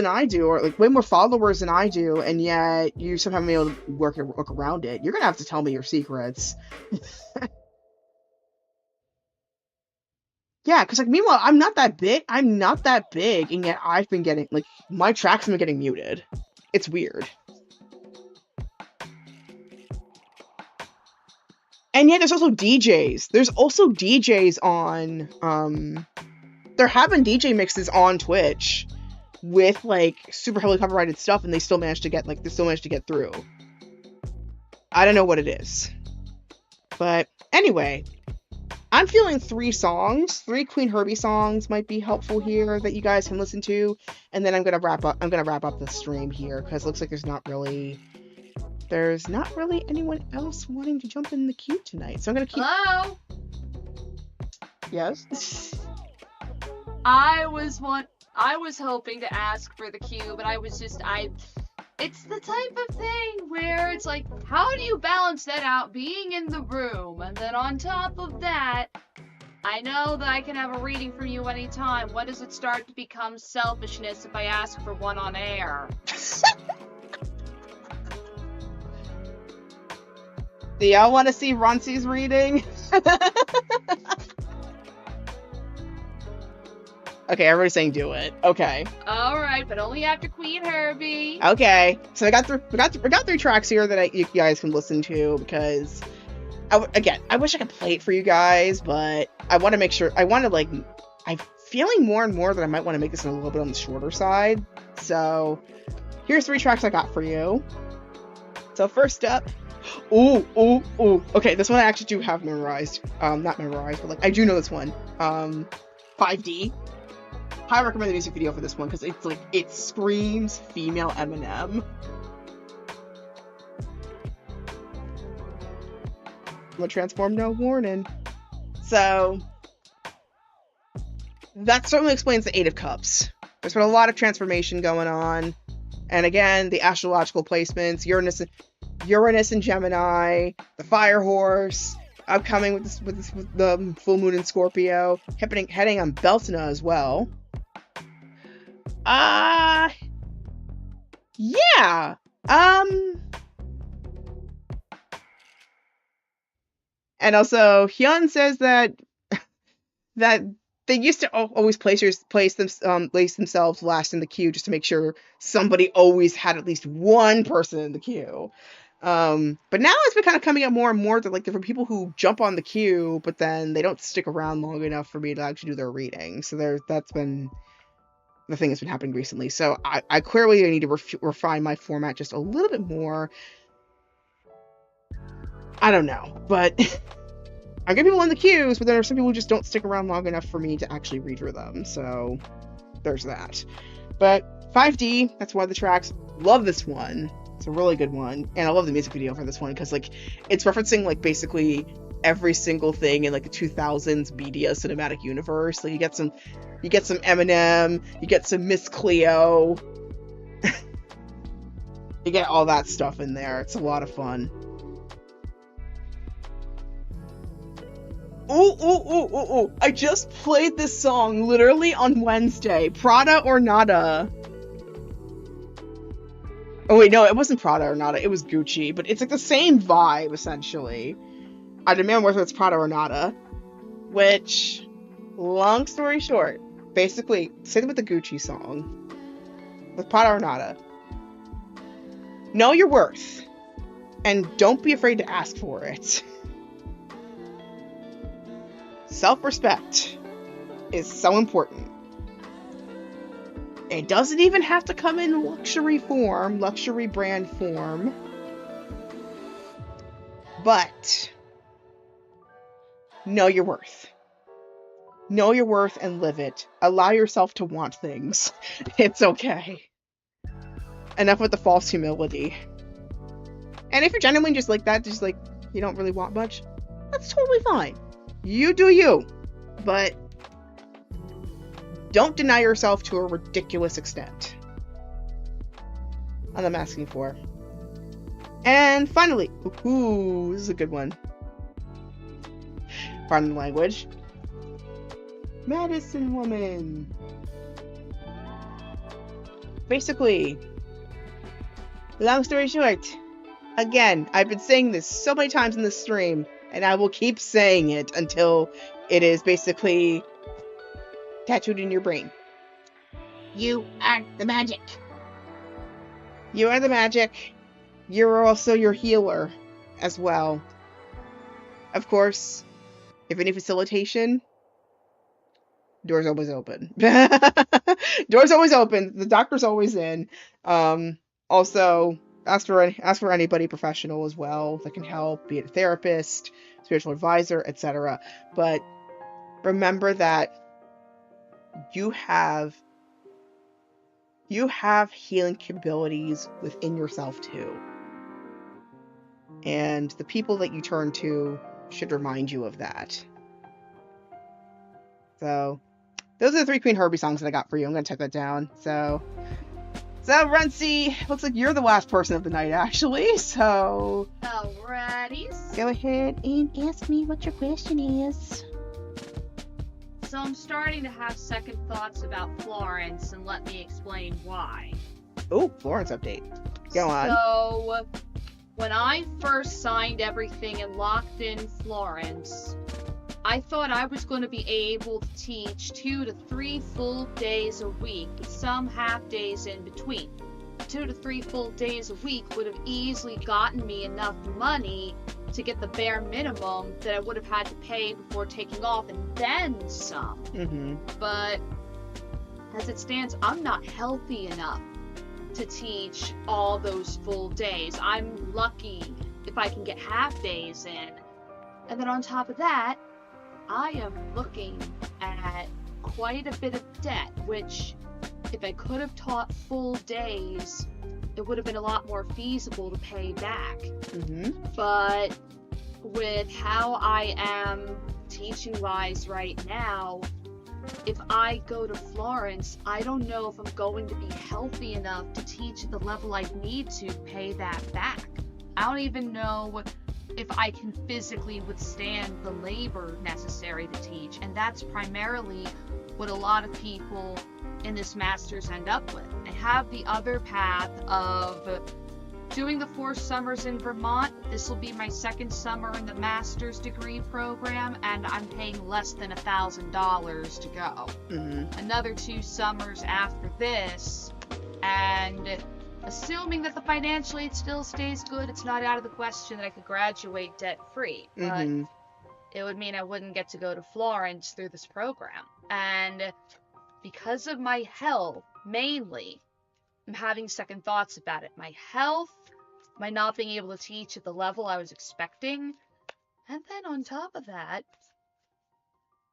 I do, or like way more followers than I do, and yet you somehow haven't been able to work around it. You're gonna have to tell me your secrets. Yeah, because like meanwhile, I'm not that big, and yet I've been getting like my tracks have been getting muted. It's weird. And yet there's also DJs. There's also DJs on there have been DJ mixes on Twitch with like super heavily copyrighted stuff, and they still managed to get through. I don't know what it is. But anyway, I'm feeling 3 Queen Herbie songs might be helpful here that you guys can listen to, and then I'm gonna wrap up the stream here, because it looks like there's not really anyone else wanting to jump in the queue tonight. So I'm gonna keep. Hello? Yes? I was hoping to ask for the queue, but it's the type of thing where it's like, how do you balance that out being in the room? And then on top of that, I know that I can have a reading from you anytime. When does it start to become selfishness if I ask for one on air? Do y'all want to see Ronsi's reading? Okay, everybody's saying do it. Okay. Alright, but only after Queen Herbie. Okay. So we got 3 tracks here that you guys can listen to, because I wish I could play it for you guys, but I want to make sure, I'm feeling more and more that I might want to make this a little bit on the shorter side. So here's 3 tracks I got for you. So first up, Ooh, ooh, ooh. Okay, this one I actually do have memorized. Not memorized, but like I do know this one. 5D. I recommend the music video for this one because it's like it screams female Eminem. I'm gonna transform, no warning. So that certainly explains the Eight of Cups. There's been a lot of transformation going on, and again, the astrological placements: Uranus and Gemini, the Fire Horse, upcoming with the full moon in Scorpio, heading on Beltana as well. Yeah. And also Hyun says that they used to always place themselves last in the queue just to make sure somebody always had at least one person in the queue. But now it's been kind of coming up more and more that like there are people who jump on the queue, but then they don't stick around long enough for me to actually do their reading. So that's been the thing that's been happening recently. So I clearly need to refine my format just a little bit more. I don't know, but I get people in the queues, but there are some people who just don't stick around long enough for me to actually read through them. So there's that. But 5D, that's one of the tracks. Love this one. It's a really good one. And I love the music video for this one because like it's referencing like basically every single thing in like the 2000s media cinematic universe. Like you get some Eminem, you get some Miss Cleo. You get all that stuff in there. It's a lot of fun. Ooh. I just played this song literally on Wednesday. Prada or Nada. Oh wait, no, it wasn't Prada or Nada. It was Gucci. But it's like the same vibe, essentially. I demand whether it's Prada or Nada. Which, long story short, basically, same with the Gucci song. With Prada or Nada. Know your worth. And don't be afraid to ask for it. Self-respect is so important. It doesn't even have to come in luxury brand form. But know your worth. Know your worth and live it. Allow yourself to want things. It's okay. Enough with the false humility. And if you're genuinely just like that, just like you don't really want much, that's totally fine. You do you, but don't deny yourself to a ridiculous extent. All I'm asking for. And finally, ooh, this is a good one. Pardon the language. Medicine Woman. Basically, long story short, again, I've been saying this so many times in this stream, and I will keep saying it until it is basically tattooed in your brain. You are the magic. You are the magic. You're also your healer as well. Of course, if any facilitation, doors always open. Doors always open. The doctor's always in. Also, ask for anybody professional as well that can help, be it a therapist, spiritual advisor, etc. But remember that you have healing capabilities within yourself too. And the people that you turn to should remind you of that. So, those are the 3 Queen Herbie songs that I got for you. I'm going to type that down. So Runcie, looks like you're the last person of the night, actually. So, alrighty. Go ahead and ask me what your question is. So I'm starting to have second thoughts about Florence, and let me explain why. Oh, Florence update. Go on. So, when I first signed everything and locked in Florence, I thought I was going to be able to teach 2 to 3 full days a week, with some half days in between. 2 to 3 full days a week would have easily gotten me enough money to get the bare minimum that I would have had to pay before taking off, and then some. Mm-hmm. But as it stands, I'm not healthy enough to teach all those full days. I'm lucky if I can get half days in. And then on top of that, I am looking at quite a bit of debt, which if I could have taught full days, it would have been a lot more feasible to pay back. But with how I am teaching-wise right now, if I go to Florence, I don't know if I'm going to be healthy enough to teach at the level I need to pay that back. I don't even know if I can physically withstand the labor necessary to teach, and that's primarily what a lot of people in this master's end up with. I have the other path of doing the 4 summers in Vermont. This will be my 2nd summer in the master's degree program, and I'm paying less than $1,000 to go. Another 2 summers after this, and assuming that the financial aid still stays good, it's not out of the question that I could graduate debt-free. But it would mean I wouldn't get to go to Florence through this program. And because of my health, mainly, I'm having second thoughts about it. My health, my not being able to teach at the level I was expecting, and then on top of that,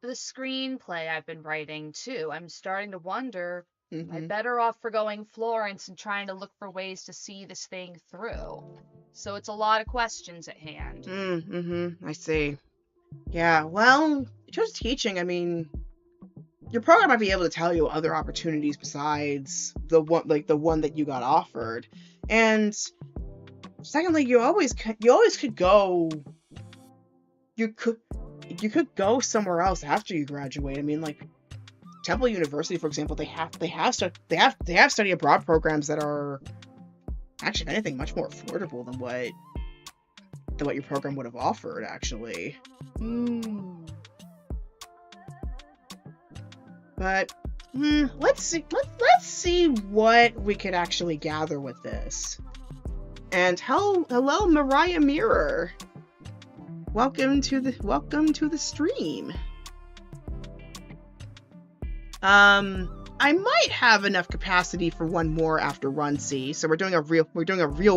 the screenplay I've been writing too. I'm starting to wonder, am I better off for going Florence and trying to look for ways to see this thing through? So it's a lot of questions at hand. I see. Yeah, well, just teaching, I mean, your program might be able to tell you other opportunities besides the one that you got offered. And secondly, you always could go. You could go somewhere else after you graduate. I mean, like Temple University, for example, they have study abroad programs that are actually, if anything, much more affordable than what your program would have offered, actually. But let's see what we could actually gather with this. And hello, Mariah Mirror. Welcome to the stream. I might have enough capacity for one more after Run C. So we're doing a real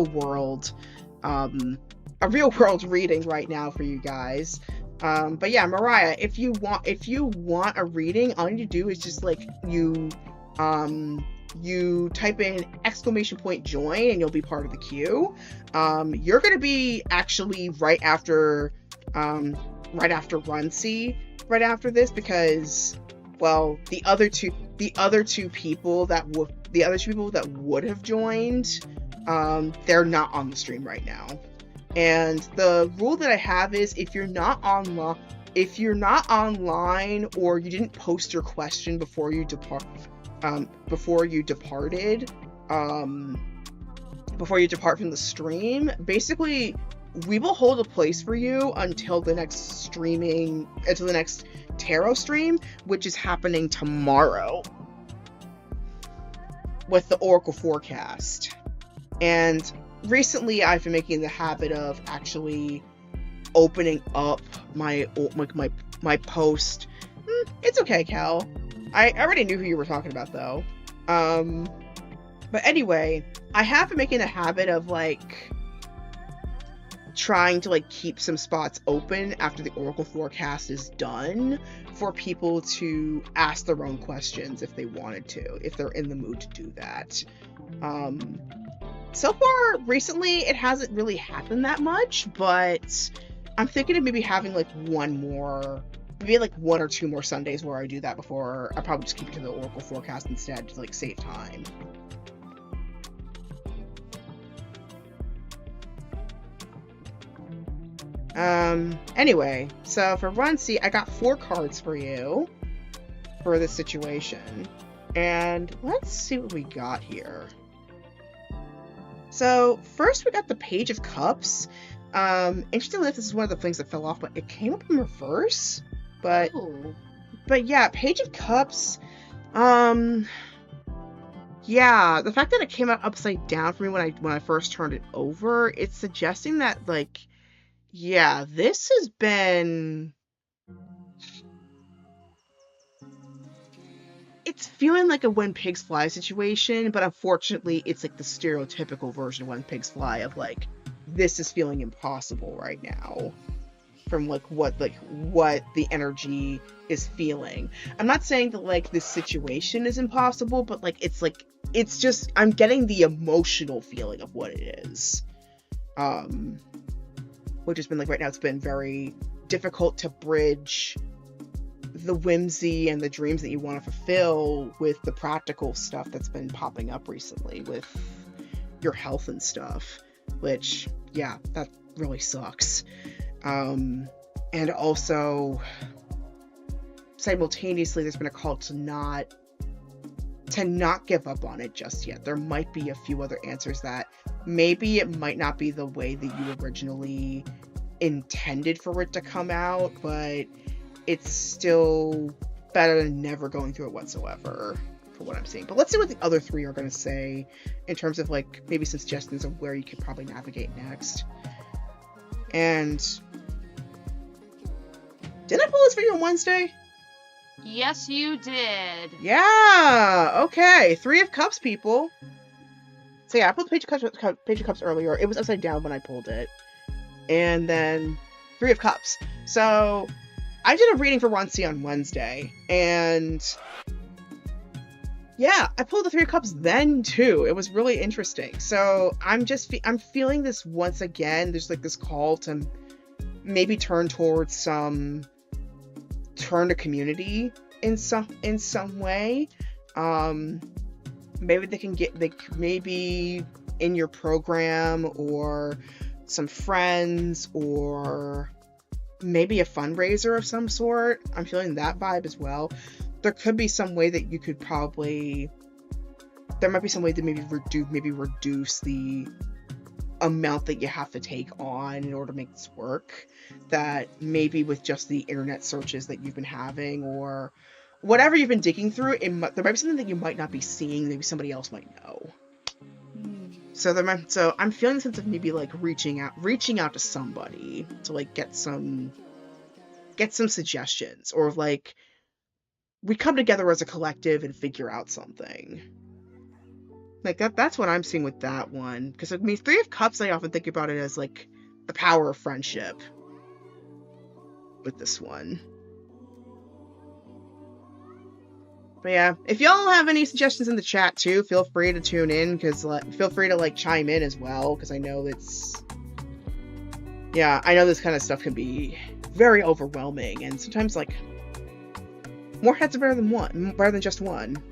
world reading right now for you guys. But yeah, Mariah, if you want a reading, all you need to do is just like you type in !join and you'll be part of the queue. You're gonna be actually right after Run C, right after this, because well, the other two people that would have joined, they're not on the stream right now. And the rule that I have is if you're not online or you didn't post your question before you depart from the stream, basically we will hold a place for you until the next tarot stream, which is happening tomorrow with the Oracle forecast. And recently, I've been making the habit of actually opening up my post. It's okay, Cal. I already knew who you were talking about, though. But anyway, I have been making a habit of like trying to like keep some spots open after the Oracle forecast is done for people to ask their own questions if they wanted to, if they're in the mood to do that. So far, recently, it hasn't really happened that much, but I'm thinking of maybe having like one or two more Sundays where I do that before. I probably just keep it to the Oracle forecast instead to like save time. Anyway, so for Run C, I got 4 cards for you for this situation. And let's see what we got here. So first we got the Page of Cups. Interestingly enough, this is one of the things that fell off, but it came up in reverse. But yeah, Page of Cups. Yeah, the fact that it came out upside down for me when I first turned it over, it's suggesting that like, yeah, this has been. It's feeling like a When Pigs Fly situation, but unfortunately, it's like the stereotypical version of When Pigs Fly of like this is feeling impossible right now from what the energy is feeling. I'm not saying that like this situation is impossible, but it's just I'm getting the emotional feeling of what it is. Which has been like right now it's been very difficult to bridge the whimsy and the dreams that you want to fulfill with the practical stuff that's been popping up recently with your health and stuff, which yeah, that really sucks. And also simultaneously there's been a call to not give up on it just yet. There might be a few other answers that maybe it might not be the way that you originally intended for it to come out, but it's still better than never going through it whatsoever, for what I'm seeing. But let's see what the other three are going to say in terms of like maybe some suggestions of where you could probably navigate next. And didn't I pull this for you on Wednesday? Yes, you did. Yeah. Okay. 3 of Cups, people. So yeah, I pulled Page of Cups earlier. It was upside down when I pulled it, and then 3 of Cups. So I did a reading for Ronci on Wednesday, and yeah, I pulled the 3 of Cups then too. It was really interesting. So I'm feeling this once again. There's like this call to maybe turn towards turn to community in some way. Maybe they can get maybe in your program or some friends or maybe a fundraiser of some sort. I'm feeling that vibe as well. There could be some way that you could there might be some way to maybe reduce the amount that you have to take on in order to make this work, that maybe with just the internet searches that you've been having or whatever you've been digging through, there might be something that you might not be seeing, maybe somebody else might know. So I'm feeling the sense of maybe like reaching out to somebody to like get some suggestions, or like we come together as a collective and figure out something. Like that's what I'm seeing with that one. Because I mean, 3 of Cups, I often think about it as like the power of friendship with this one. But yeah, if y'all have any suggestions in the chat too, feel free to tune in, because feel free to like chime in as well, because I know this kind of stuff can be very overwhelming, and sometimes like more heads are better than just one.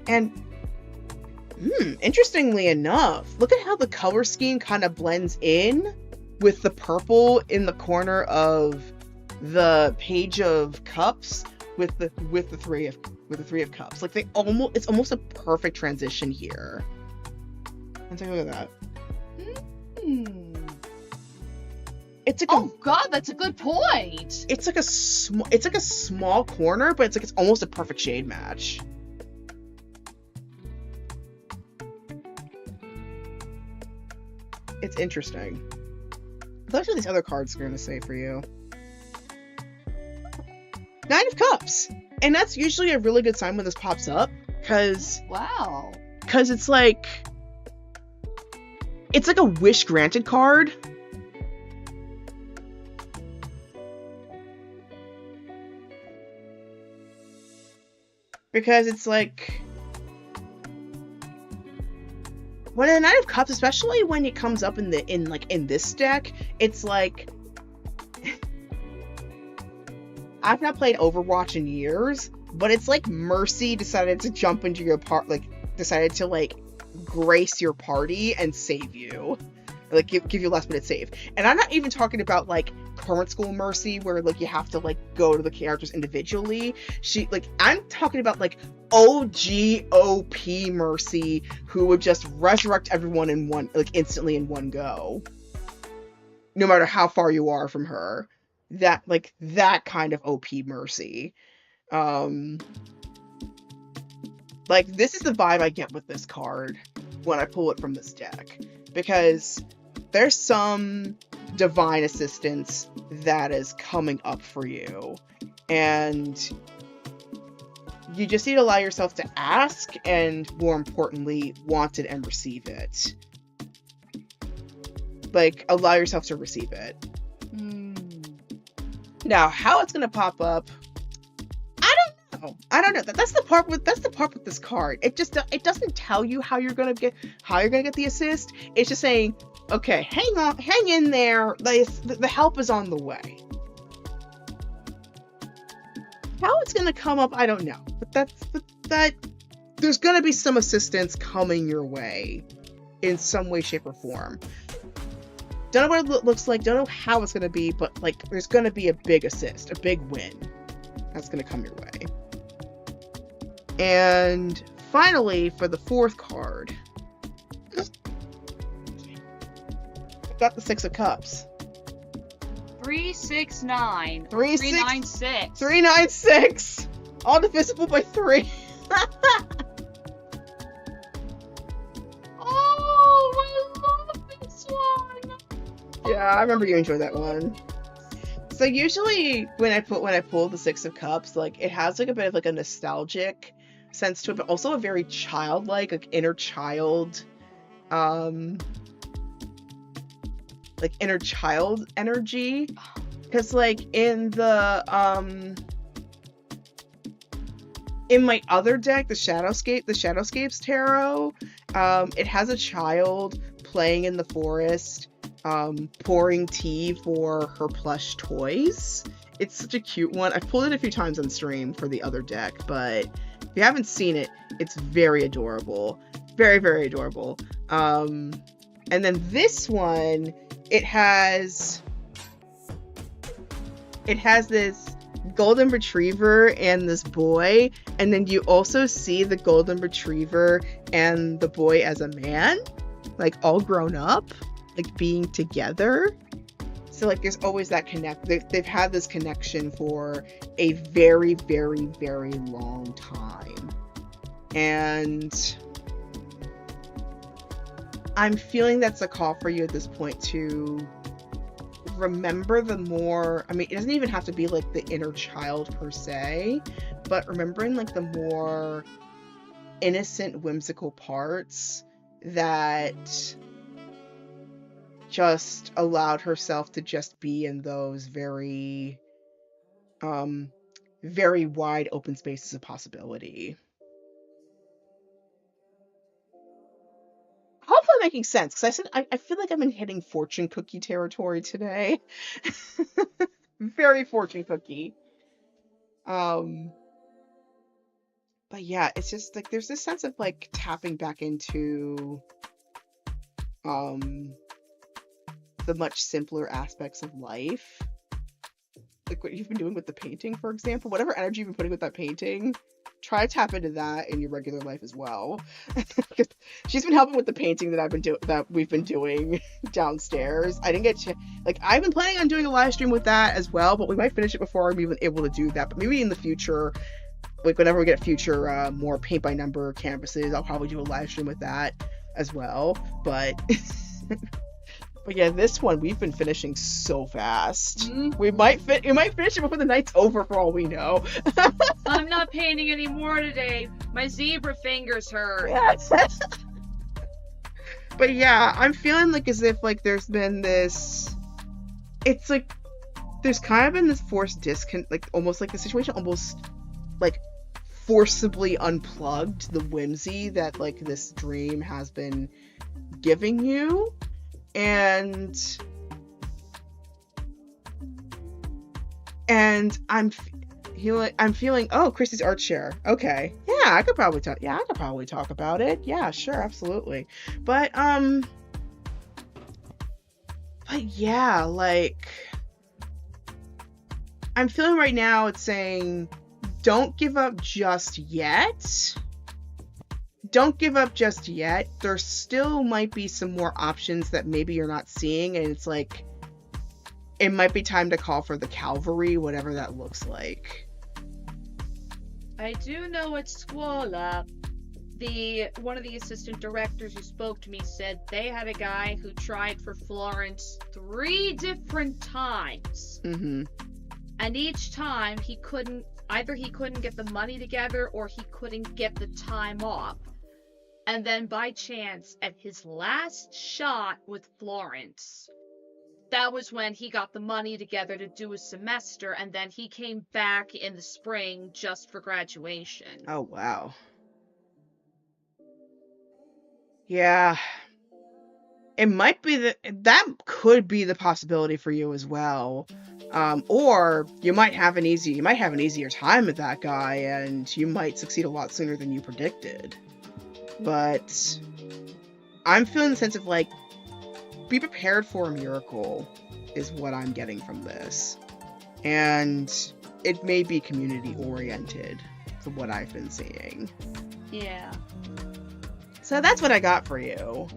And interestingly enough, look at how the color scheme kind of blends in with the purple in the corner of the Page of Cups with the 3 of Cups. Like it's almost a perfect transition here. Let's take a look at that. It's like oh god, that's a good point. It's like a small corner, but it's almost a perfect shade match. It's interesting. Let's see what these other cards are going to say for you. 9 of Cups! And that's usually a really good sign when this pops up, because it's like a wish granted card. Because it's like, when the 9 of Cups, especially when it comes up in this deck, it's like, I've not played Overwatch in years, but it's like Mercy decided to jump into your decided to grace your party and save you. Like give you last minute save. And I'm not even talking about like current school Mercy where like you have to like go to the characters individually. I'm talking about like OG OP Mercy who would just resurrect everyone instantly in one go. No matter how far you are from her. That kind of OP Mercy. This is the vibe I get with this card when I pull it from this deck. Because there's some divine assistance that is coming up for you. And you just need to allow yourself to ask, and more importantly, want it and receive it. like, allow yourself to receive it. Now, how it's gonna pop up, I don't know. That's the part with this card. It doesn't tell you how you're gonna get the assist. It's just saying, okay, hang in there. The help is on the way. How it's gonna come up, I don't know. But there's gonna be some assistance coming your way in some way, shape, or form. Don't know what it looks like. Don't know how it's gonna be, but like, there's gonna be a big assist, a big win that's gonna come your way. And finally, for the fourth card, I got the Six of Cups. 369. 396. 396. All divisible by 3. Oh, I love this one. Yeah, I remember you enjoyed that one. So usually when I pull the Six of Cups, like, it has like a bit of like a nostalgic sense to it, but also a very childlike, like, inner child energy. Because like in my other deck, the Shadowscapes Tarot, it has a child playing in the forest, pouring tea for her plush toys. It's such a cute one. I've pulled it a few times on stream for the other deck, but if you haven't seen it, it's very adorable. Very, very adorable. And then this one, it has this golden retriever and this boy, and then you also see the golden retriever and the boy as a man, like, all grown up, like, being together. So, like, there's always that they've had this connection for a very, very, very long time. And I'm feeling that's a call for you at this point to remember the more, I mean, it doesn't even have to be like the inner child per se, but remembering like the more innocent, whimsical parts that just allowed herself to just be in those very, very wide open spaces of possibility. Hopefully making sense, because I feel like I've been hitting fortune cookie territory today. Very fortune cookie. But yeah, it's just like there's this sense of like tapping back into the much simpler aspects of life. Like what you've been doing with the painting, for example. Whatever energy you've been putting with that painting, try to tap into that in your regular life as well. She's been helping with the painting that we've been doing downstairs. I didn't get to, like, I've been planning on doing a live stream with that as well, but we might finish it before I'm even able to do that. But maybe in the future, like whenever we get future more paint by number canvases, I'll probably do a live stream with that as well. But but yeah, this one we've been finishing so fast. Mm-hmm. We might finish it before the night's over for all we know. I'm not painting anymore today. My zebra fingers hurt. But yeah, I'm feeling like as if like there's been this, it's like there's kind of been this forced disconnect, like almost like the situation almost like forcibly unplugged the whimsy that like this dream has been giving you. And I'm feeling, oh, Christy's art share. Okay. Yeah, I could probably talk about it. Yeah, sure, absolutely. But yeah, like I'm feeling right now it's saying don't give up just yet. Don't give up just yet. There still might be some more options that maybe you're not seeing, and it's like it might be time to call for the cavalry, whatever that looks like. I do know at Scuola, one of the assistant directors who spoke to me said they had a guy who tried for Florence 3 different times. Mm-hmm. And each time he couldn't get the money together or he couldn't get the time off. And then by chance, at his last shot with Florence, that was when he got the money together to do a semester, and then he came back in the spring just for graduation. Oh, wow. Yeah. It might be that could be the possibility for you as well. Or you might have an easier time with that guy, and you might succeed a lot sooner than you predicted. But I'm feeling the sense of like, be prepared for a miracle is what I'm getting from this. And it may be community oriented from what I've been seeing. Yeah. So that's what I got for you.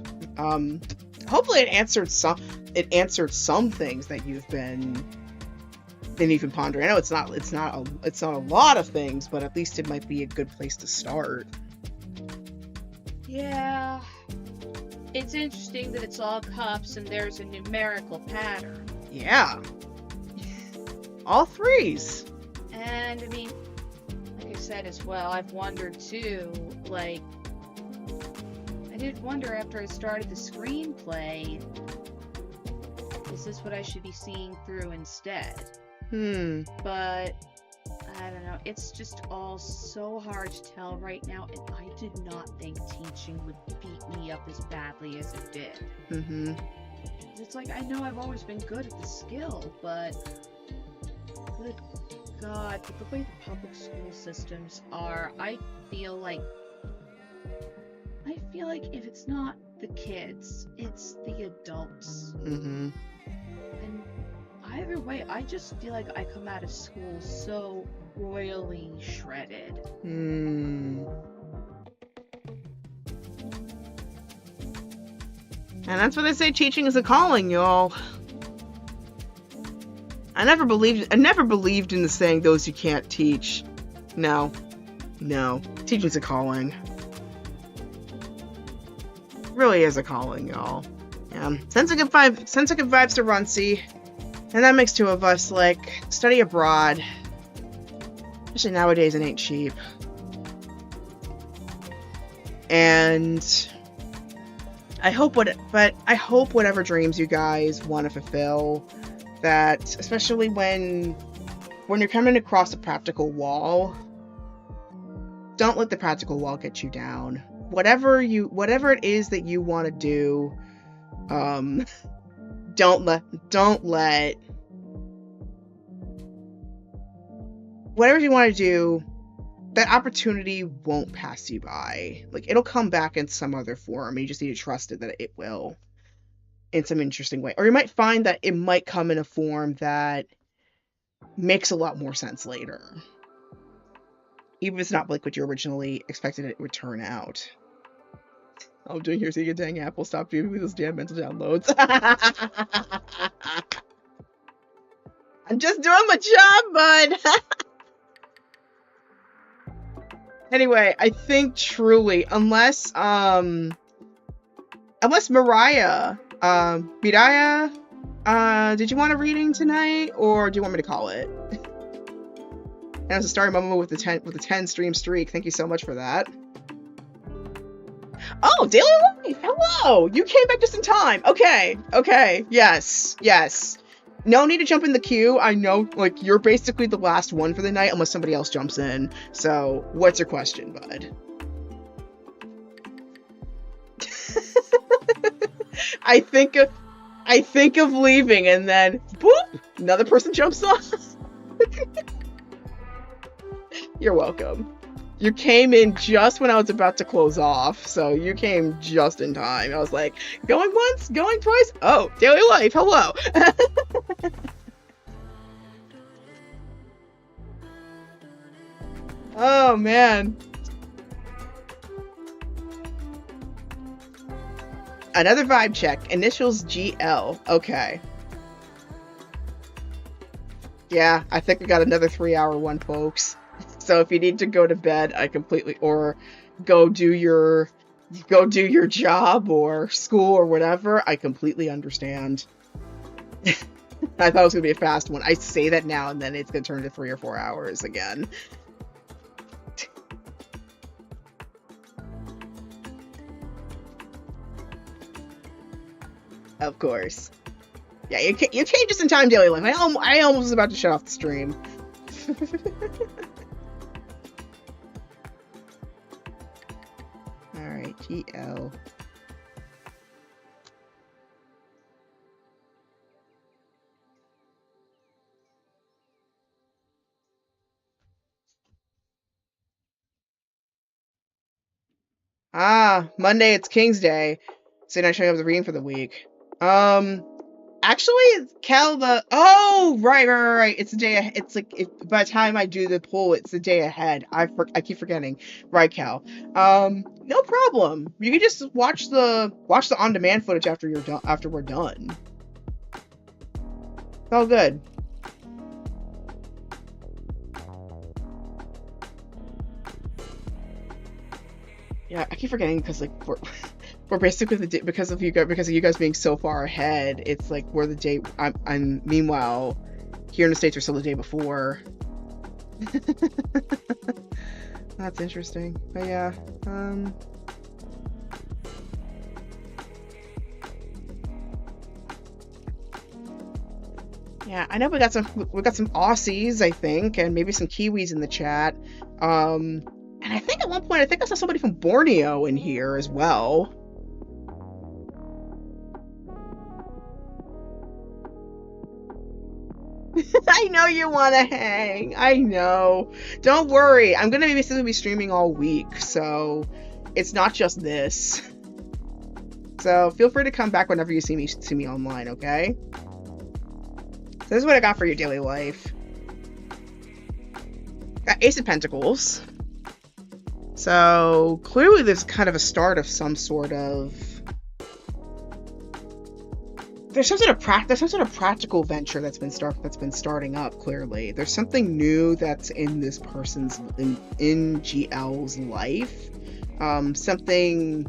Hopefully it answered some things that you've been pondering. I know it's not a lot of things, but at least it might be a good place to start. Yeah. It's interesting that it's all cups and there's a numerical pattern. Yeah. All threes. And I mean, like I said as well, I've wondered too, like, I did wonder after I started the screenplay, is this what I should be seeing through instead? But I don't know, it's just all so hard to tell right now, and I did not think teaching would beat me up as badly as it did. It's like, I know I've always been good at the skill, but good God, with the way the public school systems are, I feel like if it's not the kids, it's the adults. And either way, I just feel like I come out of school so royally shredded. And that's what they say, teaching is a calling, y'all. I never believed in the saying, those who can't teach. No. Teaching's a calling. Really is a calling, y'all. Yeah. Sends a good vibes to Runcie. And that makes two of us, like, study abroad. Especially nowadays, it ain't cheap. And I hope whatever dreams you guys want to fulfill, that especially when you're coming across a practical wall, don't let the practical wall get you down. Whatever it is that you want to do, don't let whatever you want to do, that opportunity won't pass you by. Like, it'll come back in some other form. You just need to trust it that it will, in some interesting way. Or you might find that it might come in a form that makes a lot more sense later, even if it's not like what you originally expected it would turn out. All I'm doing here is eating a dang apple. Stop giving me those damn mental downloads. I'm just doing my job, bud. Anyway, I think truly, unless Mariah, did you want a reading tonight, or do you want me to call it? And as a starting moment with the 10 stream streak, thank you so much for that. Oh, Daily Life, hello! You came back just in time. Okay, yes. No need to jump in the queue. I know, like, you're basically the last one for the night unless somebody else jumps in. So, what's your question, bud? I think of leaving, and then, boop, another person jumps on. You're welcome. You came in just when I was about to close off, so you came just in time. I was like, going once, going twice. Oh, Daily Life, hello. Oh, man. Another vibe check. Initials GL. Okay. Yeah, I think we got another 3-hour one, folks. So if you need to go to bed, or go do your job or school or whatever, I completely understand. I thought it was going to be a fast one. I say that now, and then it's going to turn to 3 or 4 hours again. Of course. Yeah, you came just in time, Daily Life. I almost was about to shut off the stream. Alright, GL. Monday, it's King's Day. So you're not showing up the reading for the week. Actually, Cal, right. It's the day. It's like by the time I do the poll, it's the day ahead. I keep forgetting. Right, Cal. No problem. You can just watch the on-demand footage after you're done. After we're done. It's all good. Yeah, I keep forgetting because like we're basically because of you guys being so far ahead. It's like we're the day. I'm meanwhile here in the States we're still the day before. That's interesting. But yeah, yeah, I know we got some Aussies, I think, and maybe some Kiwis in the chat. And I think at one point, I saw somebody from Borneo in here as well. I know you want to hang. I know. Don't worry. I'm going to be streaming all week, so it's not just this. So feel free to come back whenever you see me online, okay? So this is what I got for your daily life. Got Ace of Pentacles. So clearly there's kind of a start of some sort of there's some sort of practical venture that's been starting up. Clearly there's something new that's in this person's in GL's life, something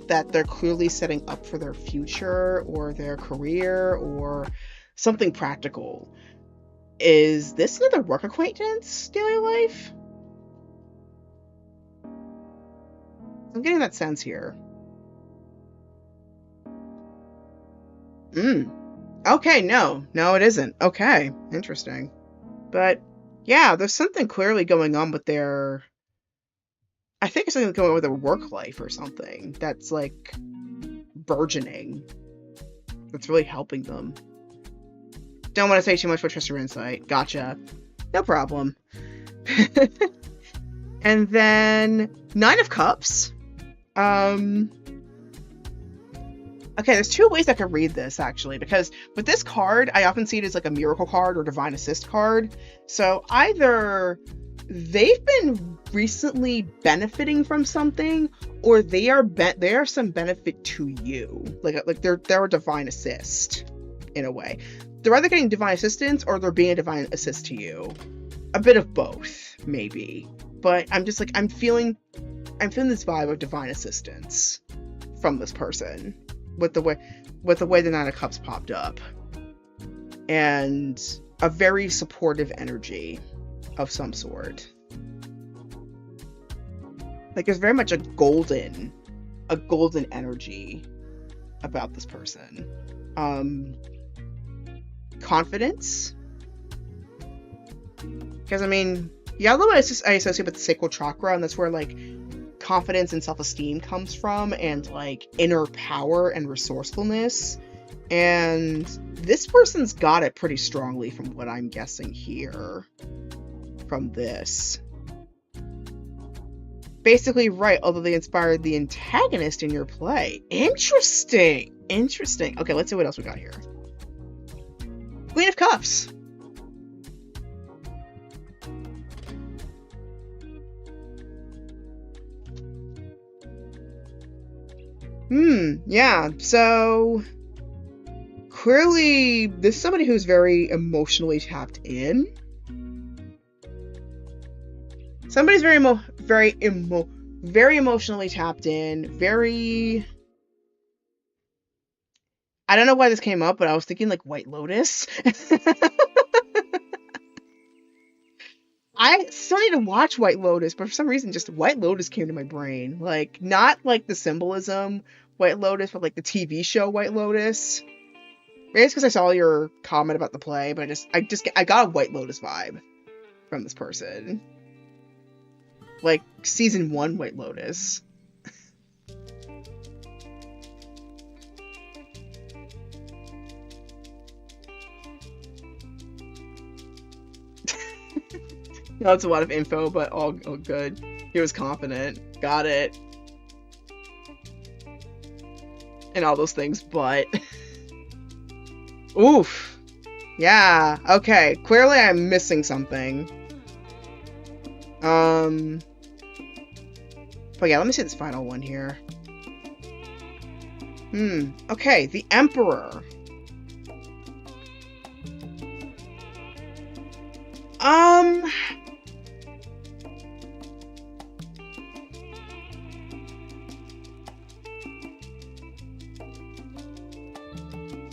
that they're clearly setting up for their future or their career or something practical. Is this another work acquaintance, daily life? I'm getting that sense here. Okay, no, it isn't. Okay, interesting. But yeah, there's something clearly going on with their. I think it's something going on with their work life or something that's like burgeoning. That's really helping them. Don't want to say too much, but trust your insight. Gotcha. No problem. And then 9 of Cups. Okay, there's 2 ways I could read this, actually, because with this card, I often see it as like a miracle card or divine assist card. So either they've been recently benefiting from something, or they are some benefit to you. Like they're a divine assist, in a way. They're either getting divine assistance, or they're being a divine assist to you. A bit of both, maybe. But I'm just like, I'm feeling this vibe of divine assistance from this person with the way the 9 of Cups popped up, and a very supportive energy of some sort. Like there's very much a golden energy about this person. Confidence, because I mean, yellow I associate with the sacral chakra, and that's where like confidence and self-esteem comes from, and like inner power and resourcefulness. And this person's got it pretty strongly from what I'm guessing here from this. Basically, right, although they inspired the antagonist in your play. Interesting. Okay, let's see what else we got here. Queen of Cups. Yeah, so clearly this is somebody who's very emotionally tapped in. Somebody's very emotionally tapped in, very... I don't know why this came up, but I was thinking like White Lotus. I still need to watch White Lotus, but for some reason just White Lotus came to my brain. Like, not like the symbolism White Lotus, but like the TV show White Lotus. Maybe it's because I saw your comment about the play, but I got a White Lotus vibe from this person. Like season 1 White Lotus. No, it's a lot of info, but all good. He was confident. Got it. And all those things, but... Oof. Yeah, okay. Clearly I'm missing something. But yeah, let me see this final one here. Okay, the Emperor.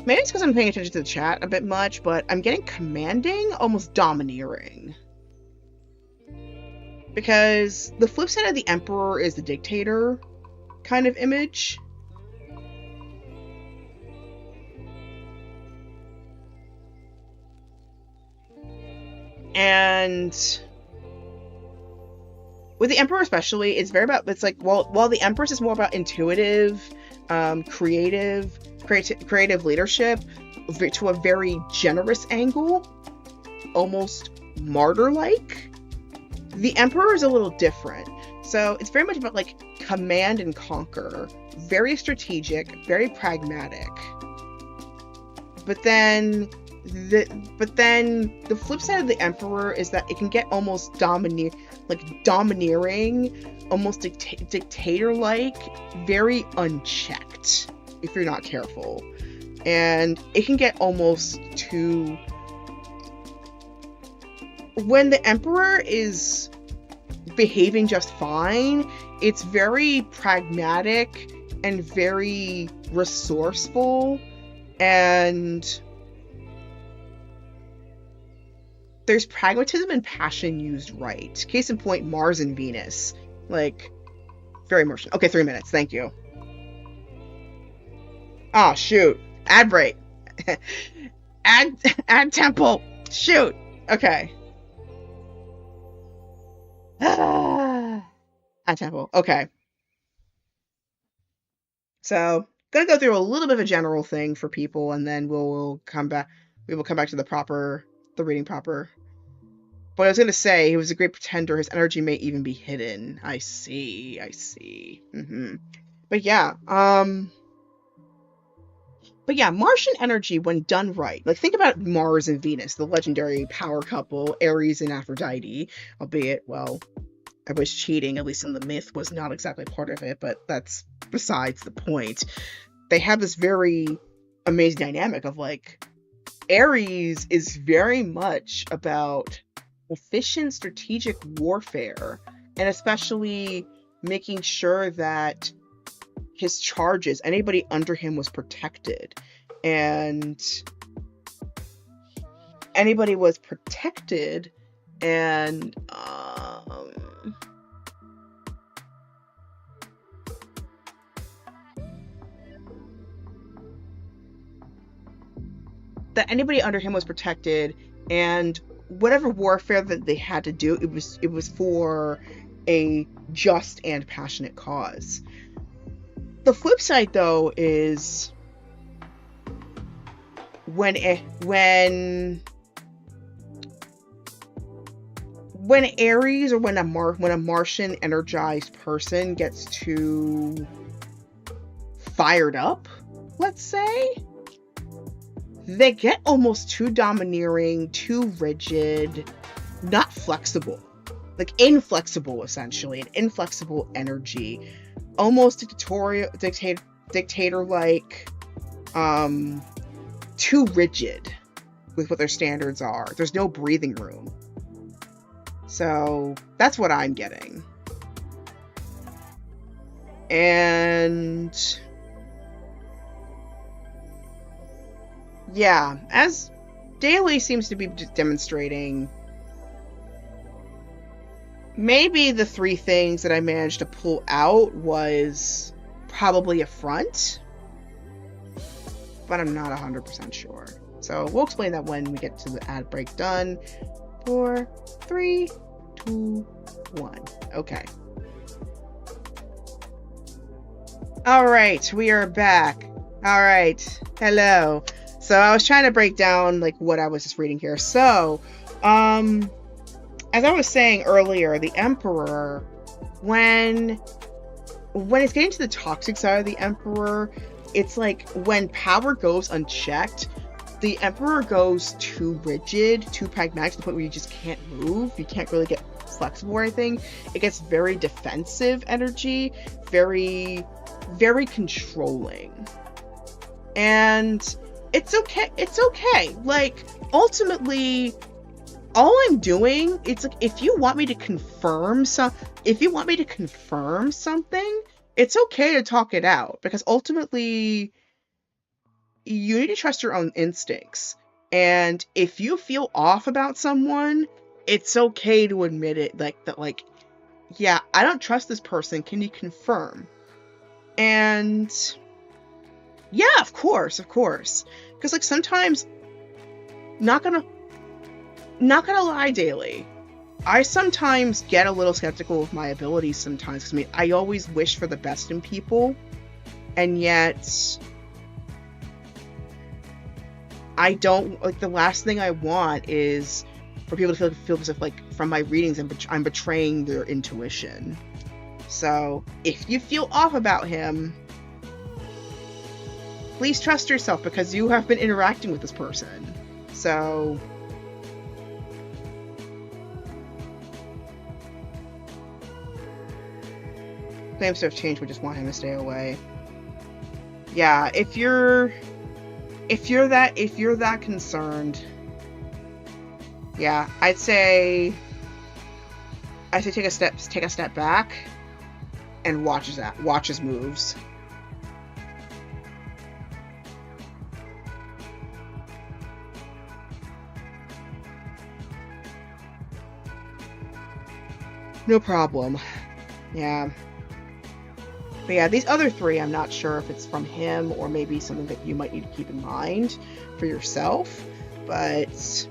Maybe it's because I'm paying attention to the chat a bit much, but I'm getting commanding, almost domineering. Because the flip side of the Emperor is the dictator kind of image. And with the Emperor especially, it's very about, it's like, while the Empress is more about intuitive, creative leadership to a very generous angle, almost martyr-like, the Emperor is a little different. So it's very much about like command and conquer, very strategic, very pragmatic. But then the flip side of the Emperor is that it can get almost domineering, almost dictator-like, very unchecked if you're not careful. And it can get almost too... When the Emperor is behaving just fine, it's very pragmatic and very resourceful, and there's pragmatism and passion used right. Case in point, Mars and Venus. Like, very emotional. Okay, 3 minutes. Thank you. Oh, shoot. Ad break. Ad temple. Shoot. Okay. Ad temple. Okay. So, gonna go through a little bit of a general thing for people, and then we'll come back. We will come back to the reading proper. But I was going to say, he was a great pretender. His energy may even be hidden. I see. But yeah, Martian energy, when done right, like think about Mars and Venus, the legendary power couple, Ares and Aphrodite, albeit, well, I was cheating, at least in the myth, was not exactly part of it, but that's besides the point. They have this very amazing dynamic of like, Ares is very much about efficient strategic warfare, and especially making sure that his charges, anybody under him, was protected, and that anybody under him was protected, and whatever warfare that they had to do, it was for a just and passionate cause. The flip side, though, is when Ares, or when a Martian energized person gets too fired up, let's say, they get almost too domineering, too rigid, not flexible. Like inflexible, essentially. An inflexible energy. Almost dictator-like. Too rigid with what their standards are. There's no breathing room. So, that's what I'm getting. And yeah, as Daly seems to be demonstrating, maybe the 3 things that I managed to pull out was probably a front. but I'm not 100% sure. So we'll explain that when we get to the ad break done. 4, 3, 2, 1. Okay. All right, we are back. All right, hello. So I was trying to break down like what I was just reading here. So, as I was saying earlier, the Emperor, when it's getting to the toxic side of the Emperor, it's like when power goes unchecked, the Emperor goes too rigid, too pragmatic to the point where you just can't move. You can't really get flexible or anything. It gets very defensive energy, very, very controlling. And it's okay. It's okay. Like, ultimately, all I'm doing, it's like, if you want me to confirm something, it's okay to talk it out, because ultimately you need to trust your own instincts. And if you feel off about someone, it's okay to admit it, like, yeah, I don't trust this person. Can you confirm? And yeah, of course. Because like sometimes, not gonna lie, Daily, I sometimes get a little skeptical of my abilities sometimes. 'Cause I mean, I always wish for the best in people, and yet I don't, like, the last thing I want is for people to feel as if, like, from my readings, I'm betraying their intuition. So if you feel off about him, please trust yourself, because you have been interacting with this person. So claims to have changed, we just want him to stay away. Yeah, if you're that concerned, yeah, I'd say take a step back and watch his moves. No problem. Yeah. But yeah, these other three, I'm not sure if it's from him or maybe something that you might need to keep in mind for yourself. But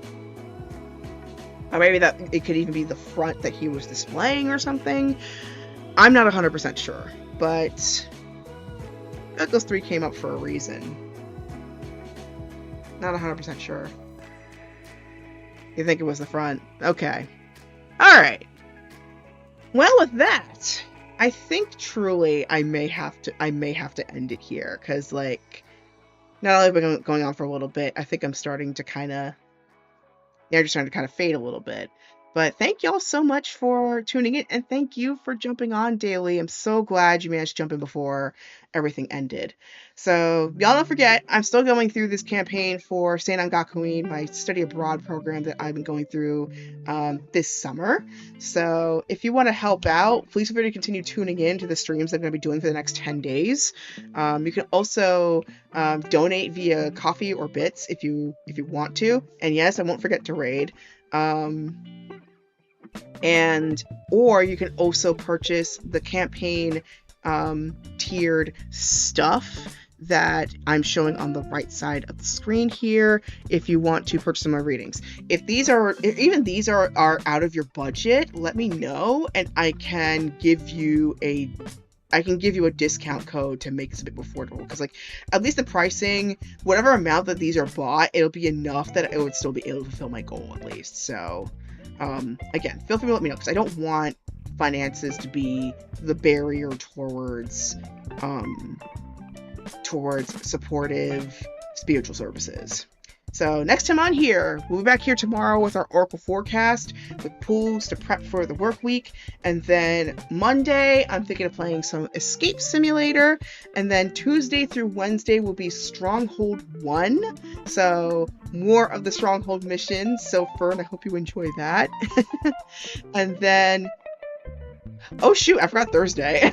or maybe that it could even be the front that he was displaying or something. I'm not 100% sure. But I thought those three came up for a reason. Not 100% sure. You think it was the front? Okay. Alright. Well, with that, I think truly I may have to end it here, because like, not only have I been going on for a little bit, I think I'm starting to kind of fade a little bit. But thank y'all so much for tuning in, and thank you for jumping on, Daily. I'm so glad you managed to jump in before everything ended. So y'all don't forget, I'm still going through this campaign for Seinan Gakuin, my study abroad program that I've been going through this summer. So if you want to help out, please feel free to continue tuning in to the streams I'm going to be doing for the next 10 days. You can also donate via coffee or bits if you want to. And yes, I won't forget to raid. Or you can also purchase the campaign tiered stuff that I'm showing on the right side of the screen here if you want to purchase some of my readings. If even these are out of your budget, let me know and I can give you a discount code to make this a bit more affordable, because like at least the pricing, whatever amount that these are bought, it'll be enough that it would still be able to fulfill my goal at least. So again, feel free to let me know, because I don't want finances to be the barrier towards supportive spiritual services. So next time on here, we'll be back here tomorrow with our Oracle forecast with pools to prep for the work week. And then Monday, I'm thinking of playing some Escape Simulator. And then Tuesday through Wednesday will be Stronghold 1. So more of the Stronghold missions. So Fern, I hope you enjoy that. And then Oh shoot, I forgot Thursday.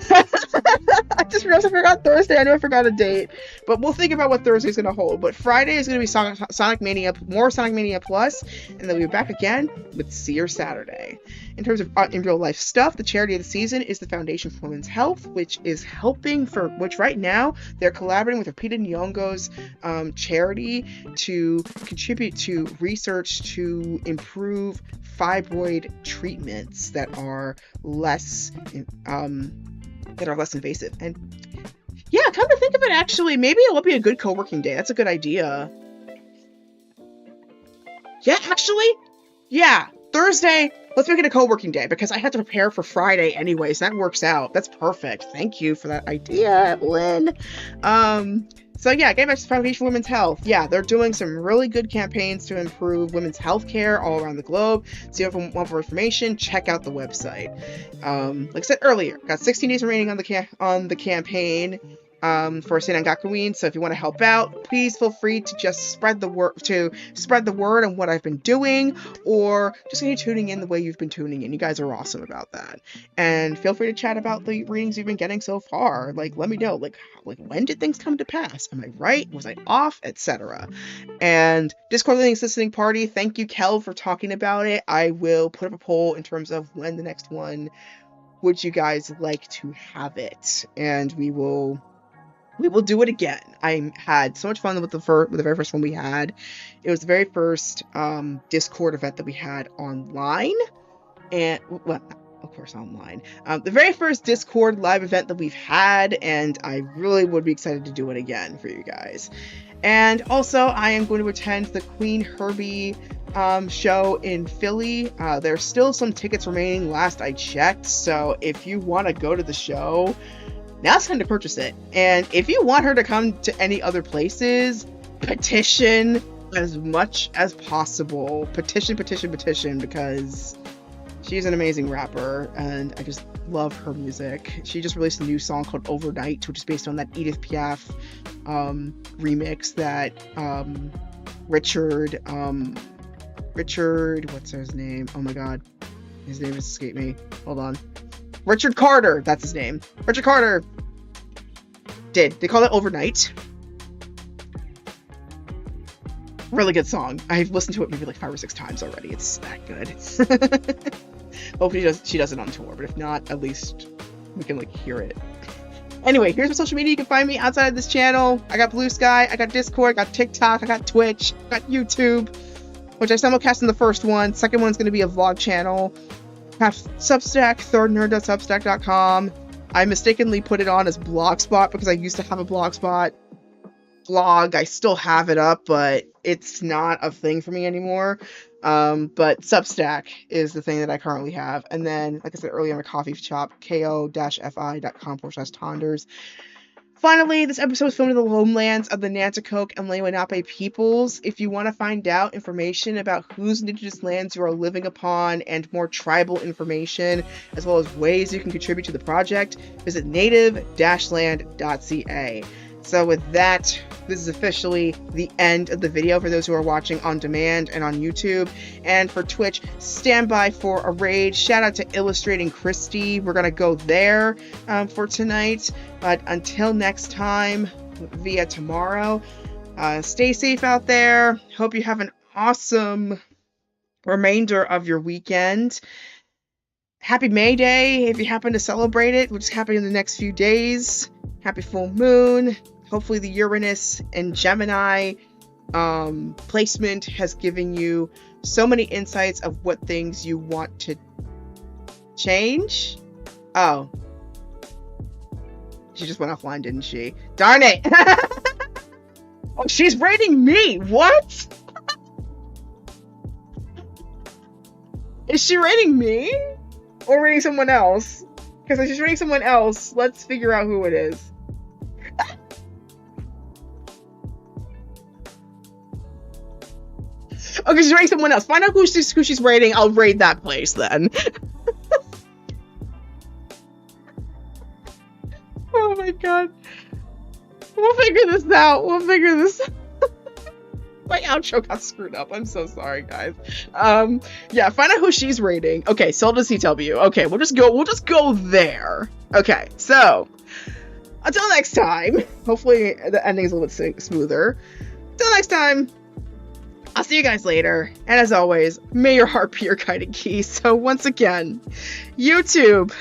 I just realized I forgot Thursday. I know I forgot a date, but we'll think about what Thursday is going to hold. But Friday is going to be Sonic Mania, more Sonic Mania Plus, and then we'll be back again with Seer Saturday. In terms of in real life stuff, the charity of the season is the Foundation for Women's Health, which is which right now they're collaborating with Repeated Nyong'o's charity to contribute to research to improve fibroid treatments that are less invasive. And yeah, come to think of it, actually, maybe it will be a good co-working day. That's a good idea. Yeah, actually, yeah, Thursday, let's make it a co-working day because I have to prepare for Friday anyways. That works out. That's perfect. Thank you for that idea, Lynn. So yeah, Game Master's Foundation for Women's Health. Yeah, they're doing some really good campaigns to improve women's health care all around the globe. So if you want more information, check out the website. Like I said earlier, got 16 days remaining on the campaign for St. Angakuin. So if you want to help out, please feel free to just spread the word on what I've been doing, or just continue tuning in the way you've been tuning in. You guys are awesome about that. And feel free to chat about the readings you've been getting so far. Like, let me know, like when did things come to pass? Am I right? Was I off? Etc. And Discord listening party. Thank you, Kel, for talking about it. I will put up a poll in terms of when the next one would you guys like to have it, and we will do it again. I had so much fun with the very first one we had. It was the very first Discord event that we had online, and well, of course online. The very first Discord live event that we've had, and I really would be excited to do it again for you guys. And also, I am going to attend the Queen Herbie show in Philly. There's still some tickets remaining last I checked, so if you want to go to the show, now's time to purchase it. And if you want her to come to any other places, petition as much as possible. Petition, because she's an amazing rapper, and I just love her music. She just released a new song called Overnight, which is based on that Edith Piaf remix that Richard, what's his name? Oh my god. His name has escaped me. Hold on. Richard Carter, that's his name. Richard Carter did. They call it Overnight. Really good song. I've listened to it maybe like 5 or 6 times already. It's that good. Hopefully she does it on tour, but if not, at least we can like hear it. Anyway, here's my social media. You can find me outside of this channel. I got Blue Sky, I got Discord, I got TikTok, I got Twitch, I got YouTube, which I simulcast in the first one. Second one's going to be a vlog channel. Have Substack, thirdnerd.substack.com. I mistakenly put it on as Blogspot because I used to have a Blogspot blog. I still have it up, but it's not a thing for me anymore. But Substack is the thing that I currently have. And then, like I said earlier, my coffee shop, ko-fi.com/tonders. Finally, this episode was filmed in the homelands of the Nanticoke and Lenape peoples. If you want to find out information about whose indigenous lands you are living upon and more tribal information, as well as ways you can contribute to the project, visit native-land.ca. So with that, this is officially the end of the video for those who are watching on demand and on YouTube. And for Twitch, stand by for a raid. Shout out to Illustrating Christy. We're going to go there for tonight. But until next time, via tomorrow, stay safe out there. Hope you have an awesome remainder of your weekend. Happy May Day if you happen to celebrate it, which is happening in the next few days. Happy full moon. Hopefully the Uranus and Gemini placement has given you so many insights of what things you want to change. Oh. She just went offline, didn't she? Darn it! Oh, she's rating me! What? Is she rating me? Or rating someone else? Because if she's rating someone else, let's figure out who it is. Okay, she's rating someone else. Find out who she's rating. I'll raid that place then. Oh my god. We'll figure this out. My outro got screwed up. I'm so sorry, guys. Yeah, find out who she's rating. Okay, Zelda CW. Okay, we'll just go there. Okay, so until next time, hopefully the ending is a little bit smoother. Until next time, I'll see you guys later. And as always, may your heart be your guiding key. So once again, YouTube,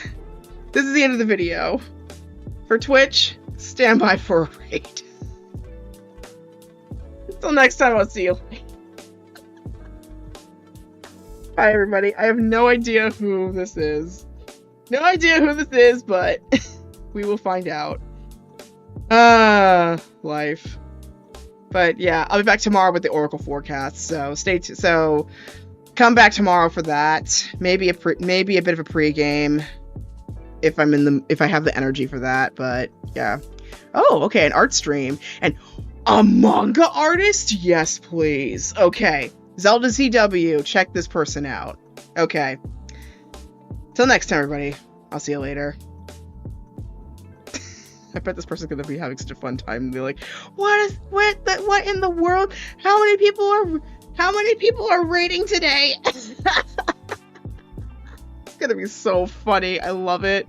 this is the end of the video. For Twitch, stand by for a raid. Until next time, I'll see you later. Bye, everybody. I have no idea who this is. No idea who this is, but we will find out. Life. But yeah, I'll be back tomorrow with the Oracle forecast. So so come back tomorrow for that. Maybe a bit of a pregame if I have the energy for that. But yeah. Oh, okay, an art stream and a manga artist. Yes, please. Okay, Zelda CW. Check this person out. Okay. Till next time, everybody. I'll see you later. I bet this person's gonna be having such a fun time and be like, what in the world? How many people are rating today? It's gonna be so funny. I love it.